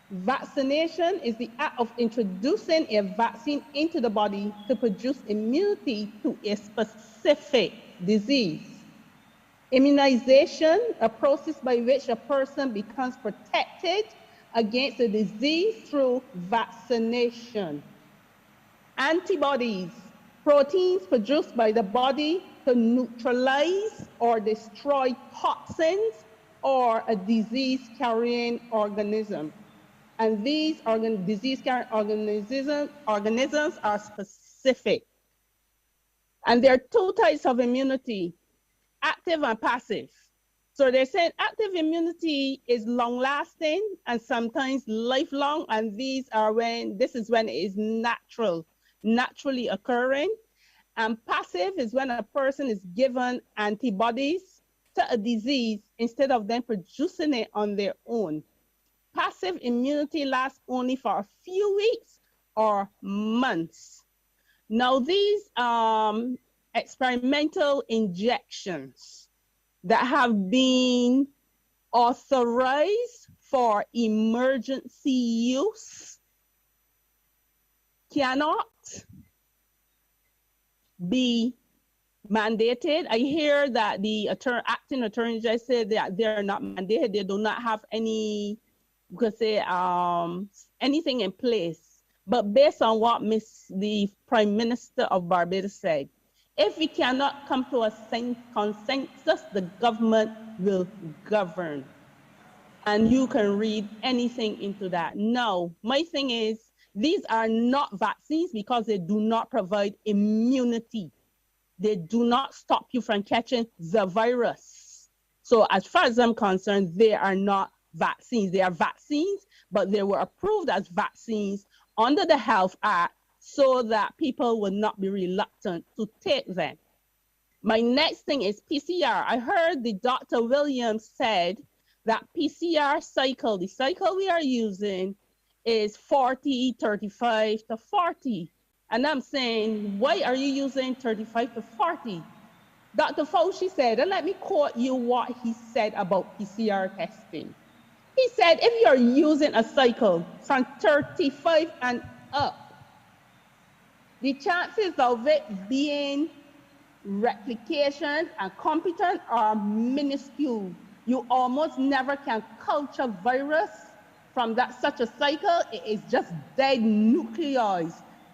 Vaccination is the act of introducing a vaccine into the body to produce immunity to a specific disease. Immunization, a process by which a person becomes protected against a disease through vaccination. Antibodies, proteins produced by the body to neutralize or destroy toxins or a disease-carrying organism. And these disease-carrying organisms are specific. And there are two types of immunity, active and passive. So they're saying active immunity is long-lasting and sometimes lifelong, and this is when it is naturally occurring. And passive is when a person is given antibodies to a disease instead of them producing it on their own. Passive immunity lasts only for a few weeks or months. Now, these experimental injections that have been authorized for emergency use cannot be mandated. I hear that the acting attorney judge said that they're not mandated. They do not have any, we could say, anything in place. But based on what the Prime Minister of Barbados said, if we cannot come to a consensus, the government will govern. And you can read anything into that. Now, my thing is, these are not vaccines because they do not provide immunity. They do not stop you from catching the virus. So as far as I'm concerned, they are not vaccines. They are vaccines, but they were approved as vaccines under the Health Act so that people would not be reluctant to take them. My next thing is PCR. I heard the Dr. Williams said that PCR cycle, the cycle we are using, is 40, 35 to 40. And I'm saying, why are you using 35 to 40? Dr. Fauci said, and let me quote you what he said about PCR testing. He said, if you're using a cycle from 35 and up, the chances of it being replication and competent are minuscule. You almost never can culture virus from such a cycle. It is just dead nuclei,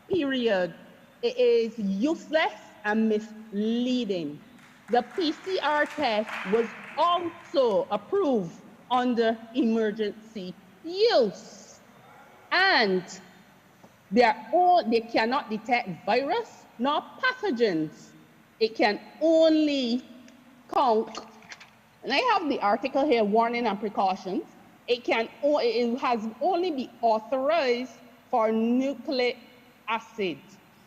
period. It is useless and misleading. The PCR test was also approved under emergency use. And they cannot detect virus nor pathogens. It can only count, and I have the article here, warning and precautions. It has only been authorized for nucleic acid.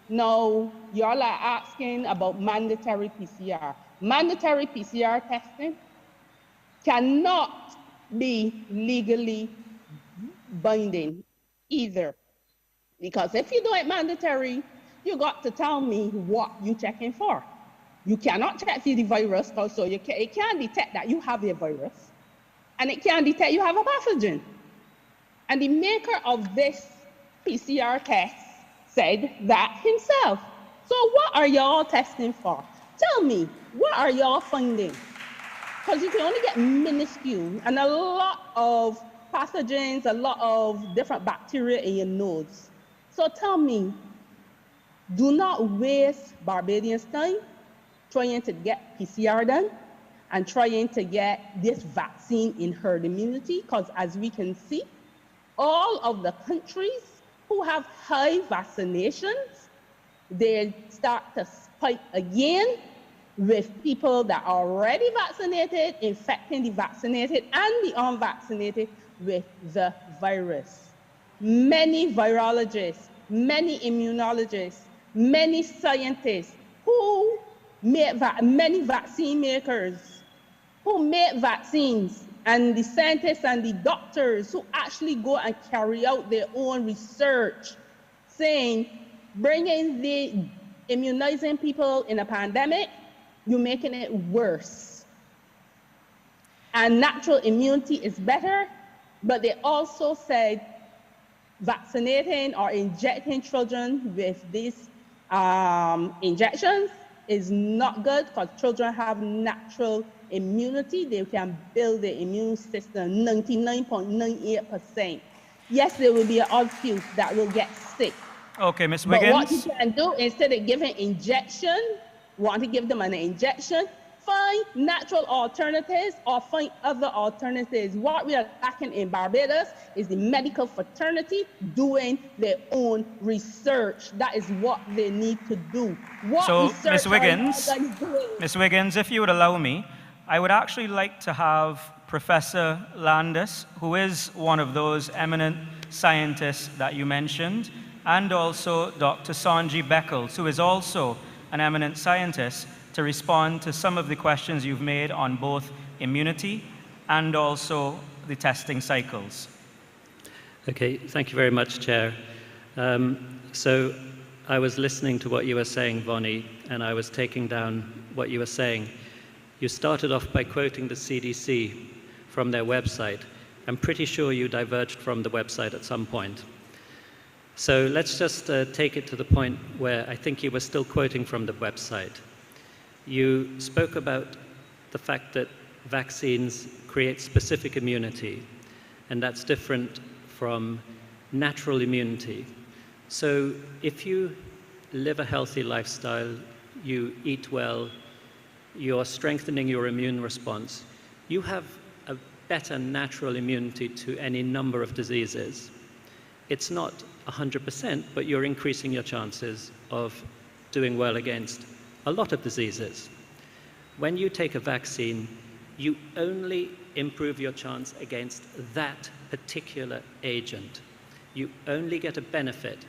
Now, y'all are asking about mandatory PCR. Mandatory PCR testing cannot be legally binding either. Because if you do it mandatory, you got to tell me what you're checking for. You cannot check for the virus, so it can't detect that you have a virus, and it can't detect you have a pathogen. And the maker of this PCR test said that himself. So what are y'all testing for? Tell me, what are y'all finding? Because you can only get minuscule and a lot of pathogens, a lot of different bacteria in your nose. So tell me, do not waste Barbadians' time trying to get PCR done and trying to get this vaccine in herd immunity, because as we can see, all of the countries who have high vaccinations, they start to spike again with people that are already vaccinated, infecting the vaccinated and the unvaccinated with the virus. Many virologists, many immunologists, many scientists who make many vaccine makers who make vaccines, and the scientists and the doctors who actually go and carry out their own research, saying bringing the immunizing people in a pandemic you're making it worse. And natural immunity is better, but they also said vaccinating or injecting children with these injections is not good because children have natural immunity. They can build their immune system 99.98%. Yes, there will be an odd few that will get sick. Okay, Ms. But Wiggins. what you can do, instead of giving injection, want to give them an injection, find natural alternatives or find other alternatives. What we are lacking in Barbados is the medical fraternity doing their own research. That is what they need to do. What So, research Ms. Wiggins, are you guys doing? Ms. Wiggins, if you would allow me, I would actually like to have Professor Landis, who is one of those eminent scientists that you mentioned, and also Dr. Sanji Beckles, who is also an eminent scientist, to respond to some of the questions you've made on both immunity and also the testing cycles. Okay, thank you very much, Chair. So I was listening to what you were saying, Vonnie, and I was taking down what you were saying. You started off by quoting the CDC from their website. I'm pretty sure you diverged from the website at some point. So let's just take it to the point where I think you were still quoting from the website. You spoke about the fact that vaccines create specific immunity, and that's different from natural immunity. So if you live a healthy lifestyle, you eat well, you're strengthening your immune response, you have a better natural immunity to any number of diseases. It's not 100%, but you're increasing your chances of doing well against a lot of diseases. When you take a vaccine, you only improve your chance against that particular agent. You only get a benefit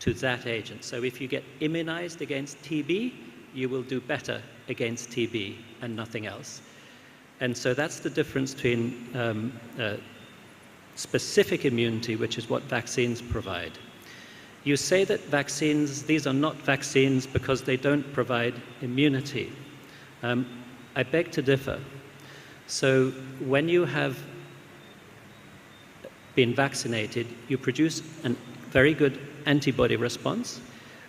to that agent. So if you get immunized against TB, you will do better against TB and nothing else. And so that's the difference between specific immunity, which is what vaccines provide. You say that vaccines, these are not vaccines because they don't provide immunity. I beg to differ. So when you have been vaccinated, you produce a very good antibody response.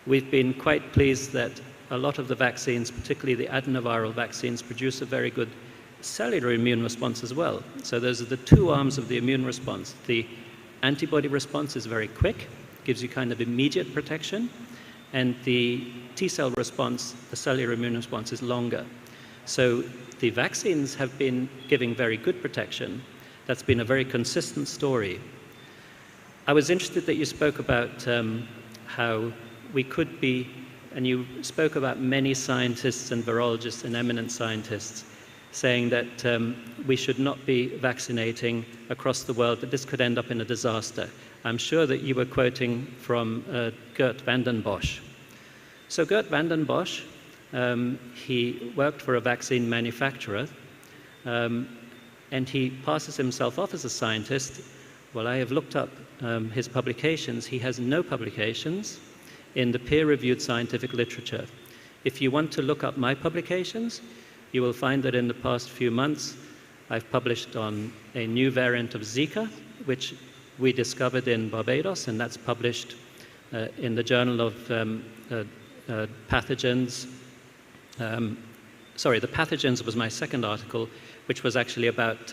We've been quite pleased that a lot of the vaccines, particularly the adenoviral vaccines, produce a very good cellular immune response as well. So those are the two arms of the immune response. The antibody response is very quick, gives you kind of immediate protection, and the T-cell response, the cellular immune response, is longer. So the vaccines have been giving very good protection. That's been a very consistent story. I was interested that you spoke about how we could be, and you spoke about many scientists and virologists and eminent scientists saying that we should not be vaccinating across the world, that this could end up in a disaster. I'm sure that you were quoting from Geert Vanden Bossche. So Geert Vanden Bossche, he worked for a vaccine manufacturer, and he passes himself off as a scientist. Well, I have looked up his publications. He has no publications in the peer-reviewed scientific literature. If you want to look up my publications, you will find that in the past few months, I've published on a new variant of Zika, which we discovered in Barbados, and that's published in the Journal of Pathogens. Sorry, the Pathogens was my second article, which was actually about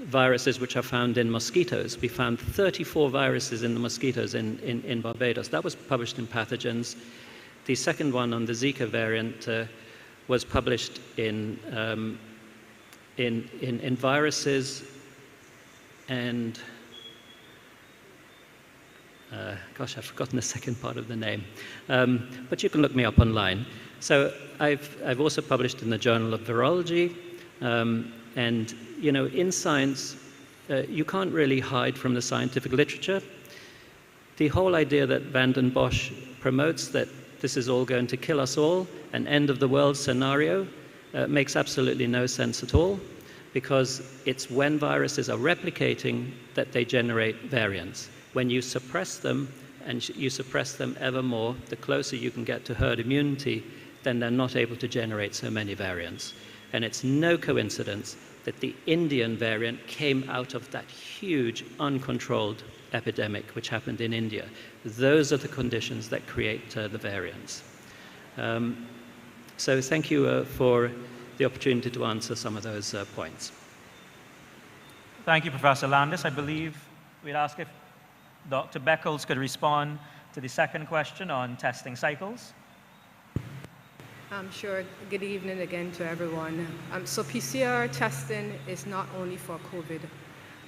viruses which are found in mosquitoes. We found 34 viruses in the mosquitoes in Barbados. That was published in Pathogens. The second one on the Zika variant was published in viruses and gosh, I've forgotten the second part of the name, but you can look me up online. So I've also published in the Journal of Virology, and you know, in science, you can't really hide from the scientific literature. The whole idea that Vanden Bossche promotes, that this is all going to kill us all, an end of the world scenario, makes absolutely no sense at all, because it's when viruses are replicating that they generate variants. When you suppress them, and you suppress them ever more, the closer you can get to herd immunity, then they're not able to generate so many variants. And it's no coincidence that the Indian variant came out of that huge uncontrolled epidemic which happened in India. Those are the conditions that create the variants. So thank you for the opportunity to answer some of those points. Thank you, Professor Landis. I believe we'd ask if Dr. Beckles could respond to the second question on testing cycles. Sure. Good evening again to everyone. So PCR testing is not only for COVID.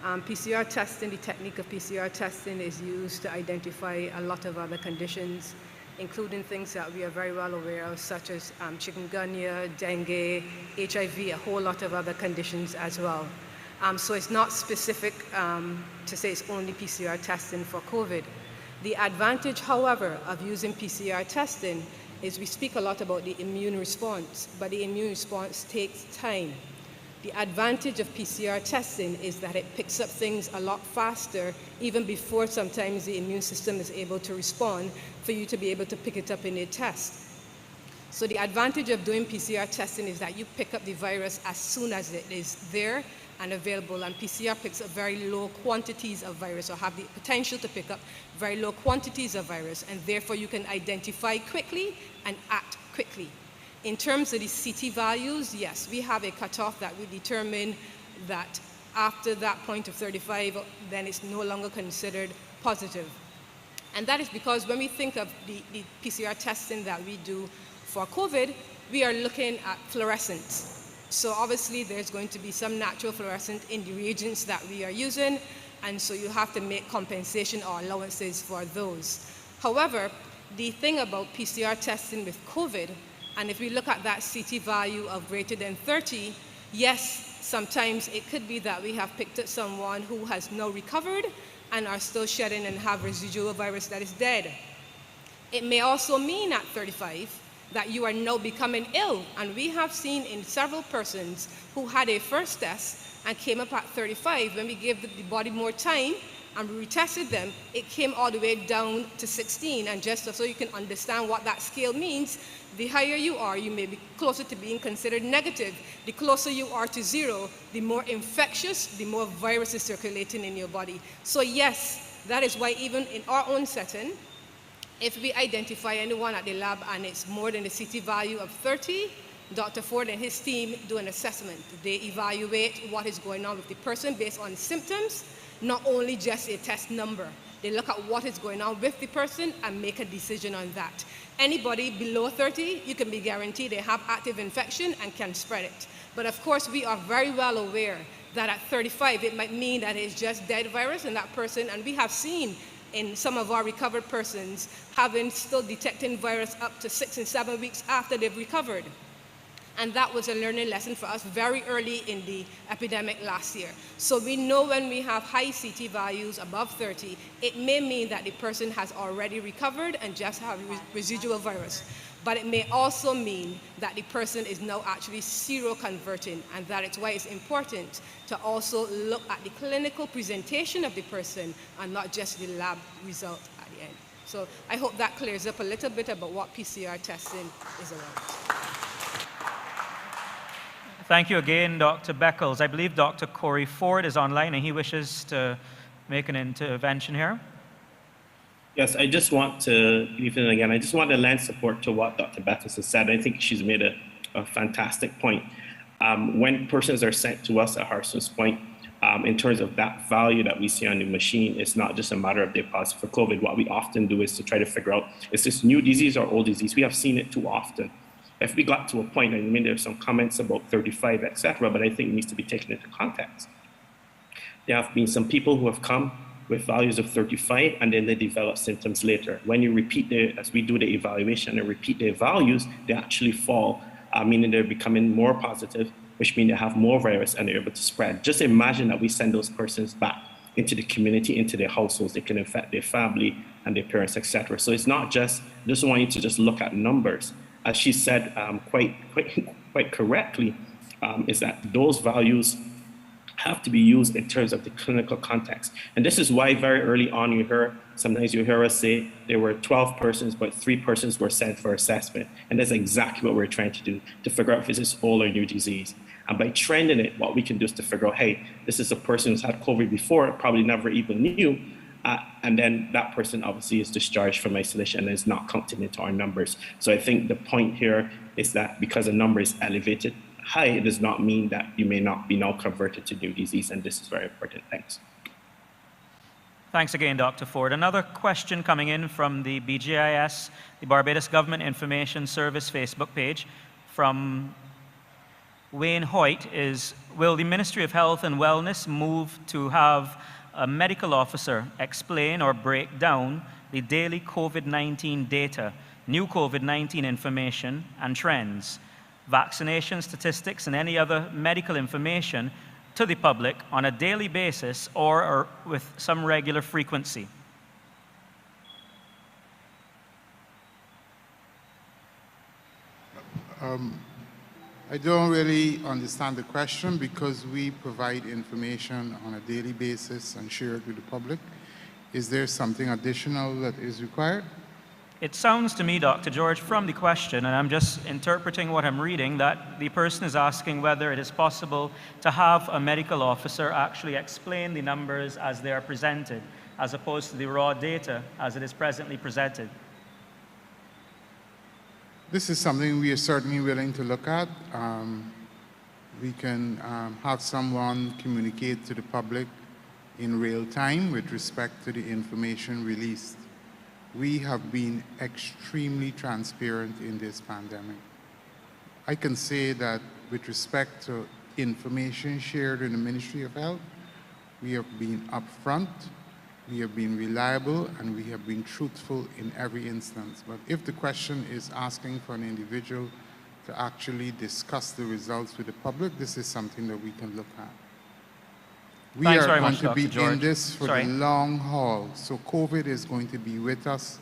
PCR testing, the technique of PCR testing is used to identify a lot of other conditions, including things that we are very well aware of, such as chikungunya, dengue, HIV, a whole lot of other conditions as well. So it's not specific to say it's only PCR testing for COVID. The advantage, however, of using PCR testing is we speak a lot about the immune response, but the immune response takes time. The advantage of PCR testing is that it picks up things a lot faster, even before sometimes the immune system is able to respond, for you to be able to pick it up in a test. So the advantage of doing PCR testing is that you pick up the virus as soon as it is there and available, and PCR picks up very low quantities of virus, or have the potential to pick up very low quantities of virus, and therefore you can identify quickly and act quickly. In terms of the CT values, yes, we have a cutoff that we determine that after that point of 35, then it's no longer considered positive. And that is because when we think of the PCR testing that we do for COVID, we are looking at fluorescence. So obviously there's going to be some natural fluorescent in the reagents that we are using, and so you have to make compensation or allowances for those. However, the thing about PCR testing with COVID, and if we look at that CT value of greater than 30, yes, sometimes it could be that we have picked up someone who has now recovered and are still shedding and have residual virus that is dead. It may also mean at 35 that you are now becoming ill, and we have seen in several persons who had a first test and came up at 35, when we gave the body more time and we retested them, it came all the way down to 16. And just so you can understand what that scale means, the higher you are, you may be closer to being considered negative. The closer you are to 0, the more infectious, the more virus is circulating in your body. So yes, that is why even in our own setting, if we identify anyone at the lab and it's more than the CT value of 30, Dr. Ford and his team do an assessment. They evaluate what is going on with the person based on symptoms, not only just a test number. They look at what is going on with the person and make a decision on that. Anybody below 30, you can be guaranteed they have active infection and can spread it. But of course, we are very well aware that at 35, it might mean that it's just dead virus in that person, and we have seen in some of our recovered persons having still detecting virus up to 6 and 7 weeks after they've recovered. And that was a learning lesson for us very early in the epidemic last year. So we know when we have high CT values above 30, it may mean that the person has already recovered and just have residual virus. But it may also mean that the person is now actually seroconverting, and that is why it's important to also look at the clinical presentation of the person and not just the lab result at the end. So I hope that clears up a little bit about what PCR testing is about. Thank you again, Dr. Beckles. I believe Dr. Corey Ford is online and he wishes to make an intervention here. Yes, I just want to, even again, I just want to lend support to what Dr. Beckles has said. I think she's made a fantastic point. When persons are sent to us at Harson's Point, in terms of that value that we see on the machine, it's not just a matter of they're positive for COVID. What we often do is to try to figure out, is this new disease or old disease? We have seen it too often. If we got to a point, I mean, there's some comments about 35, etc., but I think it needs to be taken into context. There have been some people who have come with values of 35, and then they develop symptoms later. When you repeat as we do the evaluation and repeat their values, they actually fall, meaning they're becoming more positive, which means they have more virus and they're able to spread. Just imagine that we send those persons back into the community, into their households. They can infect their family and their parents, etc. So it's not just, I just want you to just look at numbers. As she said quite correctly, is that those values have to be used in terms of the clinical context. And this is why very early on sometimes you hear us say there were 12 persons, but 3 persons were sent for assessment. And that's exactly what we're trying to do, to figure out if it's old or new disease. And by trending it, what we can do is to figure out, hey, this is a person who's had COVID before, probably never even knew, and then that person obviously is discharged from isolation and is not counted into our numbers. So I think the point here is that because a number is elevated high, it does not mean that you may not be now converted to new disease, and this is very important. Thanks. Thanks again, Dr. Ford. Another question coming in from the BGIS, the Barbados Government Information Service Facebook page, from Wayne Hoyt is, will the Ministry of Health and Wellness move to have a medical officer explain or break down the daily COVID-19 data, new COVID-19 information and trends, vaccination statistics, and any other medical information to the public on a daily basis or with some regular frequency? I don't really understand the question because we provide information on a daily basis and share it with the public. Is there something additional that is required? It sounds to me, Dr. George, from the question, and I'm just interpreting what I'm reading, that the person is asking whether it is possible to have a medical officer actually explain the numbers as they are presented, as opposed to the raw data as it is presently presented. This is something we are certainly willing to look at. We can have someone communicate to the public in real time with respect to the information released. We have been extremely transparent in this pandemic. I can say that with respect to information shared in the Ministry of Health, we have been upfront, we have been reliable, and we have been truthful in every instance. But if the question is asking for an individual to actually discuss the results with the public, this is something that we can look at. We are going to be in this for the long haul. So COVID is going to be with us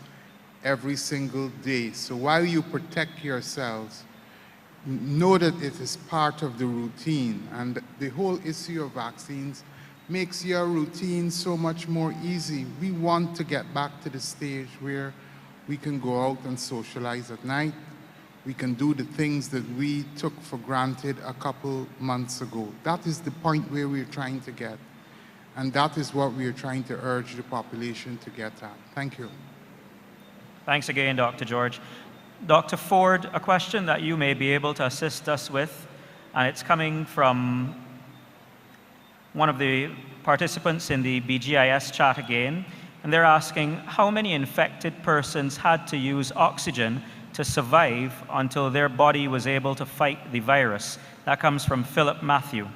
every single day. So while you protect yourselves, know that it is part of the routine. And the whole issue of vaccines makes your routine so much more easy. We want to get back to the stage where we can go out and socialize at night. We can do the things that we took for granted a couple months ago. That is the point where we're trying to get. And that is what we are trying to urge the population to get at. Thank you. Thanks again, Dr. George. Dr. Ford, a question that you may be able to assist us with, and it's coming from one of the participants in the BGIS chat again, and they're asking how many infected persons had to use oxygen to survive until their body was able to fight the virus. That comes from Philip Matthew.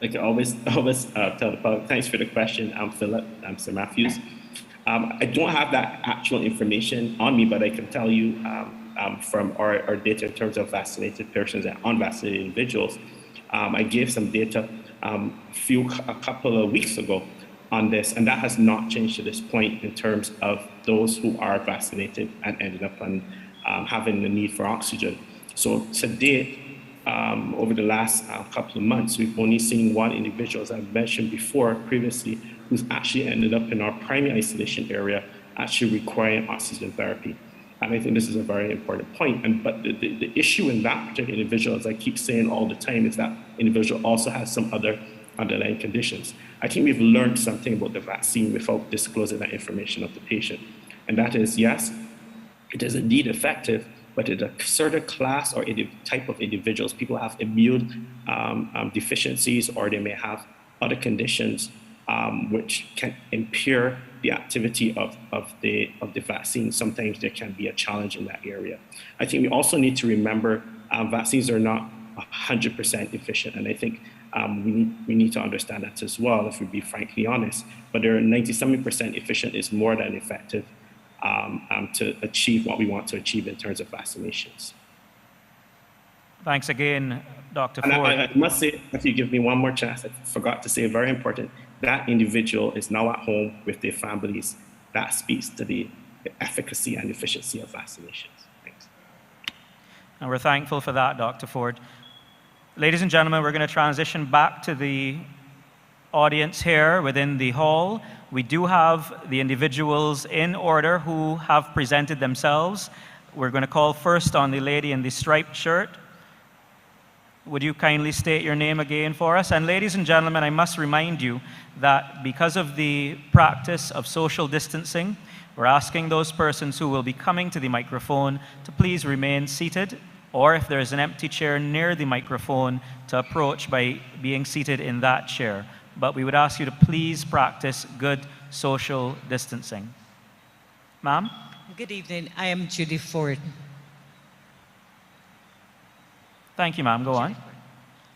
Like I always tell the public, thanks for the question. I'm Philip, I'm Sir Matthews. I don't have that actual information on me, but I can tell you from our data in terms of vaccinated persons and unvaccinated individuals. I gave some data a couple of weeks ago on this, and that has not changed to this point in terms of those who are vaccinated and ended up on having the need for oxygen. So to date, over the last couple of months, we've only seen one individual, as I mentioned before previously, who's actually ended up in our primary isolation area, actually requiring oxygen therapy. And I think this is a very important point. But the issue in that particular individual, as I keep saying all the time, is that individual also has some other underlying conditions. I think we've learned something about the vaccine without disclosing that information of the patient. And that is, yes, it is indeed effective, but in a certain class or type of individuals, people have immune deficiencies, or they may have other conditions which can impair the activity of the vaccine. Sometimes there can be a challenge in that area. I think we also need to remember vaccines are not 100% efficient, and I think we need to understand that as well, if we be frankly honest. But they're 97% efficient is more than effective to achieve what we want to achieve in terms of vaccinations. Thanks again, Dr. Ford. I must say, if you give me one more chance, I forgot to say very important, that individual is now at home with their families. That speaks to the efficacy and efficiency of vaccinations. Thanks. And we're thankful for that, Dr. Ford. Ladies and gentlemen, we're going to transition back to the audience here within the hall. We do have the individuals in order who have presented themselves. We're going to call first on the lady in the striped shirt. Would you kindly state your name again for us? And ladies and gentlemen, I must remind you that because of the practice of social distancing, we're asking those persons who will be coming to the microphone to please remain seated, or if there is an empty chair near the microphone, to approach by being seated in that chair. But we would ask you to please practice good social distancing. Ma'am? Good evening. I am Judy Ford. Thank you, ma'am. Go on.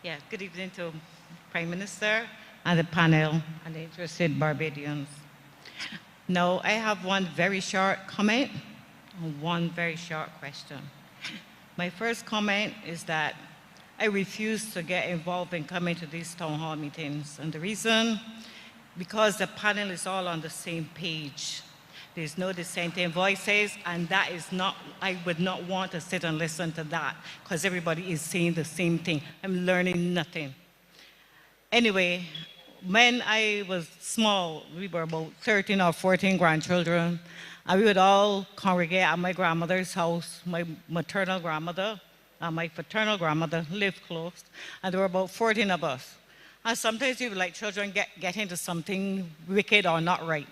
Yeah, good evening to Prime Minister and the panel and the interested Barbadians. Now, I have one very short comment and one very short question. My first comment is that I refuse to get involved in coming to these town hall meetings. And the reason, because the panel is all on the same page. There's no dissenting voices, and that is not, I would not want to sit and listen to that, because everybody is saying the same thing. I'm learning nothing. Anyway, when I was small, we were about 13 or 14 grandchildren, and we would all congregate at my grandmother's house. My maternal grandmother and my paternal grandmother lived close, and there were about 14 of us. And sometimes we would, like children, get into something wicked or not right.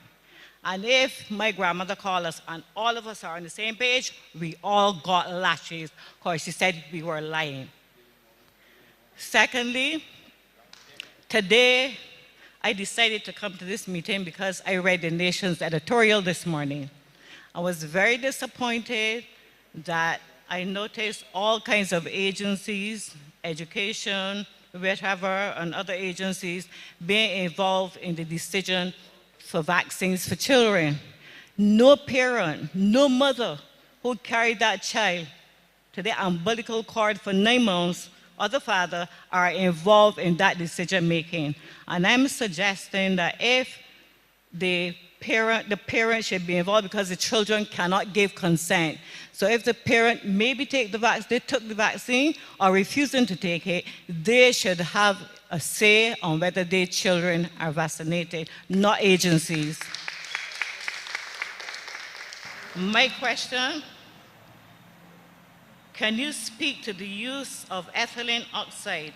And if my grandmother called us and all of us are on the same page, we all got lashes because she said we were lying. Secondly, today I decided to come to this meeting because I read the Nation's editorial this morning. I was very disappointed that I noticed all kinds of agencies, education, whatever, and other agencies being involved in the decision for vaccines for children. No parent, no mother who carried that child to the umbilical cord for 9 months, or the father, are involved in that decision making. And I'm suggesting that if the parent should be involved because the children cannot give consent. So if the parent maybe they took the vaccine or refusing to take it, they should have a say on whether their children are vaccinated, not agencies. My question, can you speak to the use of ethylene oxide,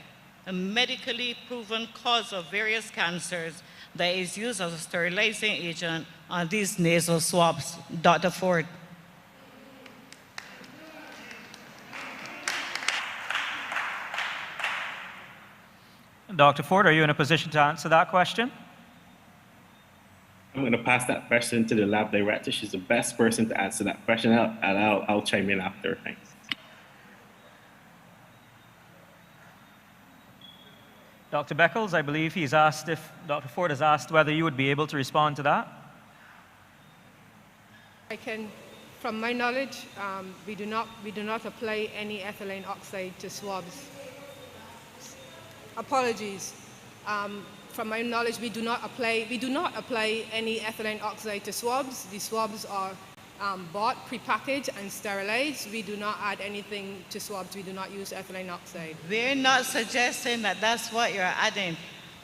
a medically proven cause of various cancers that is used as a sterilizing agent on these nasal swabs? Dr. Ford. Dr. Ford, are you in a position to answer that question? I'm going to pass that question to the lab director. She's the best person to answer that question, and I'll chime in after. Thanks. Dr. Beckles, I believe he's asked if Dr. Ford has asked whether you would be able to respond to that. I can, from my knowledge, we do not apply any ethylene oxide to swabs. Apologies. From my knowledge, we do not apply any ethylene oxide to swabs. The swabs are bought, prepackaged, and sterilized. We do not add anything to swabs. We do not use ethylene oxide. We're not suggesting that that's what you're adding.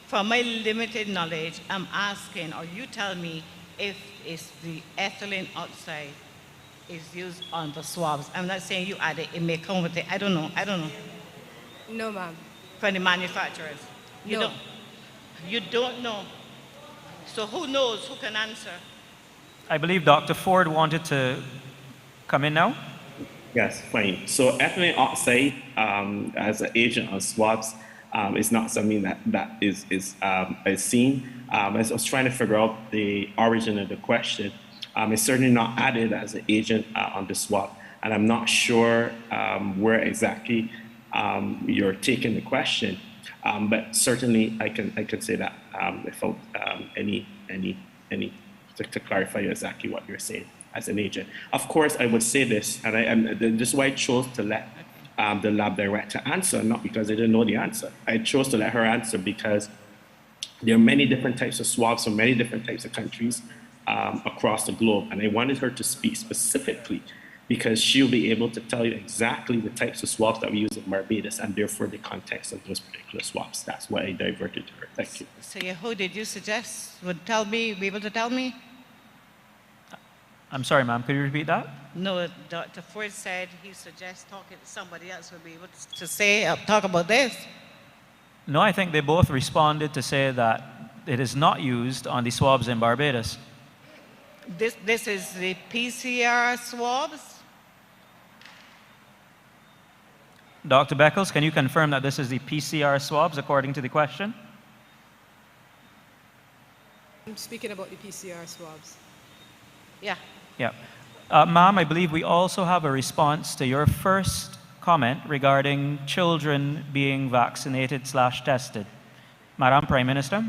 From my limited knowledge, I'm asking, or you tell me, if it's the ethylene oxide is used on the swabs. I'm not saying you add it. It may come with it. I don't know. No, ma'am. From the manufacturers? No. You don't know. So who knows? Who can answer? I believe Dr. Ford wanted to come in now. Yes, fine. So ethylene oxide as an agent on swabs is not something that is seen. As I was trying to figure out the origin of the question, it's certainly not added as an agent on the swab. And I'm not sure where exactly you're taking the question, but certainly I can say that without any to clarify exactly what you're saying as an agent. Of course, I would say this, and this is why I chose to let the lab director answer, not because I didn't know the answer. I chose to let her answer because there are many different types of swabs from many different types of countries across the globe, and I wanted her to speak specifically because she'll be able to tell you exactly the types of swabs that we use in Barbados and therefore the context of those particular swabs. That's why I diverted to her. Thank you. So who did you suggest would be able to tell me? I'm sorry, ma'am, could you repeat that? No, Dr. Ford said he suggests talking to somebody else would be able to talk about this. No, I think they both responded to say that it is not used on the swabs in Barbados. This is the PCR swabs? Dr. Beckles, can you confirm that this is the PCR swabs according to the question? I'm speaking about the PCR swabs. Yeah. Yeah. Ma'am, I believe we also have a response to your first comment regarding children being vaccinated/tested. Madam Prime Minister.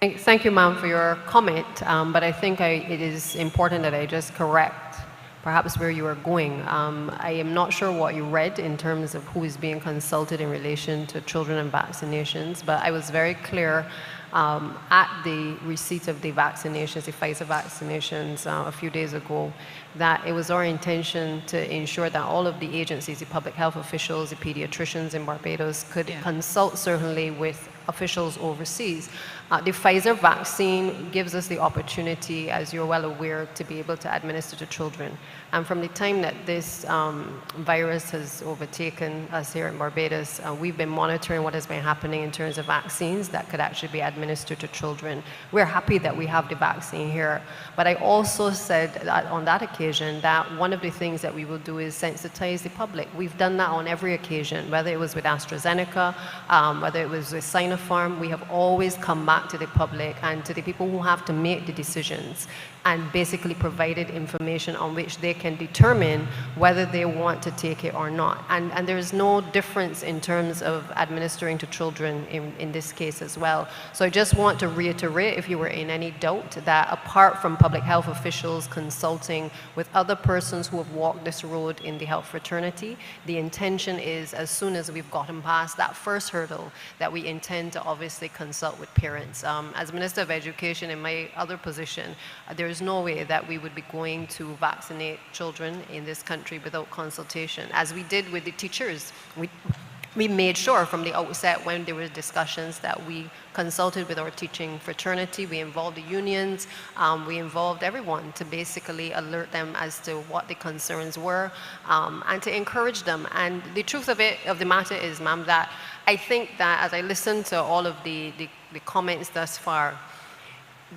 Thank you, ma'am, for your comment, but I think it is important that I just correct perhaps where you are going. I am not sure what you read in terms of who is being consulted in relation to children and vaccinations, but I was very clear at the receipt of the vaccinations, the Pfizer vaccinations a few days ago, that it was our intention to ensure that all of the agencies, the public health officials, the pediatricians in Barbados could consult certainly with officials overseas. The Pfizer vaccine gives us the opportunity, as you're well aware, to be able to administer to children. And from the time that this virus has overtaken us here in Barbados, we've been monitoring what has been happening in terms of vaccines that could actually be administered to children. We're happy that we have the vaccine here. But I also said that on that occasion that one of the things that we will do is sensitize the public. We've done that on every occasion, whether it was with AstraZeneca, whether it was with Sinopharm. We have always come back to the public and to the people who have to make the decisions and basically provided information on which they can determine whether they want to take it or not. And there is no difference in terms of administering to children in this case as well. So I just want to reiterate, if you were in any doubt, that apart from public health officials consulting with other persons who have walked this road in the health fraternity, the intention is, as soon as we've gotten past that first hurdle, that we intend to obviously consult with parents. As Minister of Education in my other position, there is no way that we would be going to vaccinate children in this country without consultation. As we did with the teachers, we made sure from the outset when there were discussions that we consulted with our teaching fraternity, we involved the unions, we involved everyone to basically alert them as to what the concerns were and to encourage them. And the truth of the matter is, ma'am, that I think that as I listened to all of the comments thus far,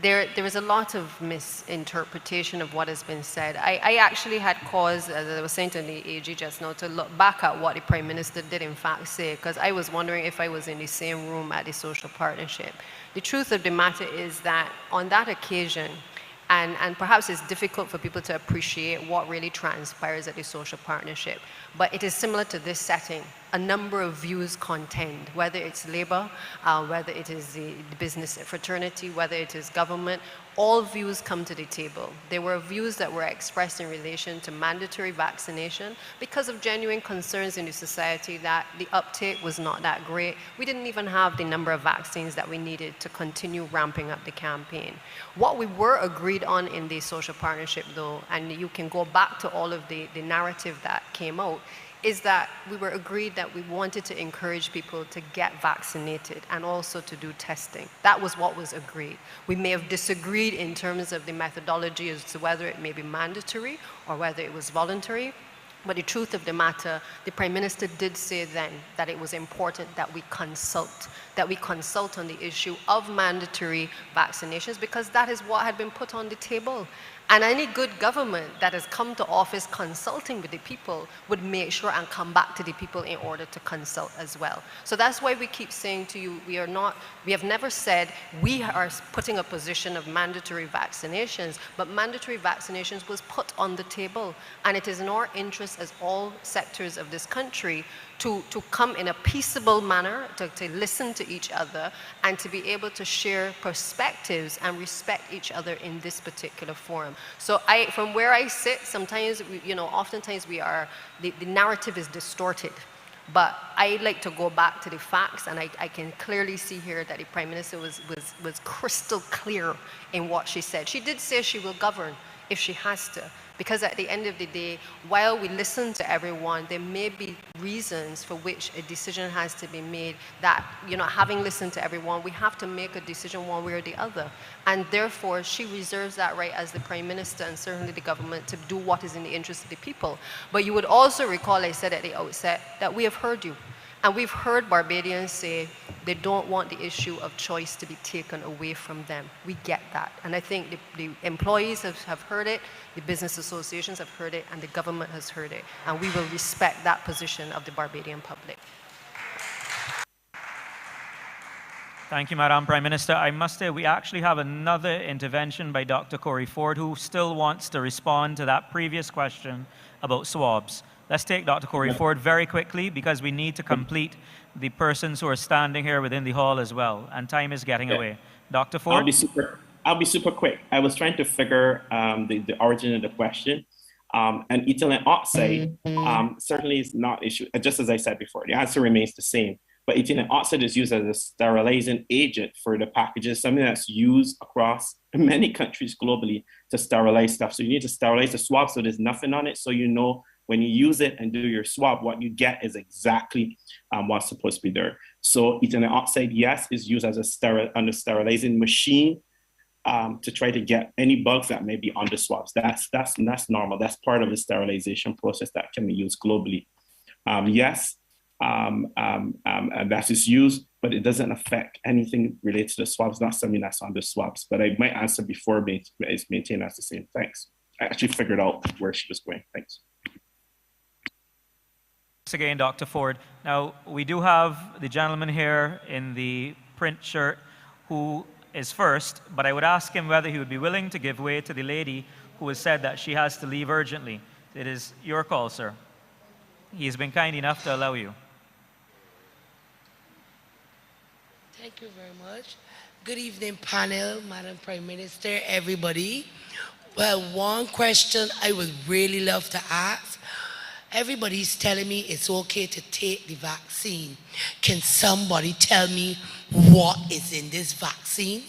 there is a lot of misinterpretation of what has been said. I actually had cause, as I was saying to the AG just now, to look back at what the Prime Minister did in fact say, because I was wondering if I was in the same room at the social partnership. The truth of the matter is that on that occasion, and perhaps it's difficult for people to appreciate what really transpires at the social partnership, but it is similar to this setting. A number of views contend, whether it's labor, whether it is the business fraternity, whether it is government, all views come to the table. There were views that were expressed in relation to mandatory vaccination because of genuine concerns in the society that the uptake was not that great. We didn't even have the number of vaccines that we needed to continue ramping up the campaign. What we were agreed on in the social partnership though, and you can go back to all of the narrative that came out, is that we were agreed that we wanted to encourage people to get vaccinated and also to do testing. That was what was agreed. We may have disagreed in terms of the methodology as to whether it may be mandatory or whether it was voluntary. But the truth of the matter, the Prime Minister did say then that it was important that we consult on the issue of mandatory vaccinations, because that is what had been put on the table. And any good government that has come to office consulting with the people would make sure and come back to the people in order to consult as well. So that's why we keep saying to you, we have never said we are putting a position of mandatory vaccinations, but mandatory vaccinations was put on the table. And it is in our interest as all sectors of this country to come in a peaceable manner, to listen to each other, and to be able to share perspectives and respect each other in this particular forum. So from where I sit, sometimes, oftentimes the narrative is distorted. But I like to go back to the facts, and I can clearly see here that the Prime Minister was crystal clear in what she said. She did say she will govern if she has to. Because at the end of the day, while we listen to everyone, there may be reasons for which a decision has to be made that, having listened to everyone, we have to make a decision one way or the other. And therefore, she reserves that right as the Prime Minister and certainly the government to do what is in the interest of the people. But you would also recall, I said at the outset, that we have heard you. And we've heard Barbadians say they don't want the issue of choice to be taken away from them. We get that. And I think the employees have heard it, the business associations have heard it, and the government has heard it. And we will respect that position of the Barbadian public. Thank you, Madam Prime Minister. I must say we actually have another intervention by Dr. Corey Ford, who still wants to respond to that previous question about swabs. Let's take Dr. Corey Ford very quickly because we need to complete the persons who are standing here within the hall as well, and time is getting away. Dr. Ford? I'll be super quick. I was trying to figure the origin of the question. And ethylene oxide certainly is not issue. Just as I said before, the answer remains the same. But ethylene oxide is used as a sterilizing agent for the packages, something that's used across many countries globally to sterilize stuff. So you need to sterilize the swab so there's nothing on it, so you know when you use it and do your swab, what you get is exactly what's supposed to be there. So ethylene oxide, yes, is used as a sterilizing machine to try to get any bugs that may be on the swabs. That's normal. That's part of the sterilization process that can be used globally. Yes, and that is used, but it doesn't affect anything related to the swabs, not something that's on the swabs. But my answer before is maintained as the same. Thanks. I actually figured out where she was going. Thanks. Once again, Dr. Ford. Now, we do have the gentleman here in the print shirt who is first, but I would ask him whether he would be willing to give way to the lady who has said that she has to leave urgently. It is your call, sir. He has been kind enough to allow you. Thank you very much. Good evening, panel, Madam Prime Minister, everybody. Well, one question I would really love to ask. Everybody's telling me it's okay to take the vaccine. Can somebody tell me what is in this vaccine?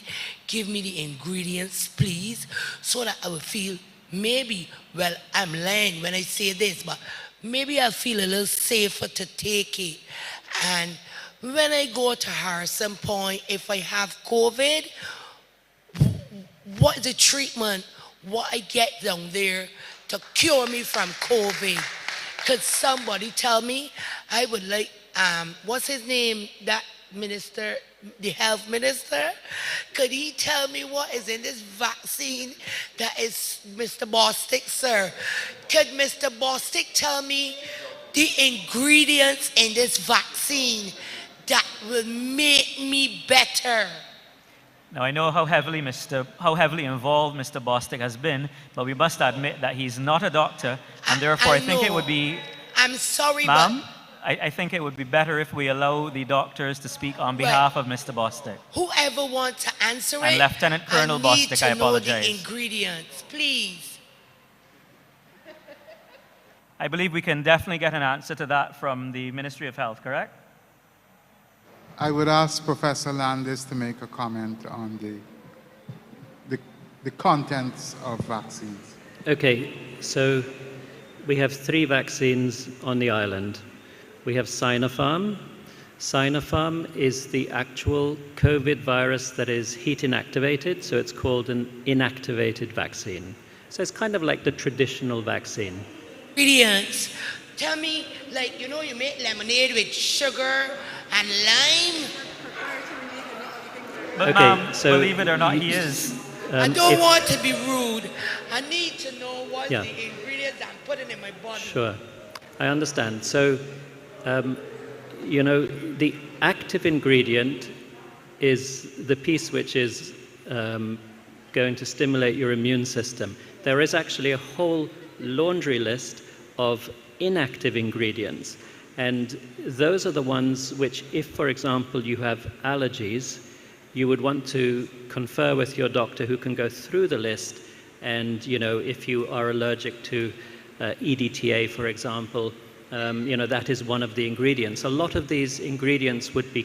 Give me the ingredients, please, so that I will feel maybe, well, I'm lying when I say this, but maybe I'll feel a little safer to take it. And when I go to Harrison Point, if I have COVID, what is the treatment, what I get down there to cure me from COVID? Could somebody tell me? I would like, what's his name, that minister, the health minister? Could he tell me what is in this vaccine that is Mr. Bostic, sir? Could Mr. Bostic tell me the ingredients in this vaccine that will make me better? Now, I know how heavily involved Mr. Bostic has been, but we must admit that he's not a doctor, and therefore I think it would be... I'm sorry, ma'am, I think it would be better if we allow the doctors to speak on behalf of Mr. Bostic. Whoever wants to answer it, and Lieutenant Colonel Bostic, I apologize. The ingredients, please. I believe we can definitely get an answer to that from the Ministry of Health, correct? I would ask Professor Landis to make a comment on the contents of vaccines. Okay, so we have 3 vaccines on the island. We have Sinopharm. Sinopharm is the actual COVID virus that is heat inactivated, so it's called an inactivated vaccine. So it's kind of like the traditional vaccine. Ingredients. Tell me, like, you know, you make lemonade with sugar and lime. But okay, so believe it or not, he is. I don't want to be rude. I need to know what the ingredients I'm putting in my body. Sure, I understand. So, you know, the active ingredient is the piece which is going to stimulate your immune system. There is actually a whole laundry list of inactive ingredients. And those are the ones which, if, for example, you have allergies, you would want to confer with your doctor who can go through the list. And, you know, if you are allergic to EDTA, for example, you know, that is one of the ingredients. A lot of these ingredients would be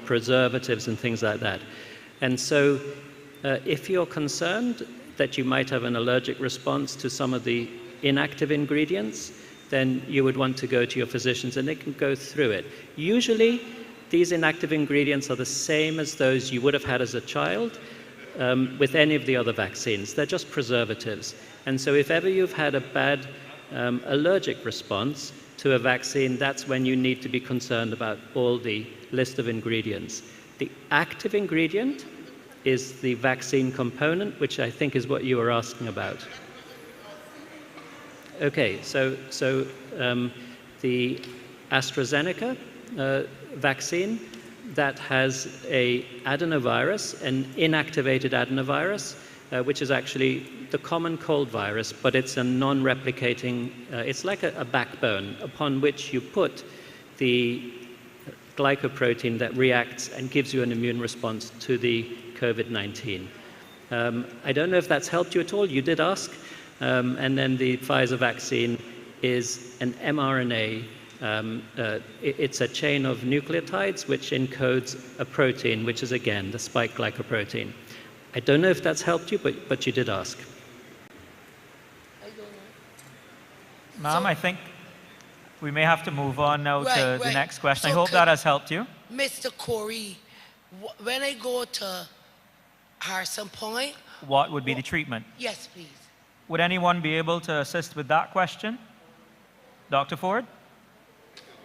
preservatives and things like that. And so if you're concerned, that you might have an allergic response to some of the inactive ingredients, then you would want to go to your physicians and they can go through it. Usually, these inactive ingredients are the same as those you would have had as a child with any of the other vaccines. They're just preservatives. And so if ever you've had a bad allergic response to a vaccine, that's when you need to be concerned about all the list of ingredients. The active ingredient is the vaccine component, which I think is what you were asking about. Okay, so the AstraZeneca vaccine that has a adenovirus, an inactivated adenovirus, which is actually the common cold virus, but it's a non-replicating, it's like a backbone upon which you put the glycoprotein that reacts and gives you an immune response to the COVID-19. I don't know if that's helped you at all. You did ask. And then the Pfizer vaccine is an mRNA. It's a chain of nucleotides which encodes a protein, which is again the spike glycoprotein. I don't know if that's helped you, but you did ask. Ma'am, I think we may have to move on now to the next question. So I hope that has helped you. Mr. Corey, when I go to Harrison Point... What would be the treatment? Yes, please. Would anyone be able to assist with that question? Dr. Ford?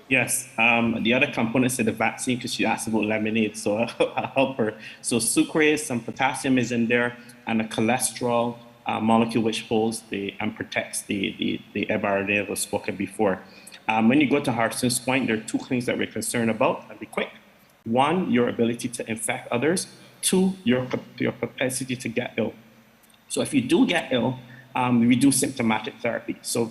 Yes, the other components of the vaccine, because she asked about lemonade, so I'll help her. So sucrase, some potassium is in there, and a cholesterol molecule which holds and protects the mRNA that was spoken before. When you go to Harrison's Point, there are two things that we're concerned about. I'll be quick. One, your ability to infect others. Two, your propensity to get ill. So if you do get ill, we do symptomatic therapy. So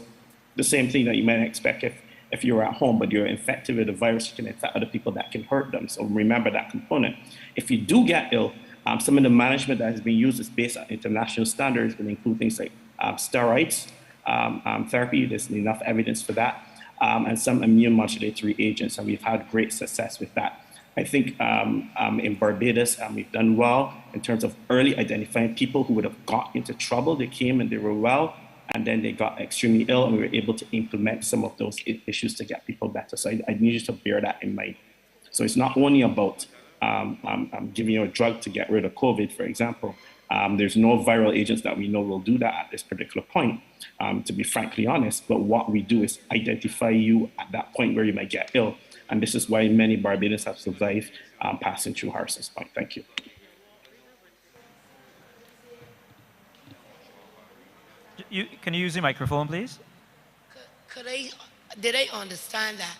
the same thing that you might expect if you're at home, but you're infected with a virus, you can infect other people that can hurt them. So remember that component. If you do get ill, some of the management that has been used is based on international standards, will include things like steroids therapy. There's enough evidence for that, and some immune modulatory agents, and we've had great success with that. I think in Barbados, we've done well in terms of early identifying people who would have got into trouble. They came and they were well, and then they got extremely ill, and we were able to implement some of those issues to get people better. So I need you to bear that in mind. So it's not only about giving you a drug to get rid of COVID, for example. There's no viral agents that we know will do that at this particular point, to be frankly honest. But what we do is identify you at that point where you might get ill. And this is why many Barbadians have survived passing through Harrison's Point. Thank you. Can you use the microphone, please? Did I understand that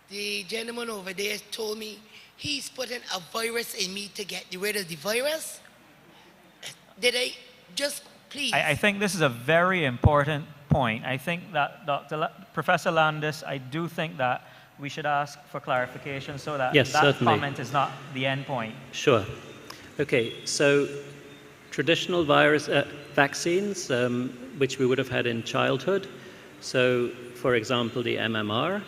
the gentleman over there told me he's putting a virus in me to get rid of the virus? Did I just please? I think this is a very important point. I think that Professor Landis, I do think that we should ask for clarification so that yes, that certainly. comment is not the end point. Sure. Okay, so traditional virus vaccines, which we would have had in childhood, so for example the MMR,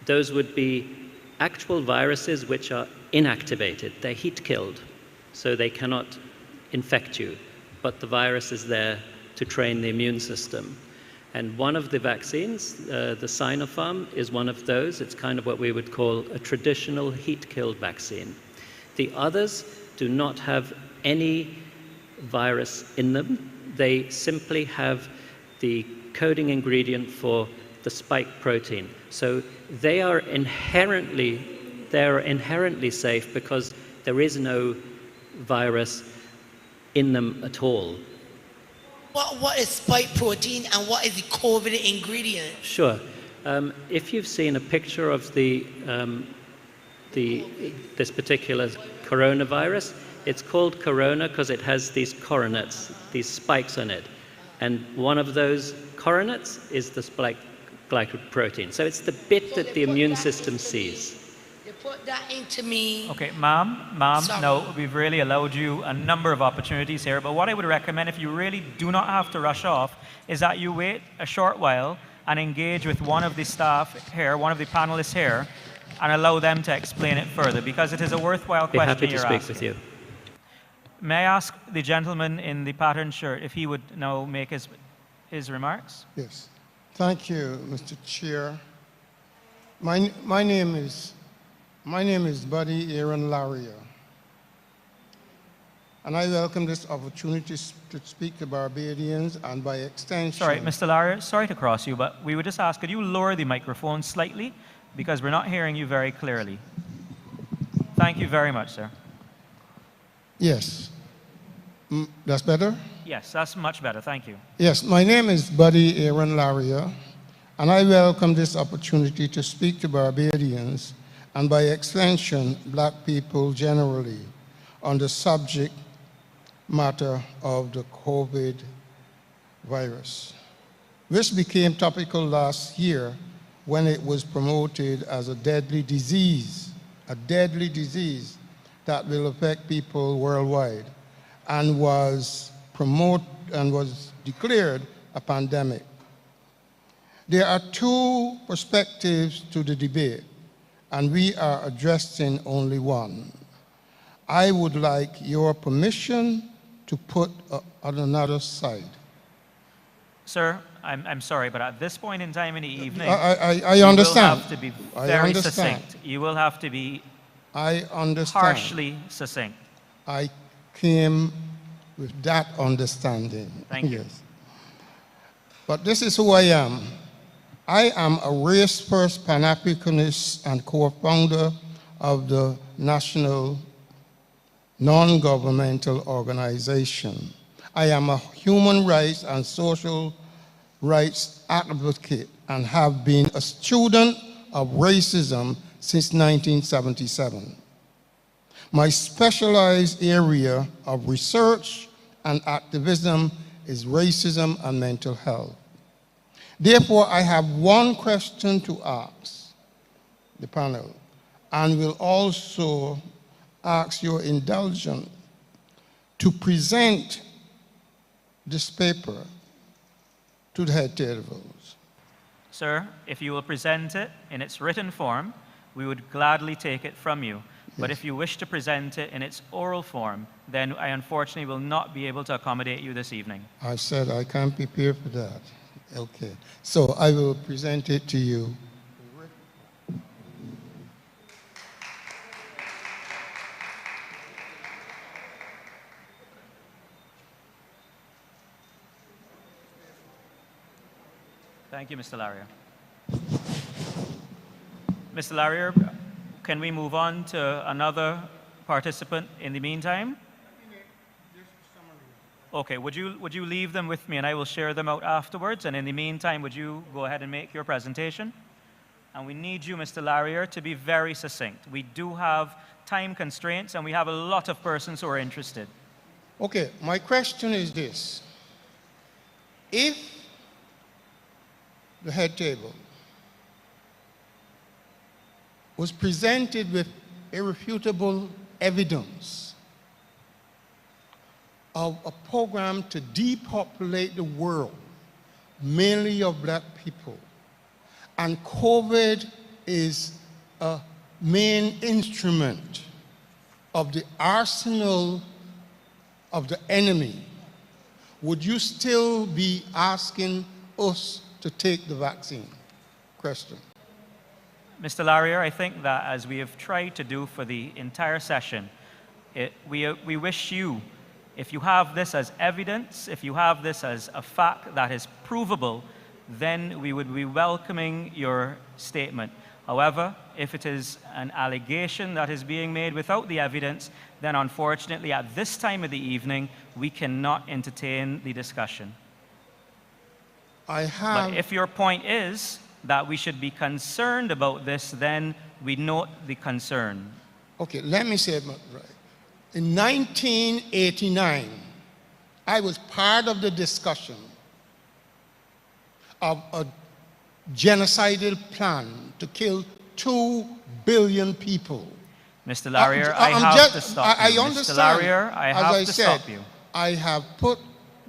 those would be actual viruses which are inactivated. They're heat-killed, so they cannot infect you, but the virus is there to train the immune system. And one of the vaccines, the Sinopharm, is one of those. It's kind of what we would call a traditional heat-killed vaccine. The others do not have any virus in them. They simply have the coding ingredient for the spike protein. So they are inherently safe because there is no virus in them at all. What is spike protein and what is the COVID ingredient? Sure. If you've seen a picture of this particular coronavirus, it's called corona because it has these coronets, these spikes on it. And one of those coronets is the spike glycoprotein. So it's the bit that the immune system sees. They put that into me. Okay, ma'am, no, we've really allowed you a number of opportunities here, but what I would recommend, if you really do not have to rush off, is that you wait a short while and engage with one of the staff here, one of the panelists here, and allow them to explain it further, because it is a worthwhile question you're asking. Be happy to speak with you. may I ask the gentleman in the patterned shirt if he would now make his remarks? Yes. Thank you, Mr. Chair. My name is Buddy Aaron Laria, and I welcome this opportunity to speak to Barbadians and by extension. Sorry, Mr. Laria, sorry to cross you, but we would just ask, could you lower the microphone slightly? Because we're not hearing you very clearly. Thank you very much, sir. Yes. That's better? Yes, that's much better. Thank you. Yes, my name is Buddy Aaron Laria, and I welcome this opportunity to speak to Barbadians and by extension, black people generally, on the subject matter of the COVID virus, which became topical last year when it was promoted as a deadly disease that will affect people worldwide, and was declared a pandemic. There are two perspectives to the debate, and we are addressing only one. I would like your permission to put on another side. Sir, I'm sorry, but at this point in time in the evening, I understand. You will have to be very succinct. You will have to be harshly succinct. I came with that understanding. Thank you. Yes. But this is who I am. I am a race-first Pan-Africanist and co-founder of the National Non-Governmental Organization. I am a human rights and social rights advocate and have been a student of racism since 1977. My specialized area of research and activism is racism and mental health. Therefore, I have one question to ask the panel, and will also ask your indulgence to present this paper to the head tables. Sir, if you will present it in its written form, we would gladly take it from you. But if you wish to present it in its oral form, then I unfortunately will not be able to accommodate you this evening. I said I can't prepare for that. Okay, so I will present it to you. Thank you, Mr. Laria. Mr. Laria, can we move on to another participant in the meantime? Okay, would you leave them with me and I will share them out afterwards, and in the meantime, would you go ahead and make your presentation? And we need you, Mr. Laria, to be very succinct. We do have time constraints and we have a lot of persons who are interested. Okay, my question is this. If the head table was presented with irrefutable evidence of a program to depopulate the world, mainly of black people, and COVID is a main instrument of the arsenal of the enemy, would you still be asking us to take the vaccine? Question. Mr. Laria, I think that as we have tried to do for the entire session, we wish you, if you have this as evidence, if you have this as a fact that is provable, then we would be welcoming your statement. However, if it is an allegation that is being made without the evidence, then unfortunately at this time of the evening, we cannot entertain the discussion. But if your point is that we should be concerned about this, then we note the concern. Okay, let me say it right. In 1989, I was part of the discussion of a genocidal plan to kill 2 billion people. Mr. Laria, I have to stop you. I understand. Mr. Laria, I have to stop you. I have put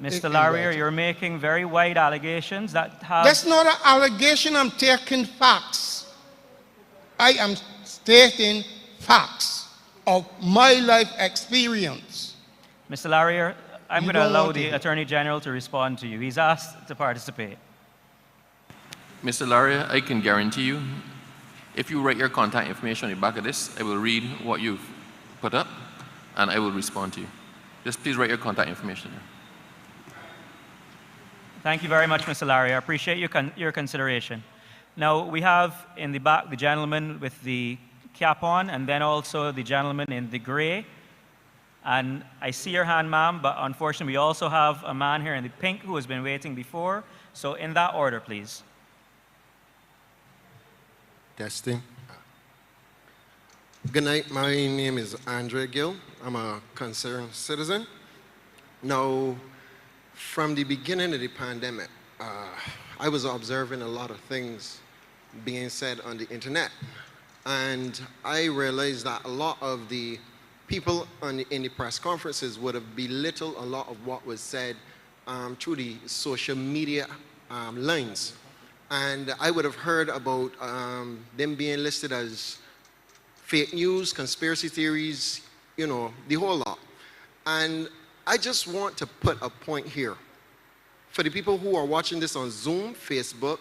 Mr. Laria, you're making very wide allegations that have... That's not an allegation, I'm taking facts. I am stating facts of my life experience. Mr. Larrier, I'm You going to don't allow want the to. Attorney General to respond to you. He's asked to participate. Mr. Larrier, I can guarantee you, if you write your contact information on the back of this, I will read what you've put up, and I will respond to you. Just please write your contact information there. Thank you very much, Mr. Larry. I appreciate your consideration. Now, we have in the back the gentleman with the cap on, and then also the gentleman in the gray. And I see your hand, ma'am, but unfortunately, we also have a man here in the pink who has been waiting before. So in that order, please. Testing. Good night. My name is Andre Gill. I'm a concerned citizen. Now, from the beginning of the pandemic, I was observing a lot of things being said on the internet. And I realized that a lot of the people in the press conferences would have belittled a lot of what was said through the social media lines. And I would have heard about them being listed as fake news, conspiracy theories, you know, the whole lot. And I just want to put a point here. For the people who are watching this on Zoom, Facebook,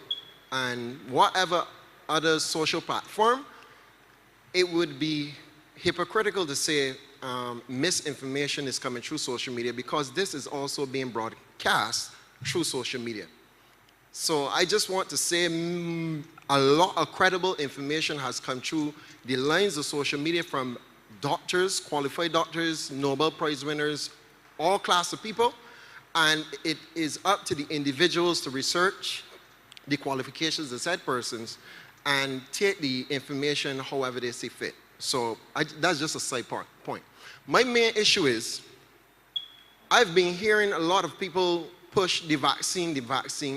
and whatever other social platform, it would be hypocritical to say misinformation is coming through social media, because this is also being broadcast through social media. So I just want to say a lot of credible information has come through the lines of social media from doctors, qualified doctors, Nobel Prize winners, all class of people. And it is up to the individuals to research the qualifications of said persons and take the information however they see fit. So that's just a side point. My main issue is, I've been hearing a lot of people push the vaccine,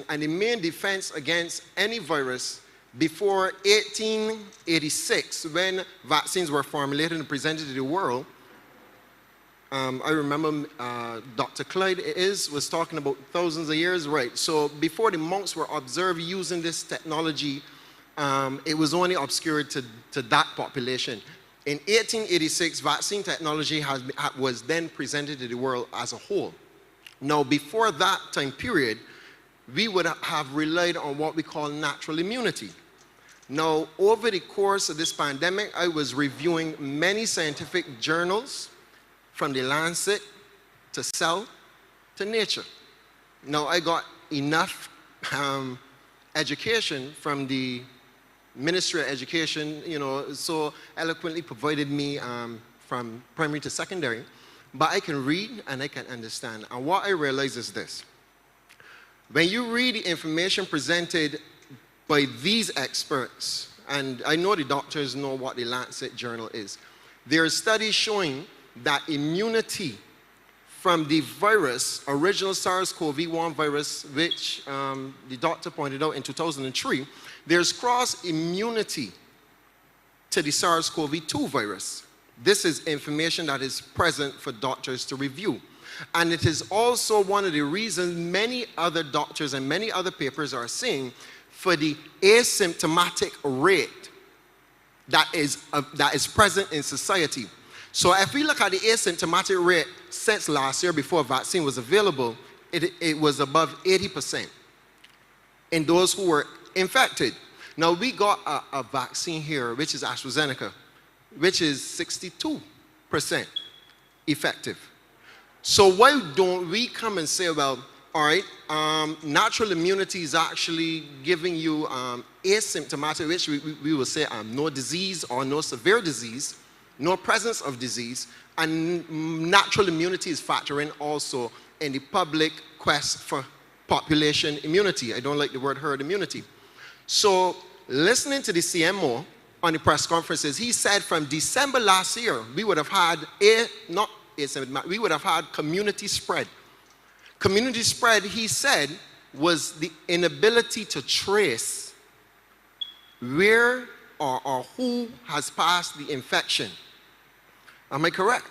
and the main defense against any virus before 1886, when vaccines were formulated and presented to the world. I remember Dr. Clyde was talking about thousands of years, right? So before the monks were observed using this technology, it was only obscured to that population. In 1886, vaccine technology was then presented to the world as a whole. Now, before that time period, we would have relied on what we call natural immunity. Now, over the course of this pandemic, I was reviewing many scientific journals, from the Lancet to Cell to Nature. Now, I got enough education from the Ministry of Education, you know, so eloquently provided me from primary to secondary, but I can read and I can understand. And what I realize is this: when you read the information presented by these experts, and I know the doctors know what the Lancet journal is, there are studies showing that immunity from the virus, original SARS-CoV-1 virus, which the doctor pointed out in 2003, there's cross-immunity to the SARS-CoV-2 virus. This is information that is present for doctors to review. And it is also one of the reasons many other doctors and many other papers are saying for the asymptomatic rate that is present in society. So if we look at the asymptomatic rate since last year, before a vaccine was available, it was above 80% in those who were infected. Now, we got a vaccine here, which is AstraZeneca, which is 62% effective. So why don't we come and say, well, all right, natural immunity is actually giving you asymptomatic, which we will say no disease or no severe disease, no presence of disease, and natural immunity is factoring also in the public quest for population immunity. I don't like the word herd immunity. So listening to the CMO on the press conferences, he said from December last year, we would have had we would have had community spread. Community spread, he said, was the inability to trace where or who has passed the infection. Am I correct?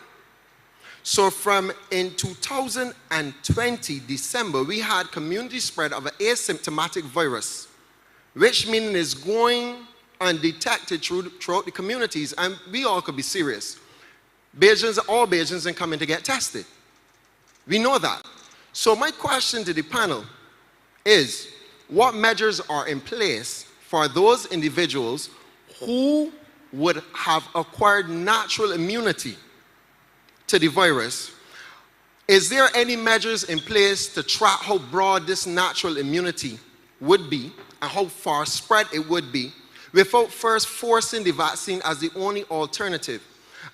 So from in 2020, December, we had community spread of an asymptomatic virus, which means it's going undetected throughout the communities, and we all could be serious. All Bajans are coming to get tested. We know that. So my question to the panel is, what measures are in place for those individuals who would have acquired natural immunity to the virus? Is there any measures in place to track how broad this natural immunity would be and how far spread it would be without first forcing the vaccine as the only alternative?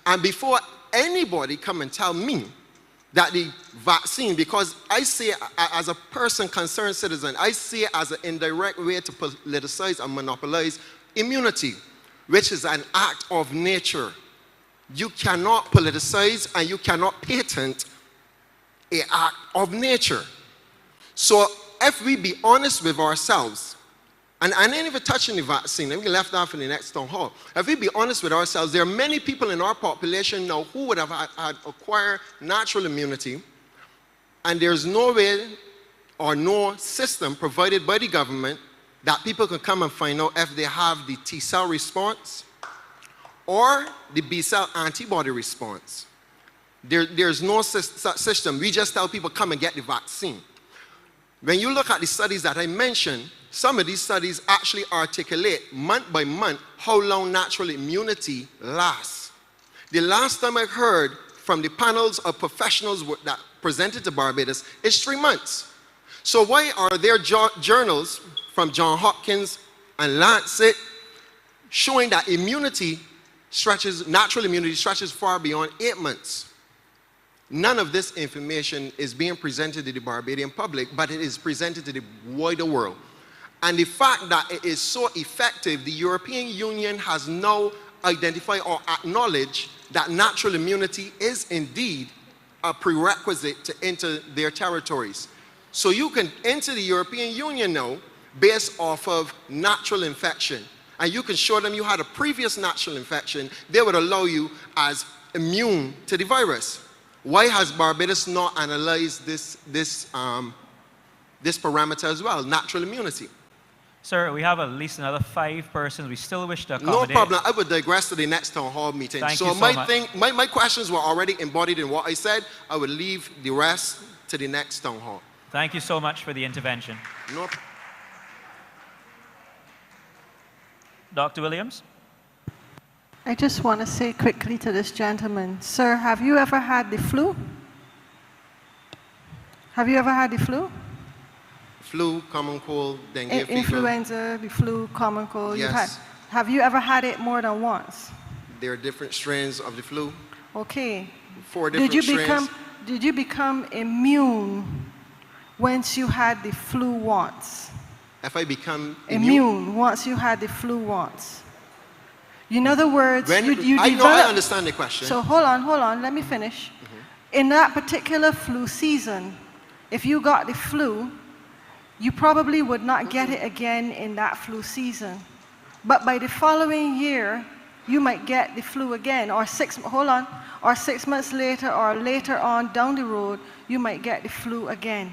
And before anybody come and tell me that the vaccine, because I see it as a person, concerned citizen, I see it as an indirect way to politicize and monopolize immunity, which is an act of nature. You cannot politicize and you cannot patent an act of nature. So if we be honest with ourselves, and I ain't even touching the vaccine, and we left that for the next town hall. If we be honest with ourselves, there are many people in our population now who would have had acquired natural immunity, and there's no way or no system provided by the government that people can come and find out if they have the T-cell response or the B-cell antibody response. There's no system. We just tell people, come and get the vaccine. When you look at the studies that I mentioned, some of these studies actually articulate month by month how long natural immunity lasts. The last time I heard from the panels of professionals that presented to Barbados is 3 months. So why are there journals from Johns Hopkins and Lancet showing that natural immunity stretches far beyond 8 months? None of this information is being presented to the Barbadian public, but it is presented to the wider world. And the fact that it is so effective, the European Union has now identified or acknowledged that natural immunity is indeed a prerequisite to enter their territories. So you can enter the European Union now based off of natural infection. And you can show them you had a previous natural infection, they would allow you as immune to the virus. Why has Barbados not analyzed this parameter as well, natural immunity? Sir, we have at least another 5 persons we still wish to accommodate. No problem. I would digress to the next town hall meeting. Thank so you so much. My questions were already embodied in what I said. I would leave the rest to the next town hall. Thank you so much for the intervention. No. Dr. Williams? I just want to say quickly to this gentleman, sir, have you ever had the flu? Have you ever had the flu? Flu, common cold, dengue fever. Influenza, the flu, common cold. Yes. Have you ever had it more than once? There are different strains of the flu. Okay. 4 different strains. Did you become immune once you had the flu once? If I become immune once you had the flu once. In other words, I understand the question. So hold on, let me finish. In that particular flu season, if you got the flu, you probably would not get it again in that flu season. But by the following year, you might get the flu again, or 6 months later, or later on down the road, you might get the flu again.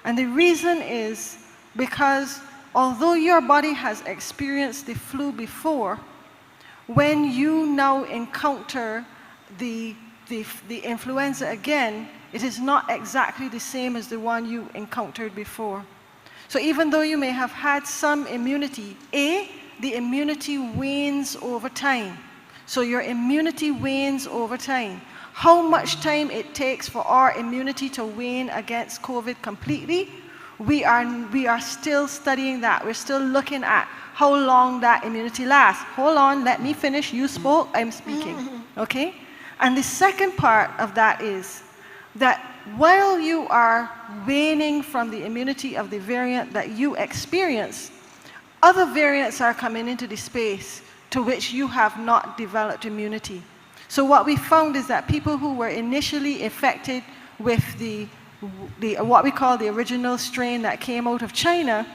And the reason is because although your body has experienced the flu before, when you now encounter the influenza again, it is not exactly the same as the one you encountered before. So even though you may have had some immunity, the immunity wanes over time. So your immunity wanes over time. How much time it takes for our immunity to wane against COVID completely, we are still studying that. We're still looking at how long that immunity lasts. Hold on, let me finish. You spoke, I'm speaking. Okay? And the second part of that is that while you are waning from the immunity of the variant that you experience, other variants are coming into the space to which you have not developed immunity. So what we found is that people who were initially infected with what we call the original strain that came out of China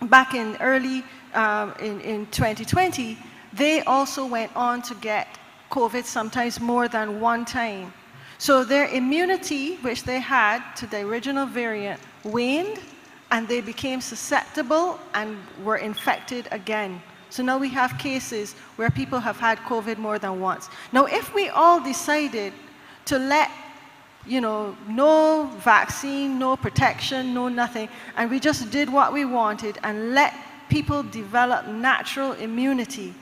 back in early in 2020, they also went on to get COVID sometimes more than one time. So their immunity, which they had to the original variant, waned, and they became susceptible and were infected again. So now we have cases where people have had COVID more than once. Now, if we all decided to let you know, no vaccine, no protection, no nothing, and we just did what we wanted and let people develop natural immunity,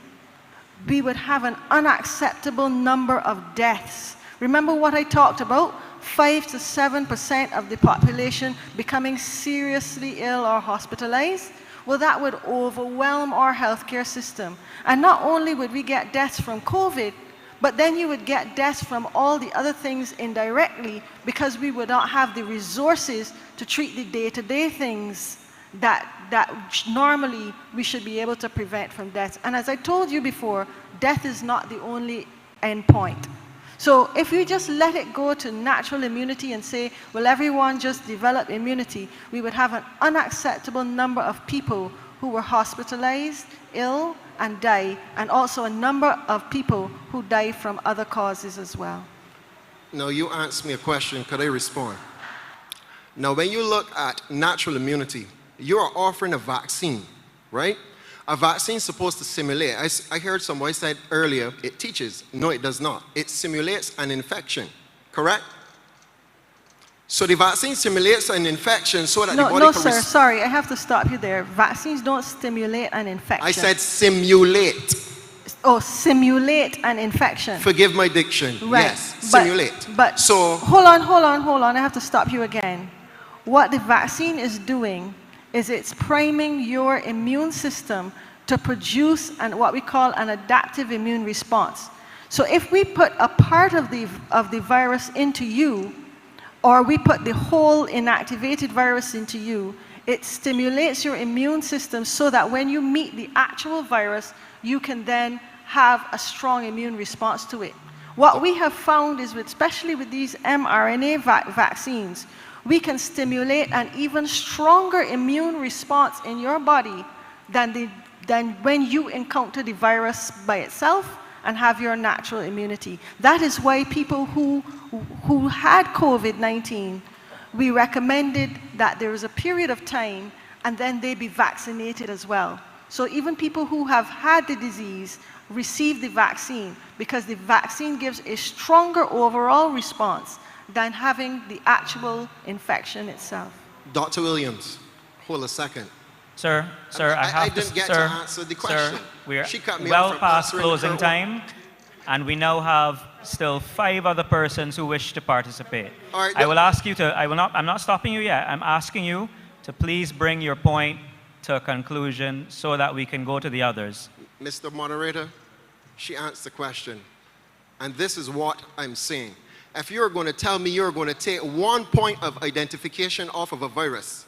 we would have an unacceptable number of deaths. Remember what I talked about? 5 to 7% of the population becoming seriously ill or hospitalized? Well, that would overwhelm our healthcare system. And not only would we get deaths from COVID, but then you would get deaths from all the other things indirectly, because we would not have the resources to treat the day-to-day things that normally we should be able to prevent from death. And as I told you before, death is not the only end point. So if we just let it go to natural immunity and say, well, everyone just develop immunity, we would have an unacceptable number of people who were hospitalized, ill, and die, and also a number of people who die from other causes as well. Now, you asked me a question. Could I respond? Now, when you look at natural immunity, you are offering a vaccine, right? A vaccine is supposed to simulate. I heard somebody said earlier, it teaches. No, it does not. It simulates an infection, correct? So the vaccine simulates an infection so that the body No, can... sir, sorry, I have to stop you there. Vaccines don't stimulate an infection. I said simulate. Oh, simulate an infection. Forgive my diction. Right. Yes, simulate. But so... Hold on. I have to stop you again. What the vaccine is doing is it's priming your immune system to produce what we call an adaptive immune response. So if we put a part of the virus into you, or we put the whole inactivated virus into you, it stimulates your immune system so that when you meet the actual virus, you can then have a strong immune response to it. What we have found is, especially with these mRNA vaccines, we can stimulate an even stronger immune response in your body than when you encounter the virus by itself and have your natural immunity. That is why people who had COVID-19, we recommended that there is a period of time and then they be vaccinated as well. So even people who have had the disease receive the vaccine, because the vaccine gives a stronger overall response than having the actual infection itself. Dr. Williams, hold a second. Sir, I didn't get to answer the question. Sir, we're she cut me well off from past answering closing her time, and we now have still 5 other persons who wish to participate. All right, I will ask you to, I'm not stopping you yet. I'm asking you to please bring your point to a conclusion so that we can go to the others. Mr. Moderator, she answered the question. And this is what I'm saying. If you're going to tell me you're going to take 1 point of identification off of a virus,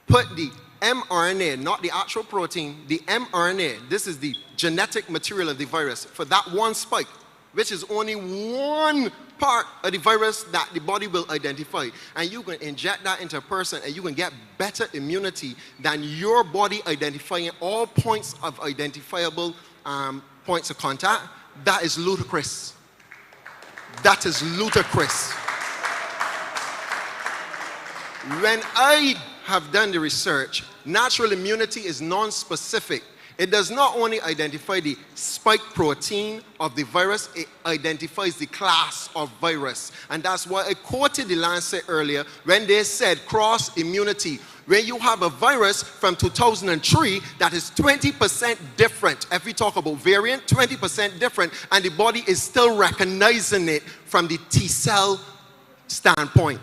put the mRNA, not the actual protein, the mRNA, this is the genetic material of the virus, for that one spike, which is only one part of the virus that the body will identify, and you can inject that into a person and you can get better immunity than your body identifying all points of identifiable points of contact. That is ludicrous. That is ludicrous. When I have done the research, natural immunity is non-specific. It does not only identify the spike protein of the virus, it identifies the class of virus. And that's why I quoted the Lancet earlier when they said cross immunity. When you have a virus from 2003 that is 20% different, if we talk about variant, 20% different, and the body is still recognizing it from the T-cell standpoint.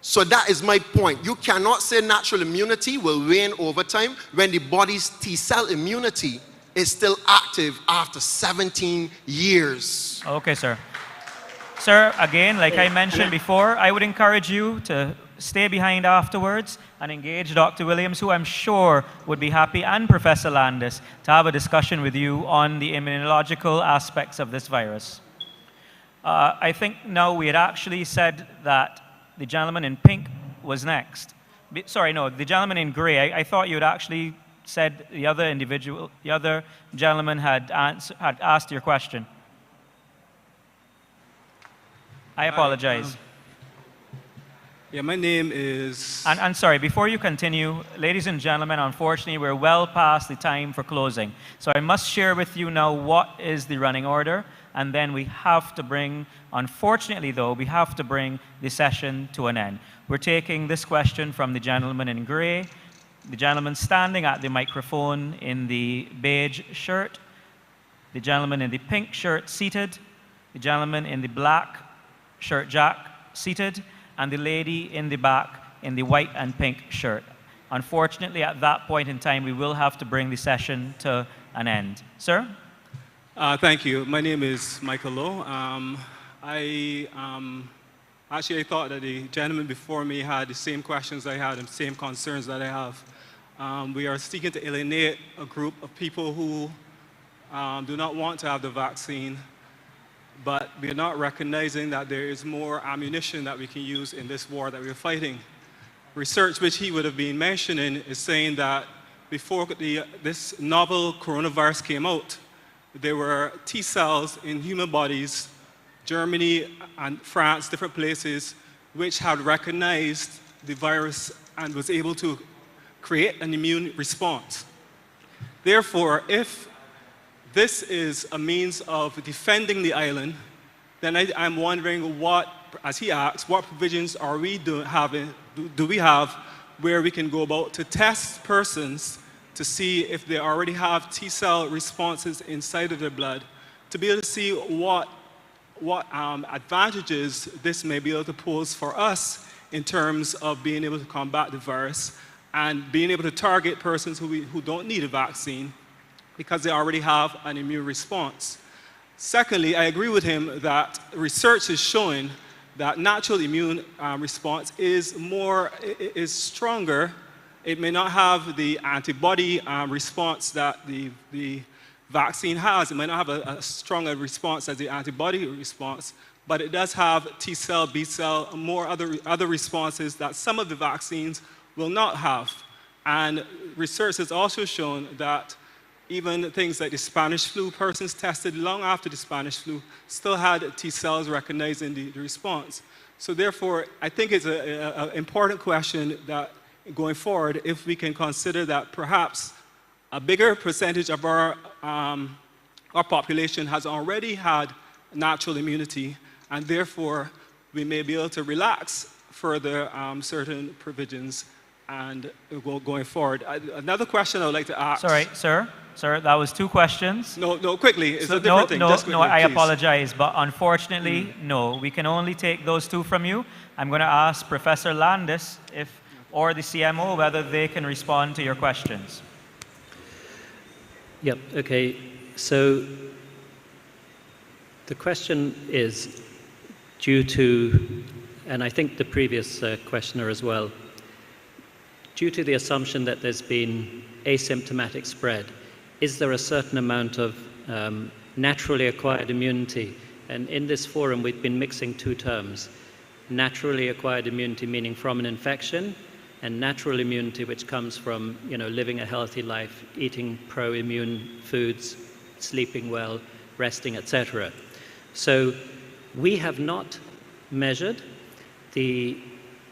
So that is my point. You cannot say natural immunity will wane over time when the body's T-cell immunity is still active after 17 years. Okay, sir. Sir, again, like I mentioned before, I would encourage you to stay behind afterwards and engage Dr. Williams, who I'm sure would be happy, and Professor Landis, to have a discussion with you on the immunological aspects of this virus. I think now we had actually said that the gentleman in pink was next. Sorry, no, the gentleman in gray. I thought you had actually said the other gentleman had asked your question. I apologize. Yeah, my name is... And sorry, before you continue, ladies and gentlemen, unfortunately, we're well past the time for closing. So I must share with you now what is the running order, and then we have to bring, unfortunately though, we have to bring the session to an end. We're taking this question from the gentleman in gray, the gentleman standing at the microphone in the beige shirt, the gentleman in the pink shirt seated, the gentleman in the black shirt jack seated, and the lady in the back in the white and pink shirt. Unfortunately, at that point in time, we will have to bring the session to an end. Sir? Thank you. My name is Michael Lowe. Actually, I thought that the gentleman before me had the same questions I had and same concerns that I have. We are seeking to alienate a group of people who do not want to have the vaccine, but we are not recognizing that there is more ammunition that we can use in this war that we are fighting. Research which he would have been mentioning is saying that before this novel coronavirus came out, there were T cells in human bodies, Germany and France, different places, which had recognized the virus and was able to create an immune response. Therefore, if this is a means of defending the island, then I'm wondering what, as he asks, what provisions are we do we have where we can go about to test persons to see if they already have T-cell responses inside of their blood, to be able to see what advantages this may be able to pose for us in terms of being able to combat the virus and being able to target persons who don't need a vaccine because they already have an immune response. Secondly, I agree with him that research is showing that natural immune response is stronger. It may not have the antibody response that the vaccine has. It may not have a stronger response as the antibody response, but it does have T-cell, B-cell, more other responses that some of the vaccines will not have. And research has also shown that even things like the Spanish flu, persons tested long after the Spanish flu still had T-cells recognizing the response. So therefore, I think it's an important question that going forward, if we can consider that perhaps a bigger percentage of our population has already had natural immunity, and therefore we may be able to relax further certain provisions and going forward. Another question I would like to ask. Sorry, sir, that was two questions. No, quickly, it's a different thing. Just quickly, I please. apologize, but unfortunately, no. We can only take those two from you. I'm going to ask Professor Landis or the CMO whether they can respond to your questions. Yep, okay. So the question is due to, and I think the previous questioner as well, due to the assumption that there's been asymptomatic spread, is there a certain amount of naturally acquired immunity? And in this forum, we've been mixing two terms. Naturally acquired immunity, meaning from an infection, and natural immunity, which comes from living a healthy life, eating pro-immune foods, sleeping well, resting, etc. So we have not measured the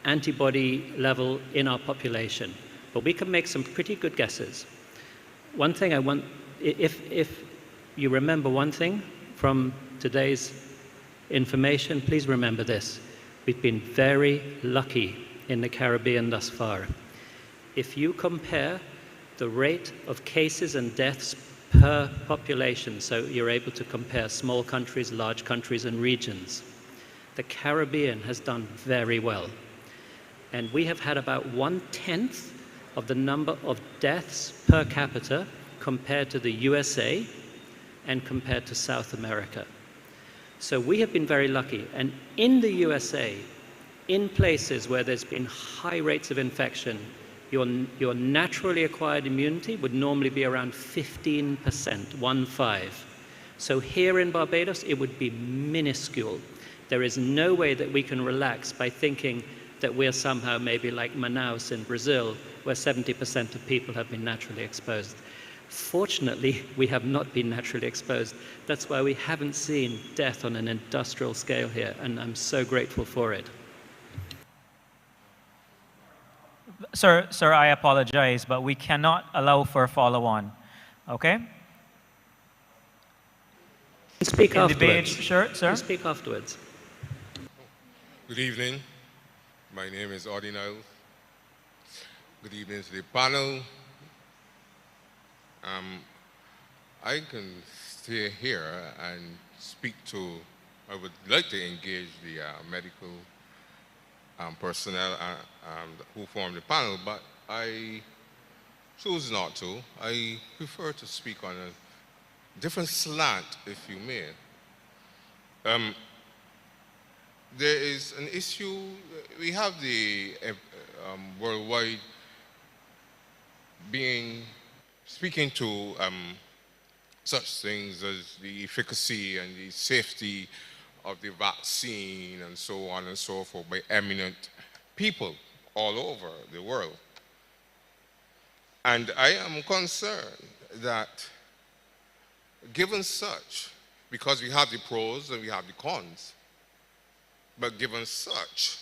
antibody level in our population, but we can make some pretty good guesses. One thing I want, if you remember one thing from today's information, please remember this. We've been very lucky in the Caribbean thus far. If you compare the rate of cases and deaths per population, so you're able to compare small countries, large countries, and regions, the Caribbean has done very well. And we have had about 1/10 of the number of deaths per capita compared to the USA and compared to South America. So we have been very lucky. And in the USA, in places where there's been high rates of infection, your naturally acquired immunity would normally be around 15%, 1-5. So here in Barbados, it would be minuscule. There is no way that we can relax by thinking that we're somehow maybe like Manaus in Brazil, where 70% of people have been naturally exposed. Fortunately, we have not been naturally exposed. That's why we haven't seen death on an industrial scale here, and I'm so grateful for it. Sir, I apologize, but we cannot allow for follow-on. Okay? Speak In afterwards. debate, sir? Speak afterwards. Good evening. My name is Audie Niles. Good evening to the panel. I can stay here and speak to, I would like to engage the medical personnel who form the panel, but I choose not to. I prefer to speak on a different slant, if you may. There is an issue, we have the worldwide speaking to such things as the efficacy and the safety of the vaccine and so on and so forth by eminent people all over the world. And I am concerned that given such, because we have the pros and we have the cons, but given such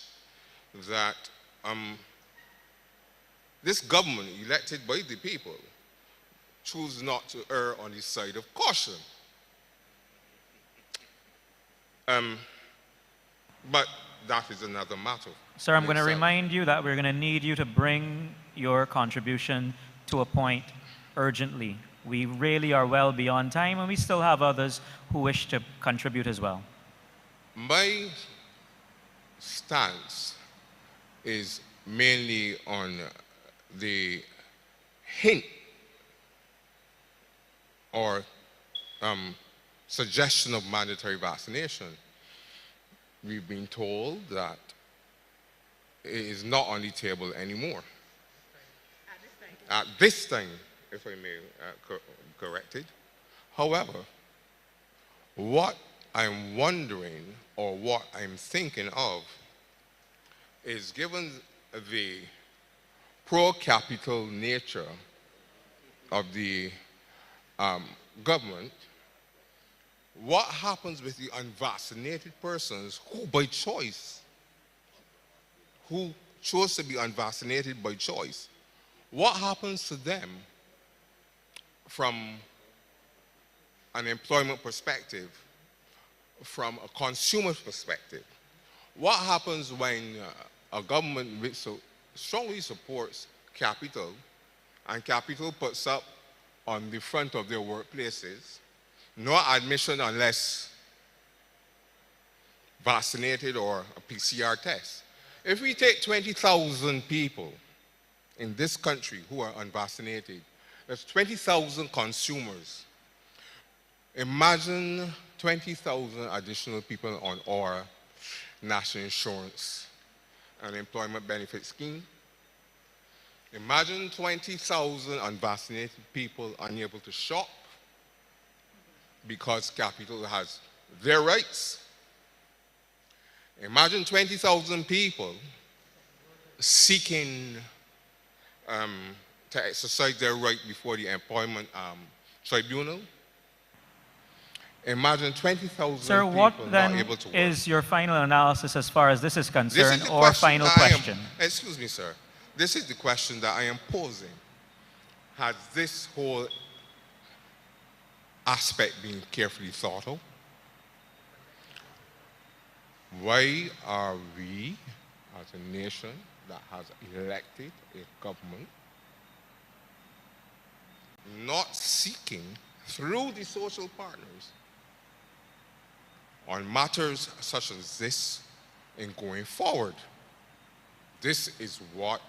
that this government elected by the people choose not to err on the side of caution. But that is another matter. Sir, I'm going to remind you that we're going to need you to bring your contribution to a point urgently. We really are well beyond time, and we still have others who wish to contribute as well. My stance is mainly on the hint or suggestion of mandatory vaccination. We've been told that it is not on the table anymore. At this time, if I may correct it. However, what I'm wondering or what I'm thinking of is, given the pro-capital nature of the government, what happens with the unvaccinated persons who by choice, who chose to be unvaccinated by choice? What happens to them from an employment perspective, from a consumer perspective? What happens when a government which so strongly supports capital, and capital puts up on the front of their workplaces, no admission unless vaccinated or a PCR test? If we take 20,000 people in this country who are unvaccinated, that's 20,000 consumers. Imagine 20,000 additional people on our national insurance and employment benefit scheme. Imagine 20,000 unvaccinated people unable to shop because capital has their rights. Imagine 20,000 people seeking to exercise their right before the employment tribunal. Imagine 20,000 Sir, people what not able to work. then is your final analysis as far as this is concerned, the or question final that question? Excuse me, sir. This is the question that I am posing. Has this whole aspect been carefully thought of? Why are we, as a nation that has elected a government, not seeking through the social partners on matters such as this in going forward? This is what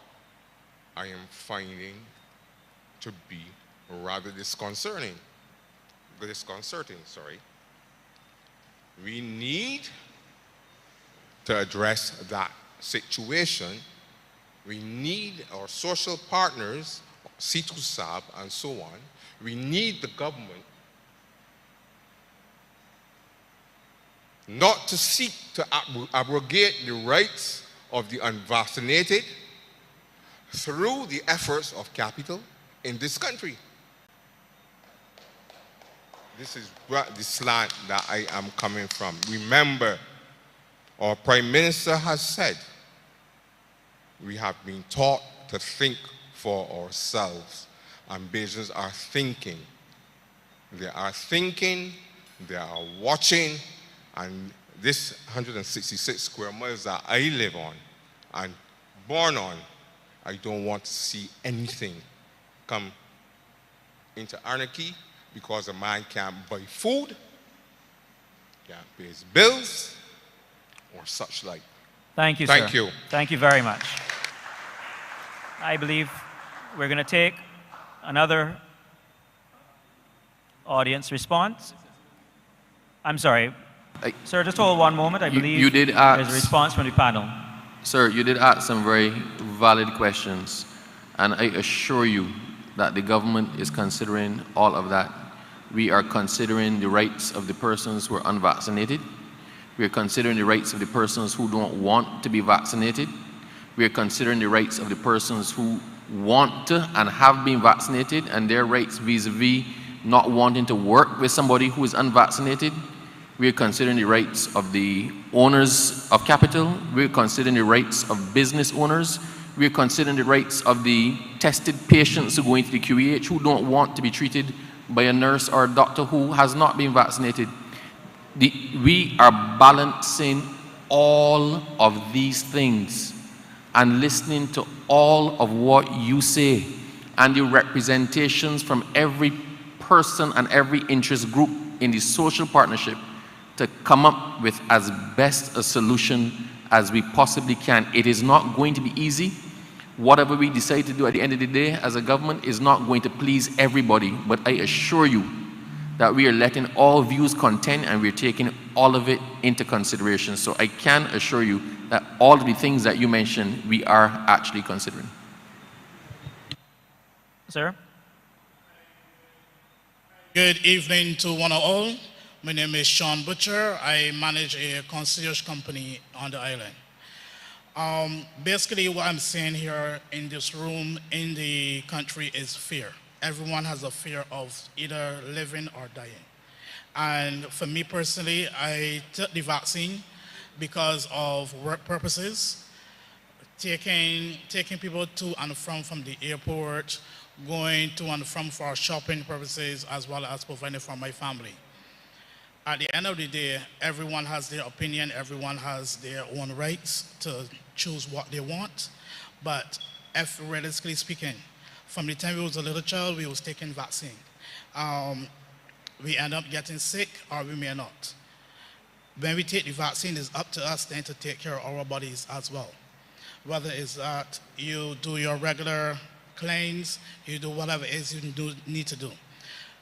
I am finding to be rather disconcerting. We need to address that situation. We need our social partners, C2SAB and so on. We need the government not to seek to abrogate the rights of the unvaccinated through the efforts of capital in this country. This is the slant that I am coming from. Remember, our Prime Minister has said we have been taught to think for ourselves. And Bajans are thinking. They are thinking, they are watching, and this 166 square miles that I live on and born on, I don't want to see anything come into anarchy because a man can't buy food, can't pay his bills, or such like. Thank you, sir. Thank you. Thank you very much. I believe we're going to take another audience response. I'm sorry. Sir, just hold one moment. I believe you did ask, there's a response from the panel. Sir, you did ask some very valid questions, and I assure you that the government is considering all of that. We are considering the rights of the persons who are unvaccinated. We are considering the rights of the persons who don't want to be vaccinated. We are considering the rights of the persons who want to and have been vaccinated, and their rights vis-a-vis not wanting to work with somebody who is unvaccinated. We are considering the rights of the owners of capital. We are considering the rights of business owners. We are considering the rights of the tested patients who go into the QEH who don't want to be treated by a nurse or a doctor who has not been vaccinated. We are balancing all of these things and listening to all of what you say and the representations from every person and every interest group in the social partnership to come up with as best a solution as we possibly can. It is not going to be easy. Whatever we decide to do at the end of the day as a government is not going to please everybody, but I assure you that we are letting all views contend and we're taking all of it into consideration. So I can assure you that all of the things that you mentioned, we are actually considering. Sir? Good evening to one and all. My name is Sean Butcher. I manage a concierge company on the island. Basically what I'm saying here in this room in the country is fear. Everyone has a fear of either living or dying. And for me personally, I took the vaccine because of work purposes, taking people to and from the airport, going to and from for shopping purposes, as well as providing for my family. At the end of the day, everyone has their opinion, everyone has their own rights to choose what they want. But if realistically speaking, from the time we was a little child, we was taking vaccine. We end up getting sick or we may not. When we take the vaccine, it's up to us then to take care of our bodies as well. Whether it's that you do your regular cleanse, you do whatever it is you need to do.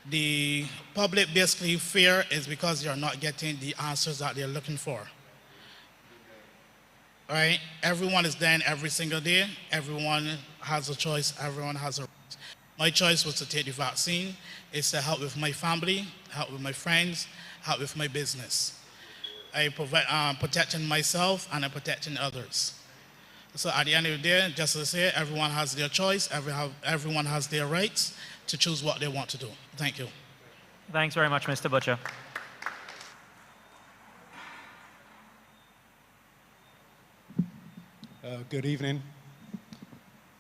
The public basically fear is because you're not getting the answers that they're looking for. All right? Everyone is dying every single day. Everyone has a choice. Everyone has a right. My choice was to take the vaccine. It's to help with my family, help with my friends, help with my business. I provide protecting myself and I'm protecting others. So at the end of the day, just to say, everyone has their choice. Everyone has their rights to choose what they want to do. Thank you. Thanks very much, Mr. Butcher. Good evening,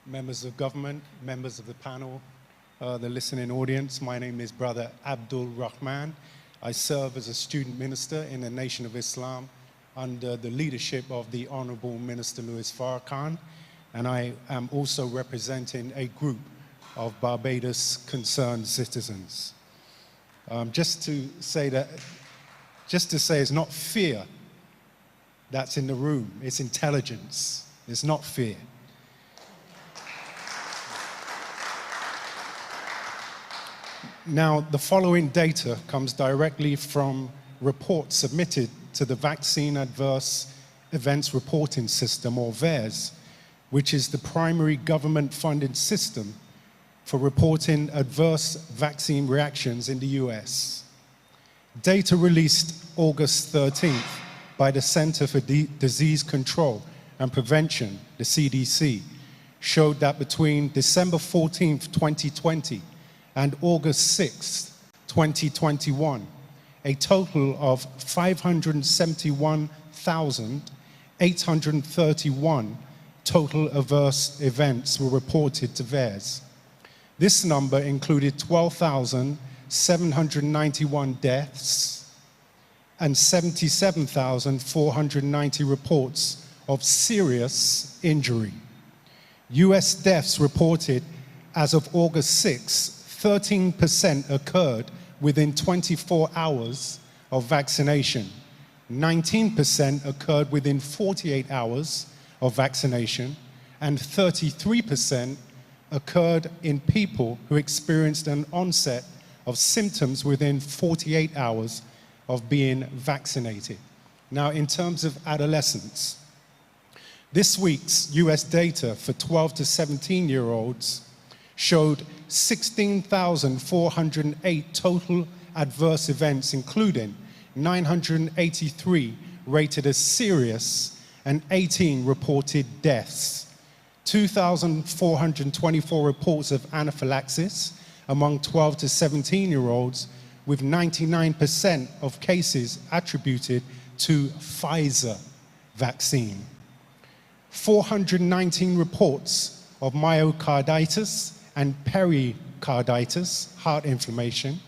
members of government, members of the panel, the listening audience. My name is Brother Abdul Rahman. I serve as a student minister in the Nation of Islam under the leadership of the Honorable Minister Louis Farrakhan, and I am also representing a group of Barbados concerned citizens. Just to say it's not fear that's in the room, it's intelligence. It's not fear. Now, the following data comes directly from reports submitted to the Vaccine Adverse Events Reporting System, or VAERS, which is the primary government-funded system for reporting adverse vaccine reactions in the US. Data released August 13th by the Center for Disease Control and Prevention, the CDC, showed that between December 14th, 2020 and August 6th, 2021, a total of 571,831 total adverse events were reported to VAERS. This number included 12,791 deaths and 77,490 reports of serious injury. US deaths reported as of August 6, 13% occurred within 24 hours of vaccination. 19% occurred within 48 hours of vaccination, and 33% occurred in people who experienced an onset of symptoms within 48 hours of being vaccinated. Now, in terms of adolescents, this week's US data for 12 to 17-year-olds showed 16,408 total adverse events, including 983 rated as serious and 18 reported deaths. 2,424 reports of anaphylaxis among 12 to 17-year-olds, with 99% of cases attributed to Pfizer vaccine. 419 reports of myocarditis and pericarditis, heart inflammation,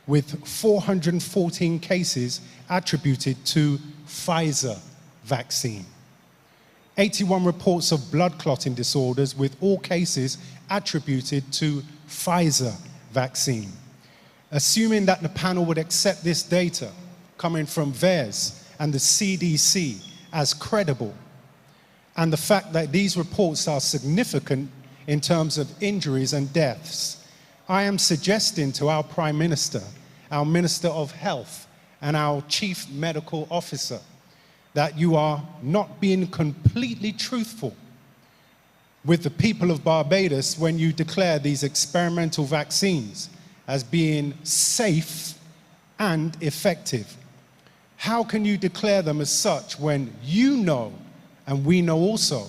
with 414 cases attributed to Pfizer vaccine. 81 reports of blood clotting disorders, with all cases attributed to Pfizer vaccine. Assuming that the panel would accept this data coming from VAERS and the CDC as credible, and the fact that these reports are significant in terms of injuries and deaths, I am suggesting to our Prime Minister, our Minister of Health, and our Chief Medical Officer that you are not being completely truthful with the people of Barbados when you declare these experimental vaccines as being safe and effective. How can you declare them as such when you know, and we know also,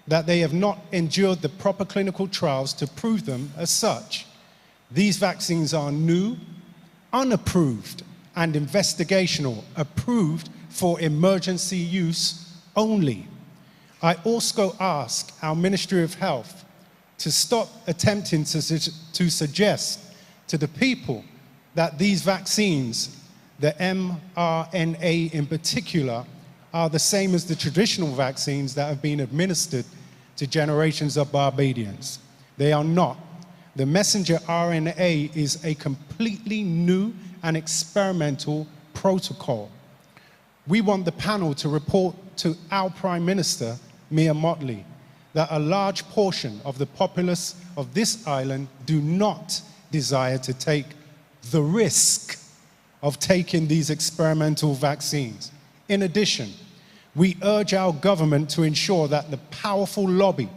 that they have not endured the proper clinical trials to prove them as such? These vaccines are new, unapproved, and investigational, approved for emergency use only. I also ask our Ministry of Health to stop attempting to suggest to the people that these vaccines, the mRNA in particular, are the same as the traditional vaccines that have been administered to generations of Barbadians. They are not. The messenger RNA is a completely new and experimental protocol. We want the panel to report to our Prime Minister, Mia Mottley, that a large portion of the populace of this island do not desire to take the risk of taking these experimental vaccines. In addition, we urge our government to ensure that the powerful lobby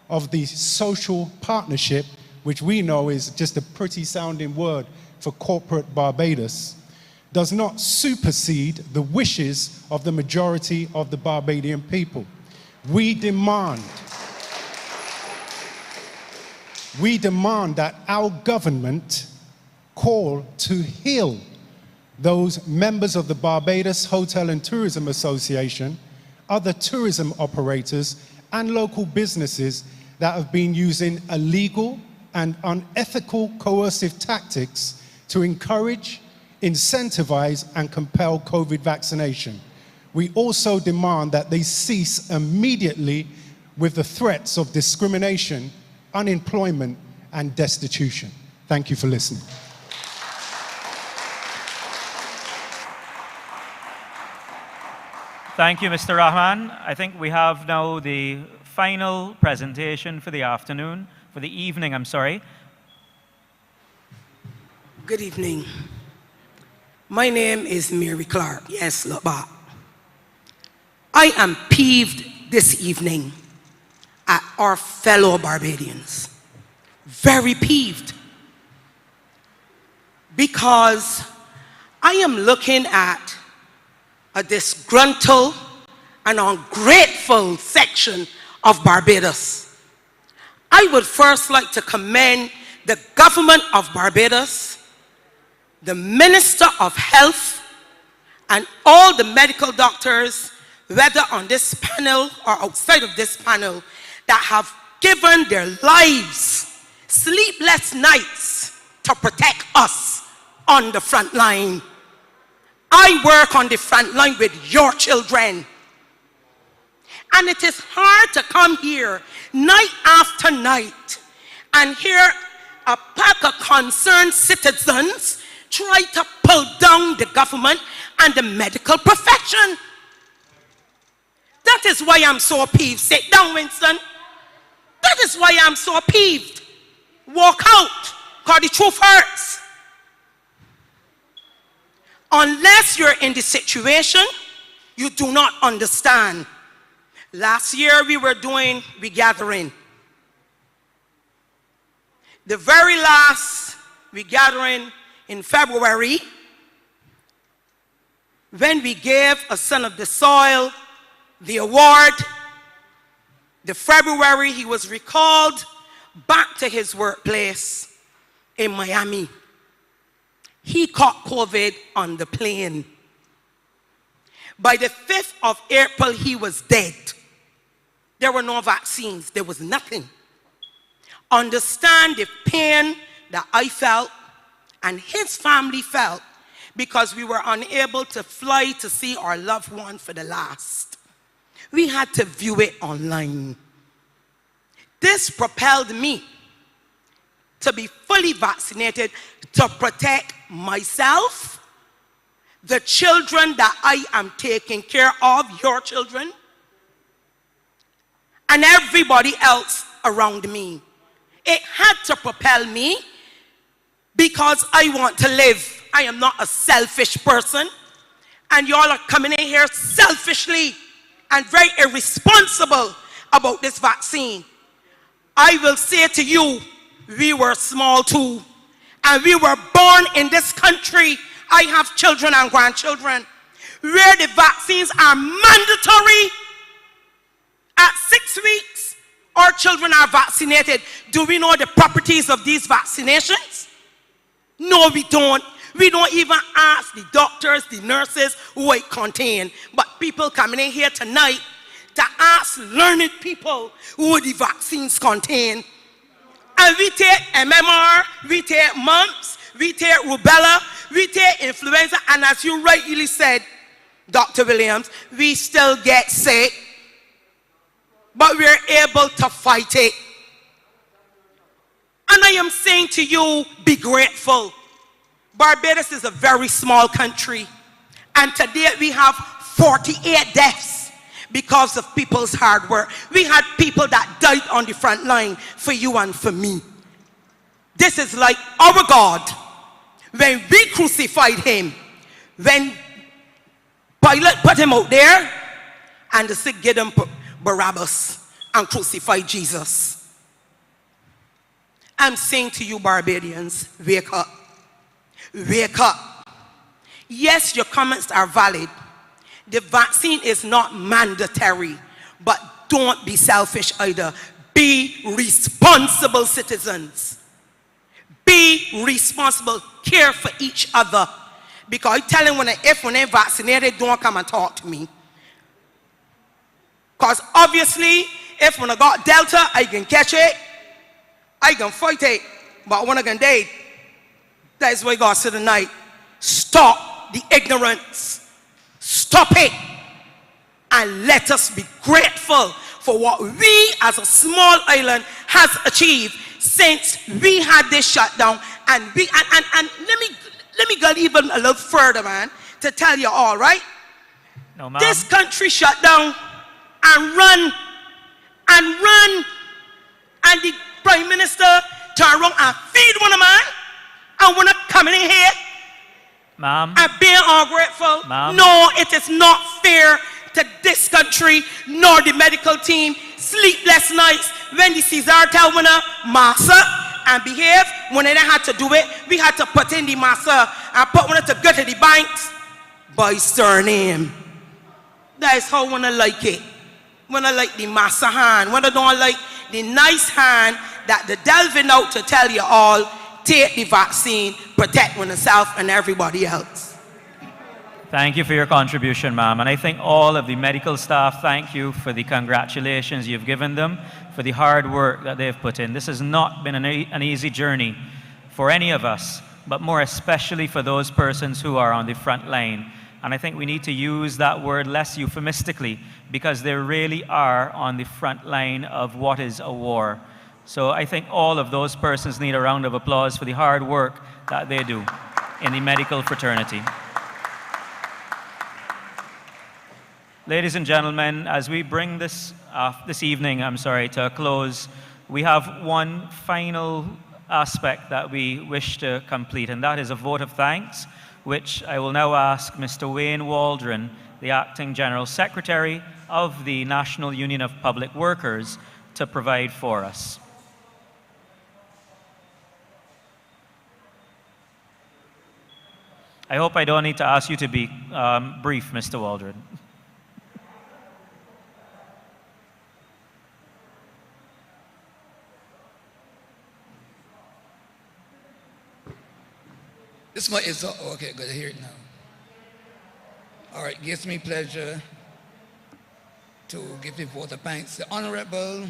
of the social partnership, which we know is just a pretty sounding word for corporate Barbados, does not supersede the wishes of the majority of the Barbadian people. We demand that our government call to heal those members of the Barbados Hotel and Tourism Association, other tourism operators, and local businesses that have been using illegal and unethical coercive tactics to encourage, incentivize, and compel COVID vaccination. We also demand that they cease immediately with the threats of discrimination, unemployment, and destitution. Thank you for listening. Thank you, Mr. Rahman. I think we have now the final presentation for the afternoon, for the evening, I'm sorry. Good evening. My name is Mary Clark. Yes, Laba. I am peeved this evening at our fellow Barbadians. Very peeved. Because I am looking at a disgruntled and ungrateful section of Barbados. I would first like to commend the government of Barbados, the Minister of Health, and all the medical doctors whether on this panel or outside of this panel, that have given their lives, sleepless nights, to protect us on the front line. I work on the front line with your children. And it is hard to come here night after night and hear a pack of concerned citizens try to pull down the government and the medical profession. That is why I'm so peeved. Sit down, Winston. That is why I'm so peeved. Walk out, because the truth hurts. Unless you're in the situation, you do not understand. Last year we were doing regathering. The very last regathering in February, when we gave a son of the soil the award, the February he was recalled back to his workplace in Miami. He caught COVID on the plane. By the 5th of April, he was dead. There were no vaccines. There was nothing. Understand the pain that I felt and his family felt because we were unable to fly to see our loved one for the last. We had to view it online. This propelled me to be fully vaccinated to protect myself, the children that I am taking care of, your children, and everybody else around me. It had to propel me because I want to live. I am not a selfish person, and y'all are coming in here selfishly and very irresponsible about this vaccine. I will say to you, we were small too, and we were born in this country. I have children and grandchildren where the vaccines are mandatory. At 6 weeks, our children are vaccinated. Do we know the properties of these vaccinations? No, we don't. We don't even ask the doctors, the nurses, what it contains. But people coming in here tonight to ask learned people what the vaccines contain. And we take MMR, we take mumps, we take rubella, we take influenza, and as you rightly said, Dr. Williams, we still get sick, but we're able to fight it. And I am saying to you, be grateful. Barbados is a very small country, and today we have 48 deaths because of people's hard work. We had people that died on the front line for you and for me. This is like our God. When we crucified him, when Pilate put him out there, and the sick gave him Barabbas and crucified Jesus. I'm saying to you, Barbadians, wake up. Wake up. Yes, your comments are valid. The vaccine is not mandatory, but don't be selfish either. Be responsible citizens. Be responsible. Care for each other. Because I tell them when they're vaccinated, don't come and talk to me. Because obviously, if when I got Delta, I can catch it, I can fight it, but when I can die, that is why God said tonight, stop the ignorance. Stop it. And let us be grateful for what we as a small island has achieved since we had this shutdown. And let me go even a little further, man, to tell you all, right? No, ma'am. This country shut down and run, and the Prime Minister turn around and feed one of man, and we're not coming in here Ma'am. and being ungrateful. Ma'am. No, it is not fair to this country nor the medical team. Sleepless nights when the Caesar tell one master and behave. When they had to do it, we had to put in the master and put one to go to the banks by surname. That is how one like it. When I like the master hand, when I don't like the nice hand that the delving out to tell you all, take the vaccine, protect oneself and everybody else. Thank you for your contribution, ma'am. And I think all of the medical staff, thank you for the congratulations you've given them, for the hard work that they've put in. This has not been an easy journey for any of us, but more especially for those persons who are on the front line. And I think we need to use that word less euphemistically, because they really are on the front line of what is a war. So I think all of those persons need a round of applause for the hard work that they do in the medical fraternity. Ladies and gentlemen, as we bring this evening to a close, we have one final aspect that we wish to complete, and that is a vote of thanks, which I will now ask Mr. Wayne Waldron, the Acting General Secretary of the National Union of Public Workers, to provide for us. I hope I don't need to ask you to be brief, Mr. Waldron. This one is, okay, good to hear it now. All right, gives me pleasure to give the vote of thanks to the Honorable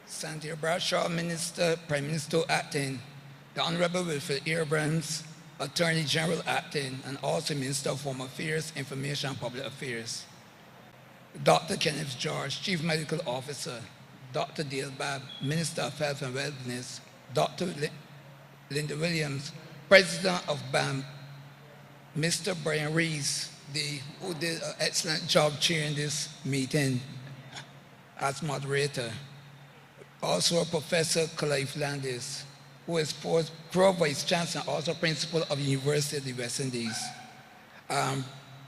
Santia Bradshaw, Minister, Prime Minister Acting, the Honorable Wilfred Abrams, Attorney General Acting, and also Minister of Home Affairs, Information and Public Affairs. Dr. Kenneth George, Chief Medical Officer, Dr. Dale Babb, Minister of Health and Wellness, Dr. Linda Williams, President of BAM, Mr. Brian Rees, who did an excellent job chairing this meeting as moderator. Also Professor Clive Landis, who is Pro-Vice Chancellor and also Principal of the University of the West Indies.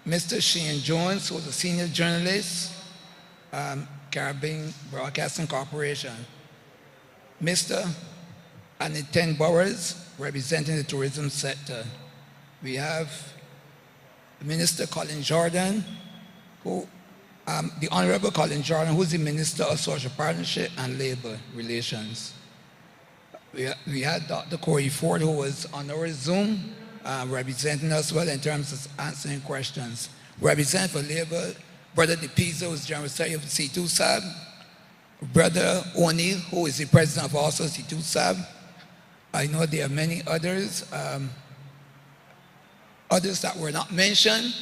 Mr. Shane Jones, who is a Senior Journalist, Caribbean Broadcasting Corporation. Mr. Anitin Burrows, representing the tourism sector. We have Minister Colin Jordan, the Honorable Colin Jordan, who's the Minister of Social Partnership and Labor Relations. We had Dr. Corey Ford, who was on our Zoom, representing us well in terms of answering questions. Representing for Labor, Brother DePizzo, who's General Secretary of the C2SAB, Brother O'Neill, who is the President of also C2SAB. I know there are many others, others that were not mentioned,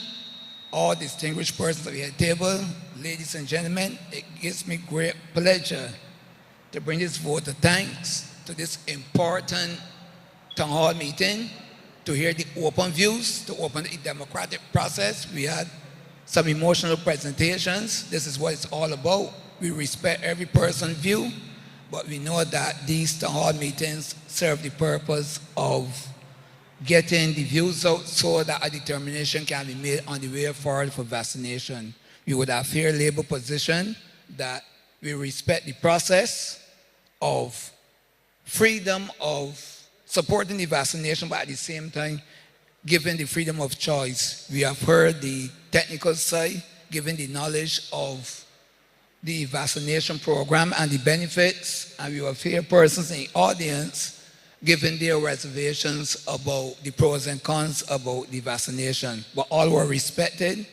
all distinguished persons at the table. Ladies and gentlemen, it gives me great pleasure to bring this vote of thanks to this important town hall meeting, to hear the open views, to open the democratic process. We had some emotional presentations. This is what it's all about. We respect every person's view, but we know that these town hall meetings serve the purpose of getting the views out so that a determination can be made on the way forward for vaccination. We would have fair labor position that we respect the process of freedom of supporting the vaccination, but at the same time, giving the freedom of choice. We have heard the technical side, giving the knowledge of the vaccination program and the benefits, and we will hear persons in the audience giving their reservations about the pros and cons about the vaccination. But all were respected,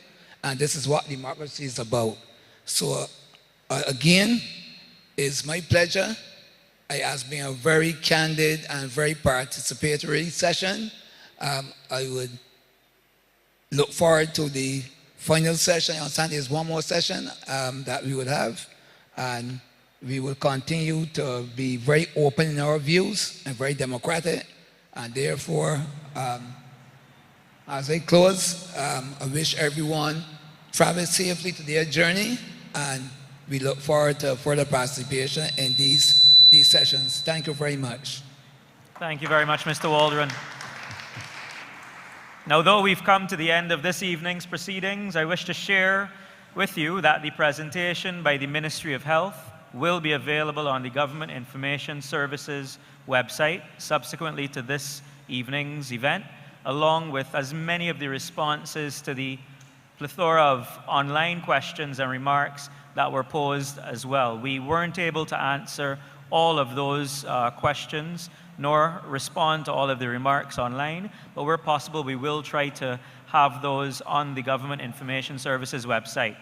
and this is what democracy is about. So again, it's my pleasure. It has been a very candid and very participatory session. I would look forward to the final session. On Sunday is one more session that we would have, and we will continue to be very open in our views and very democratic, and therefore, as I close, I wish everyone travel safely to their journey, and we look forward to further participation in these sessions. Thank you very much. Thank you very much, Mr. Waldron. Now, though we've come to the end of this evening's proceedings, I wish to share with you that the presentation by the Ministry of Health will be available on the Government Information Services website subsequently to this evening's event, along with as many of the responses to the plethora of online questions and remarks that were posed as well. We weren't able to answer all of those questions nor respond to all of the remarks online, but where possible we will try to have those on the Government Information Services website.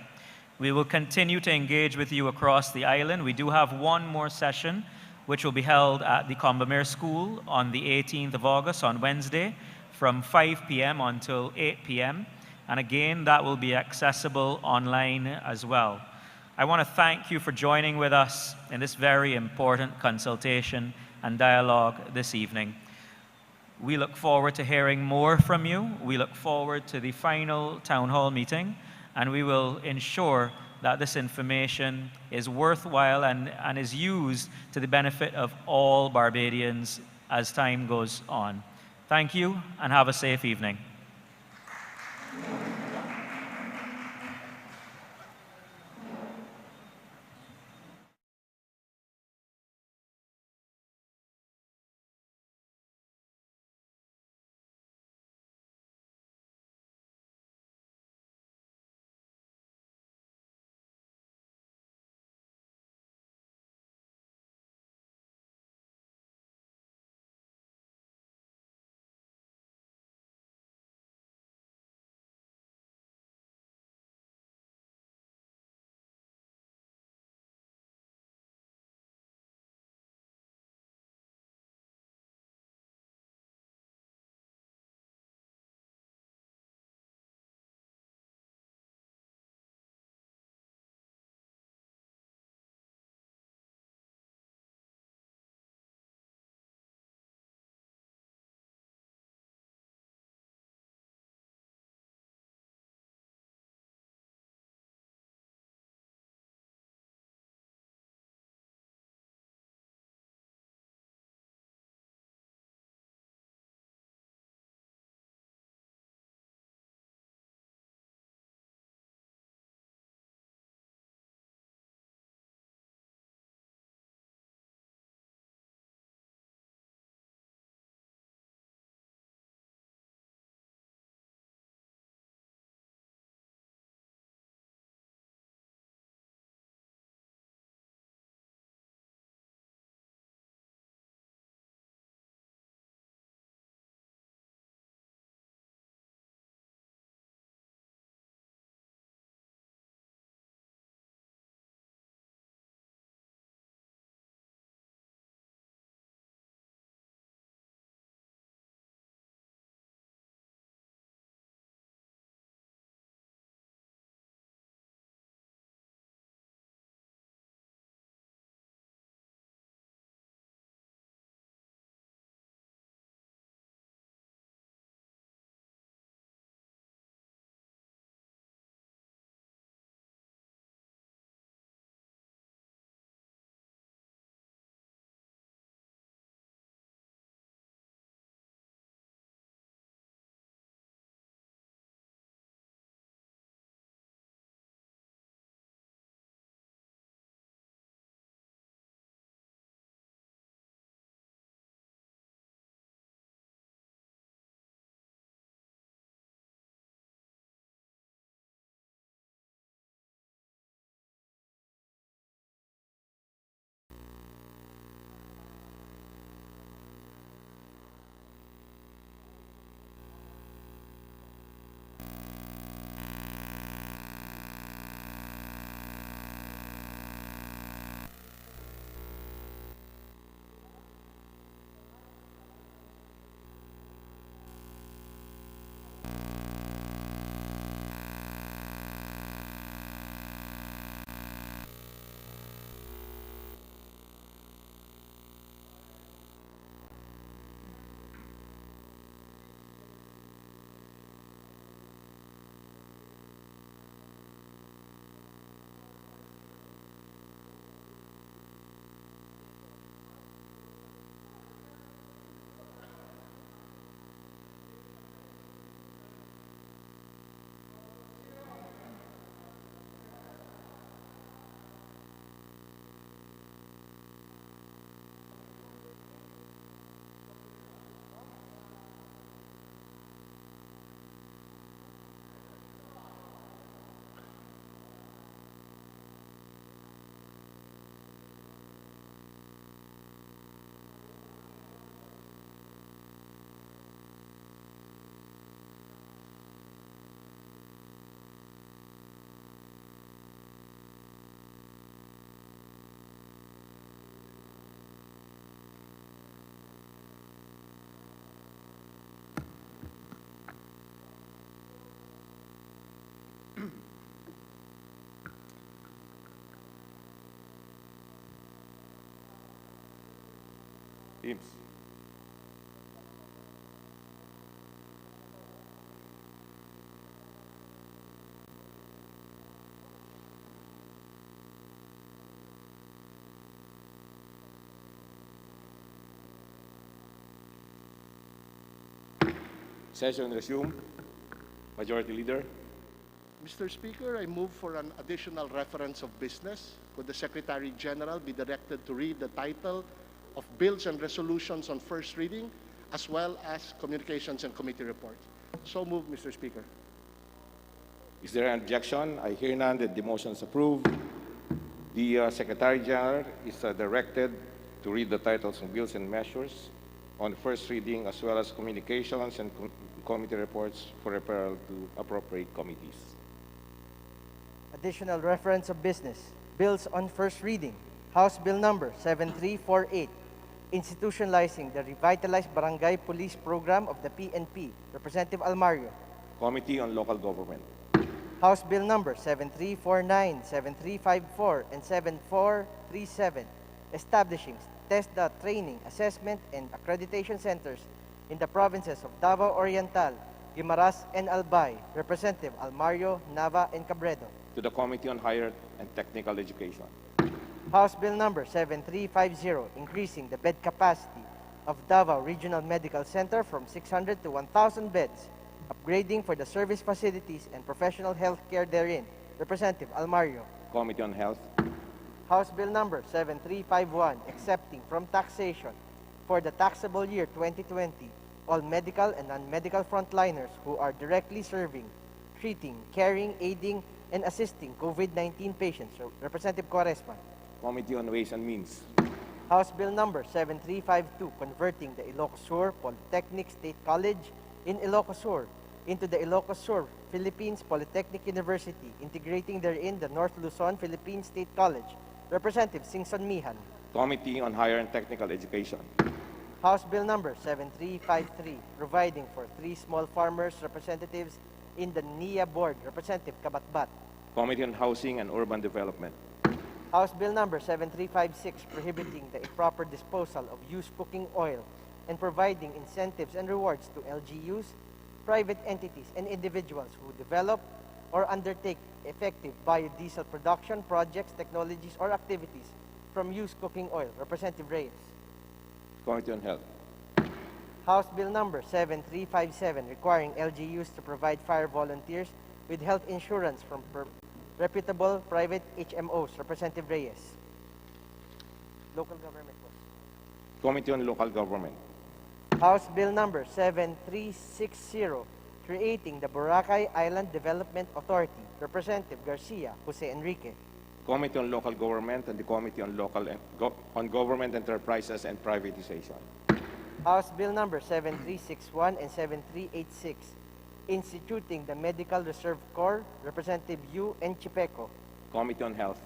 We will continue to engage with you across the island. We do have one more session, which will be held at the Combermere School on the 18th of August, on Wednesday, from 5 p.m. until 8 p.m. And again, that will be accessible online as well. I want to thank you for joining with us in this very important consultation and dialogue this evening. We look forward to hearing more from you. We look forward to the final town hall meeting, and we will ensure that this information is worthwhile and is used to the benefit of all Barbadians as time goes on. Thank you, and have a safe evening. Teams. Session resumed. Majority Leader. Mr. Speaker, I move for an additional reference of business. Could the Secretary General be directed to read the title of bills and resolutions on first reading, as well as communications and committee reports? So moved, Mr. Speaker. Is there an objection? I hear none. That the motion is approved. The Secretary General is directed to read the titles of bills and measures on first reading, as well as communications and committee reports for referral to appropriate committees. Additional reference of business. Bills on first reading. House Bill Number 7348, institutionalizing the revitalized Barangay Police Program of the PNP. Representative Almario. Committee on Local Government. House Bill Number 7349, 7354, and 7437, establishing TESDA training, assessment, and accreditation centers in the provinces of Davao Oriental, Guimaras, and Albay. Representative Almario, Nava, and Cabredo. To the Committee on Higher and Technical Education. House Bill Number 7350, increasing the bed capacity of Davao Regional Medical Center from 600 to 1,000 beds, upgrading for the service facilities and professional health care therein. Representative Almario. Committee on Health. House Bill Number 7351, accepting from taxation for the taxable year 2020 all medical and non-medical frontliners who are directly serving, treating, caring, aiding, and assisting COVID-19 patients. Representative Quaresma. Committee on Ways and Means. House Bill Number 7352, converting the Ilocos Sur Polytechnic State College in Ilocos Sur into the Ilocos Sur Philippines Polytechnic University, integrating therein the North Luzon Philippine State College. Representative Singson Mihan. Committee on Higher and Technical Education. House Bill Number 7353, providing for 3 small farmers representatives in the NIA Board. Representative Kabatbat. Committee on Housing and Urban Development. House Bill Number 7356, prohibiting the improper disposal of used cooking oil and providing incentives and rewards to LGUs, private entities, and individuals who develop or undertake effective biodiesel production projects, technologies, or activities from used cooking oil. Representative Reyes. Committee on Health. House Bill Number 7357, requiring LGUs to provide fire volunteers with health insurance from reputable private HMOs. Representative Reyes. Local Government. Committee on Local Government. House Bill Number 7360, creating the Boracay Island Development Authority. Representative Garcia Jose Enrique. Committee on Local Government and the Committee on Government Enterprises and Privatization. House Bill Number 7361 and 7386, instituting the Medical Reserve Corps. Representative Yu and Chipeco. Committee on Health.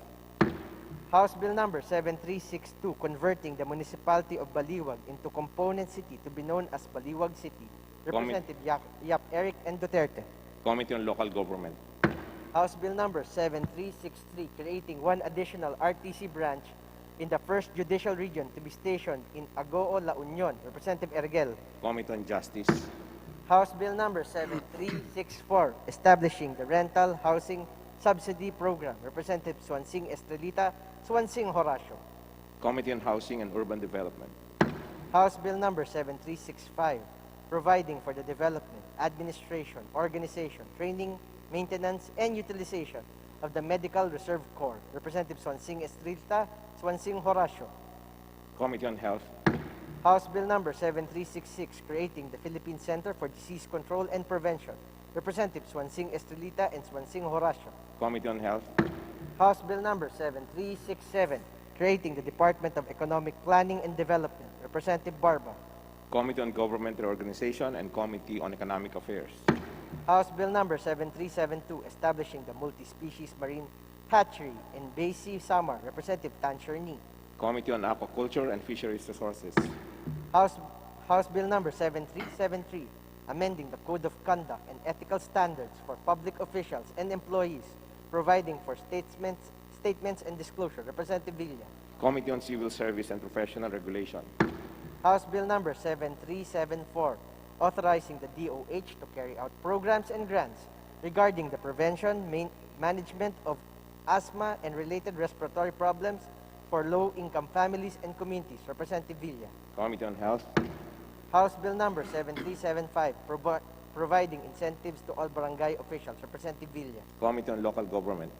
House Bill Number 7362, converting the municipality of Baliwag into component city to be known as Baliwag City. Representative Yap Eric and Duterte. Committee on Local Government. House Bill Number 7363, creating 1 additional RTC branch in the 1st Judicial Region to be stationed in Agoo, La Union. Representative Ergel. Committee on Justice. House Bill Number 7364, establishing the Rental Housing Subsidy Program. Representative Swansing Estrelita, Swansing Horacio. Committee on Housing and Urban Development. House Bill Number 7365, providing for the development, administration, organization, training, maintenance, and utilization of the Medical Reserve Corps. Representative Swansing Estrelita, Swansing Horacio. Committee on Health. House Bill Number 7366, creating the Philippine Center for Disease Control and Prevention. Representative Swansing Estrelita and Swansing Horacio. Committee on Health. House Bill Number 7367, creating the Department of Economic Planning and Development. Representative Barba. Committee on Government Reorganization and Committee on Economic Affairs. House Bill Number 7372, establishing the multi-species marine hatchery in Basie, Samar. Representative Tan Sherni. Committee on Aquaculture and Fisheries Resources. House Bill Number 7373, amending the Code of Conduct and Ethical Standards for Public Officials and Employees, providing for statements and disclosure. Representative Villa. Committee on Civil Service and Professional Regulation. House Bill number 7374, authorizing the DOH to carry out programs and grants regarding the prevention, management of asthma and related respiratory problems for low-income families and communities. Representative Villa. Committee on Health. House Bill number 7375, providing incentives to all barangay officials. Representative Villa. Committee on Local Government.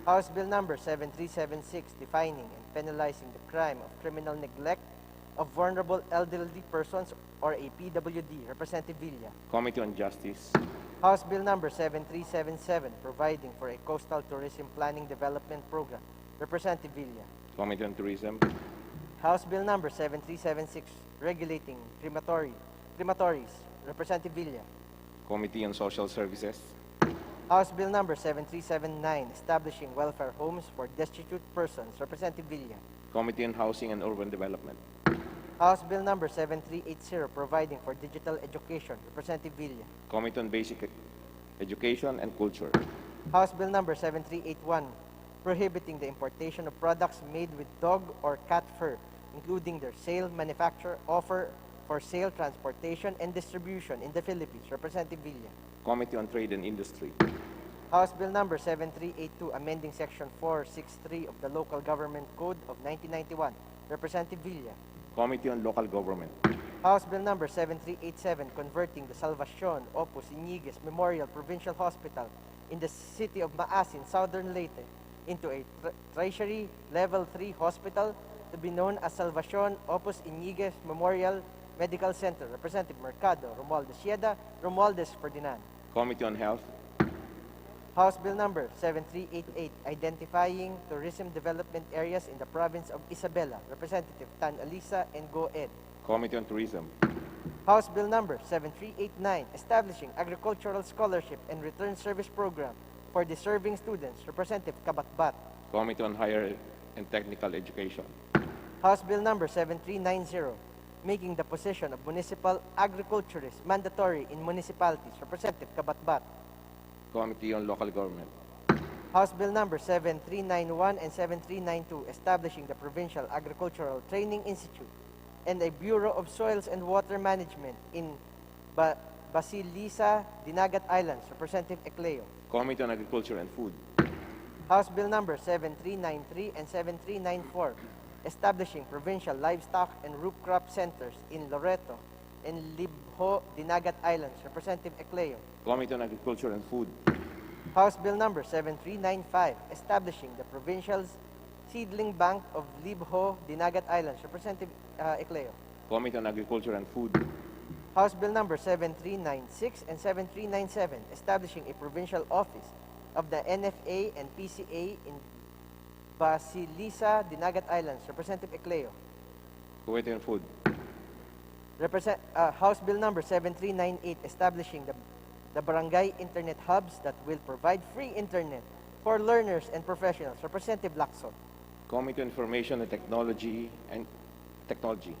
House Bill number 7376, defining and penalizing the crime of criminal neglect of vulnerable elderly persons, or a PWD. Representative Villa. Committee on Justice. House Bill number 7377, providing for a coastal tourism planning development program. Representative Villa. Committee on Tourism. House Bill number 7376, regulating crematories. Representative Villa. Committee on Social Services. House Bill number 7379, establishing welfare homes for destitute persons. Representative Villa. Committee on Housing and Urban Development. House Bill number 7380, providing for digital education. Representative Villa. Committee on Basic Education and Culture. House Bill number 7381, prohibiting the importation of products made with dog or cat fur, including their sale, manufacture, offer for sale, transportation, and distribution in the Philippines. Representative Villa. Committee on Trade and Industry. House Bill number 7382, amending Section 463 of the Local Government Code of 1991. Representative Villa. Committee on Local Government. House Bill number 7387, converting the Salvacion Opus Iñiguez Memorial Provincial Hospital in the city of Maasin, Southern Leyte, into a tertiary level 3 hospital to be known as Salvacion Opus Iñiguez Memorial Medical Center. Representative Mercado, Romualdez Sieda, Romualdez Ferdinand. Committee on Health. House Bill number 7388, identifying tourism development areas in the province of Isabela. Representative Tan Alisa and Go Ed. Committee on Tourism. House Bill number 7389, establishing agricultural scholarship and return service program for deserving students. Representative Kabatbat. Committee on Higher and Technical Education. House Bill number 7390, making the position of municipal agriculturist mandatory in municipalities. Representative Kabatbat. Committee on Local Government. House Bill number 7391 and 7392, establishing the Provincial Agricultural Training Institute and a Bureau of Soils and Water Management in Basilisa, Dinagat Islands. Representative Ecleo. Committee on Agriculture and Food. House Bill number 7393 and 7394, establishing provincial livestock and root crop centers in Loreto and Libho, Dinagat Islands. Representative Ecleo. Committee on Agriculture and Food. House Bill number 7395, establishing the Provincial Seedling Bank of Libho, Dinagat Islands. Representative Ecleo. Committee on Agriculture and Food. House Bill number 7396 and 7397, establishing a provincial office of the NFA and PCA in Basilisa, Dinagat Islands. Representative Ecleo. Committee on Food. House Bill number 7398, establishing the barangay internet hubs that will provide free internet for learners and professionals. Representative Lacson. Committee on Information and Technology.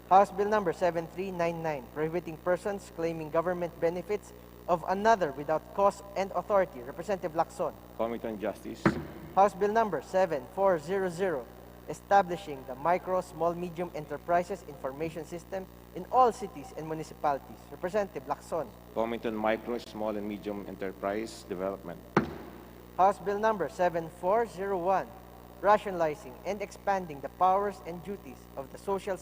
House Bill number 7399, prohibiting persons claiming government benefits of another without cause and authority. Representative Lacson. Committee on Justice. House Bill number 7400, establishing the Micro, Small, Medium Enterprises Information System in all cities and municipalities. Representative Lacson. Committee on Micro, Small, and Medium Enterprise Development. House Bill number 7401, rationalizing and expanding the powers and duties of the Social